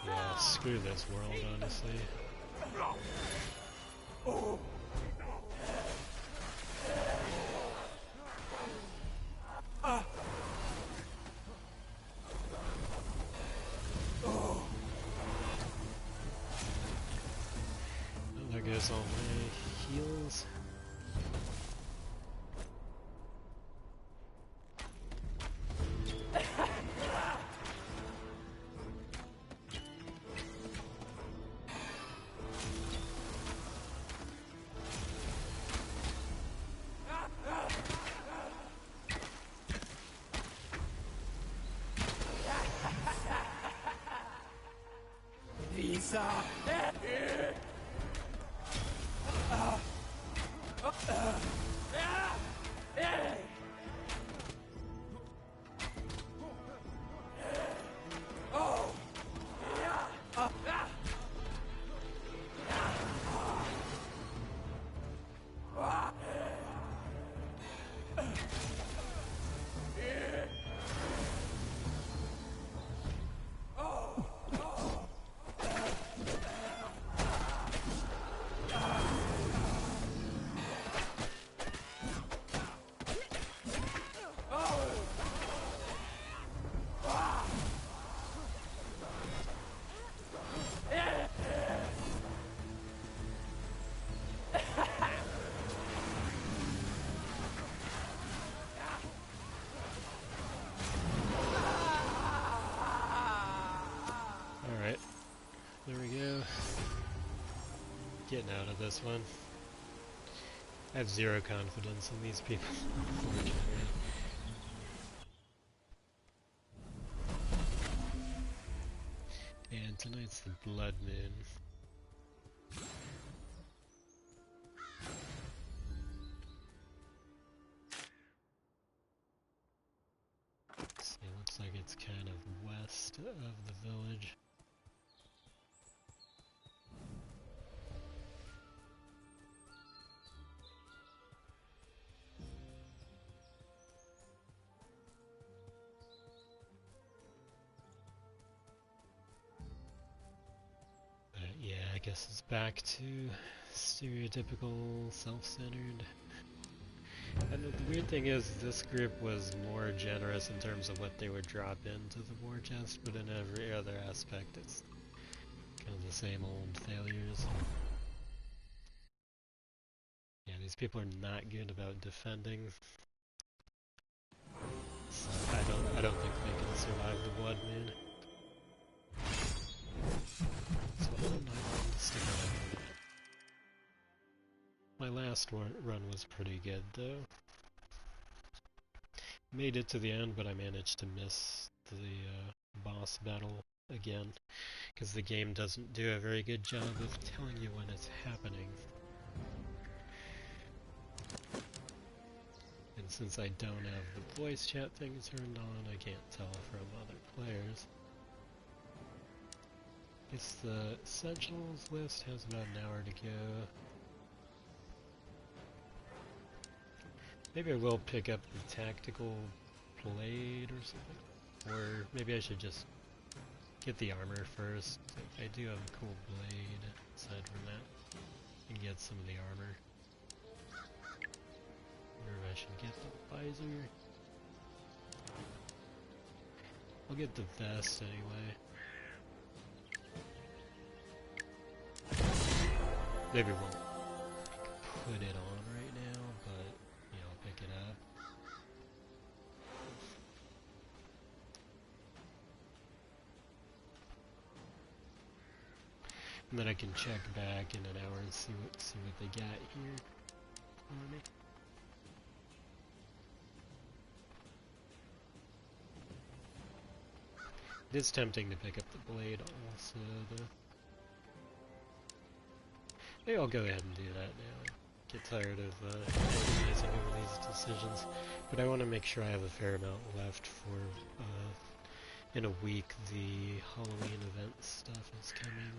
Yeah, screw this world, honestly. Well, there goes all my heals. There we go. Getting out of this one. I have zero confidence in these people, unfortunately. And tonight's the blood moon. See, looks like it's kind of west of the village. Yeah, I guess it's back to stereotypical self-centered. And the weird thing is, this group was more generous in terms of what they would drop into the war chest, but in every other aspect it's kind of the same old failures. Yeah, these people are not good about defending. So I don't think they can survive the blood moon. So I'm not going to stick around. My last run was pretty good though. Made it to the end, but I managed to miss the boss battle again, because the game doesn't do a very good job of telling you when it's happening. And since I don't have the voice chat thing turned on, I can't tell from other players. Guess the essentials list has about an hour to go. Maybe I will pick up the tactical blade or something. Or maybe I should just get the armor first. I do have a cool blade aside from that. And get some of the armor. Or if I should get the visor. I'll get the vest anyway. Maybe won't put it on right now, but yeah, I'll pick it up. And then I can check back in an hour and see what they got here for me. It is tempting to pick up the blade also, though. Maybe I'll go ahead and do that now. Get tired of agonizing over these decisions. But I want to make sure I have a fair amount left for, in a week, the Halloween event stuff is coming.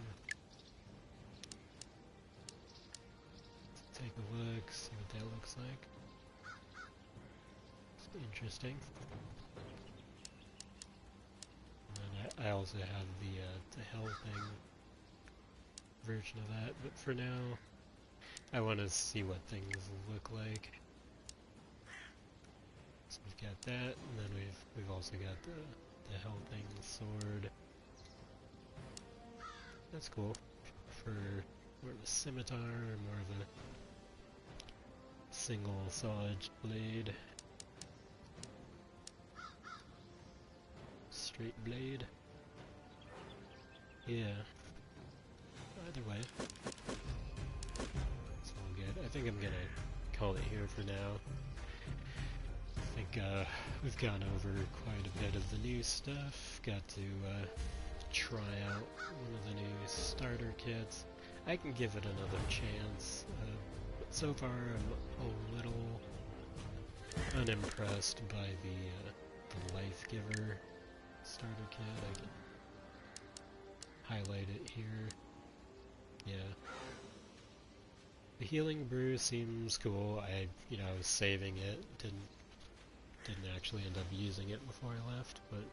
Let's take a look, see what that looks like. It's interesting. And then I also have the hell thing version of that, but for now, I want to see what things look like. So we've got that, and then we've also got the hell thing sword. That's cool. For more of a scimitar, or more of a single saw-edged blade. Straight blade. Yeah. Either way. It's all good. I think I'm gonna call it here for now. I think we've gone over quite a bit of the new stuff. Got to try out one of the new starter kits. I can give it another chance. But so far I'm a little unimpressed by the Life Giver starter kit. I can highlight it here. Yeah. The Healing Brew seems cool. I was saving it. Didn't actually end up using it before I left, but it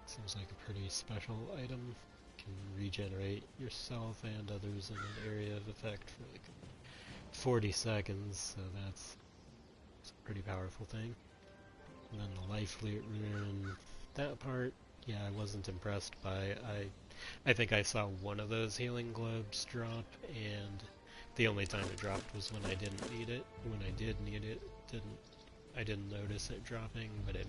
seems like a pretty special item. Can regenerate yourself and others in an area of effect for like 40 seconds, so that's a pretty powerful thing. And then the Life Loot Rune, that part, yeah, I wasn't impressed by. I think I saw one of those healing globes drop, and the only time it dropped was when I didn't need it. When I did need it, I didn't notice it dropping, but I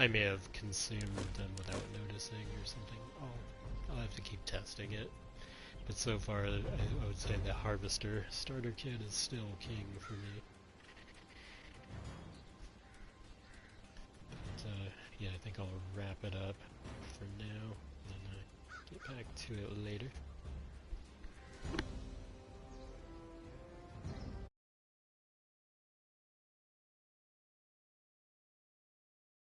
may have consumed them without noticing or something. I'll have to keep testing it. But so far, I would say the Harvester starter kit is still king for me. But, yeah, I think I'll wrap it up for now, and then get back to it later.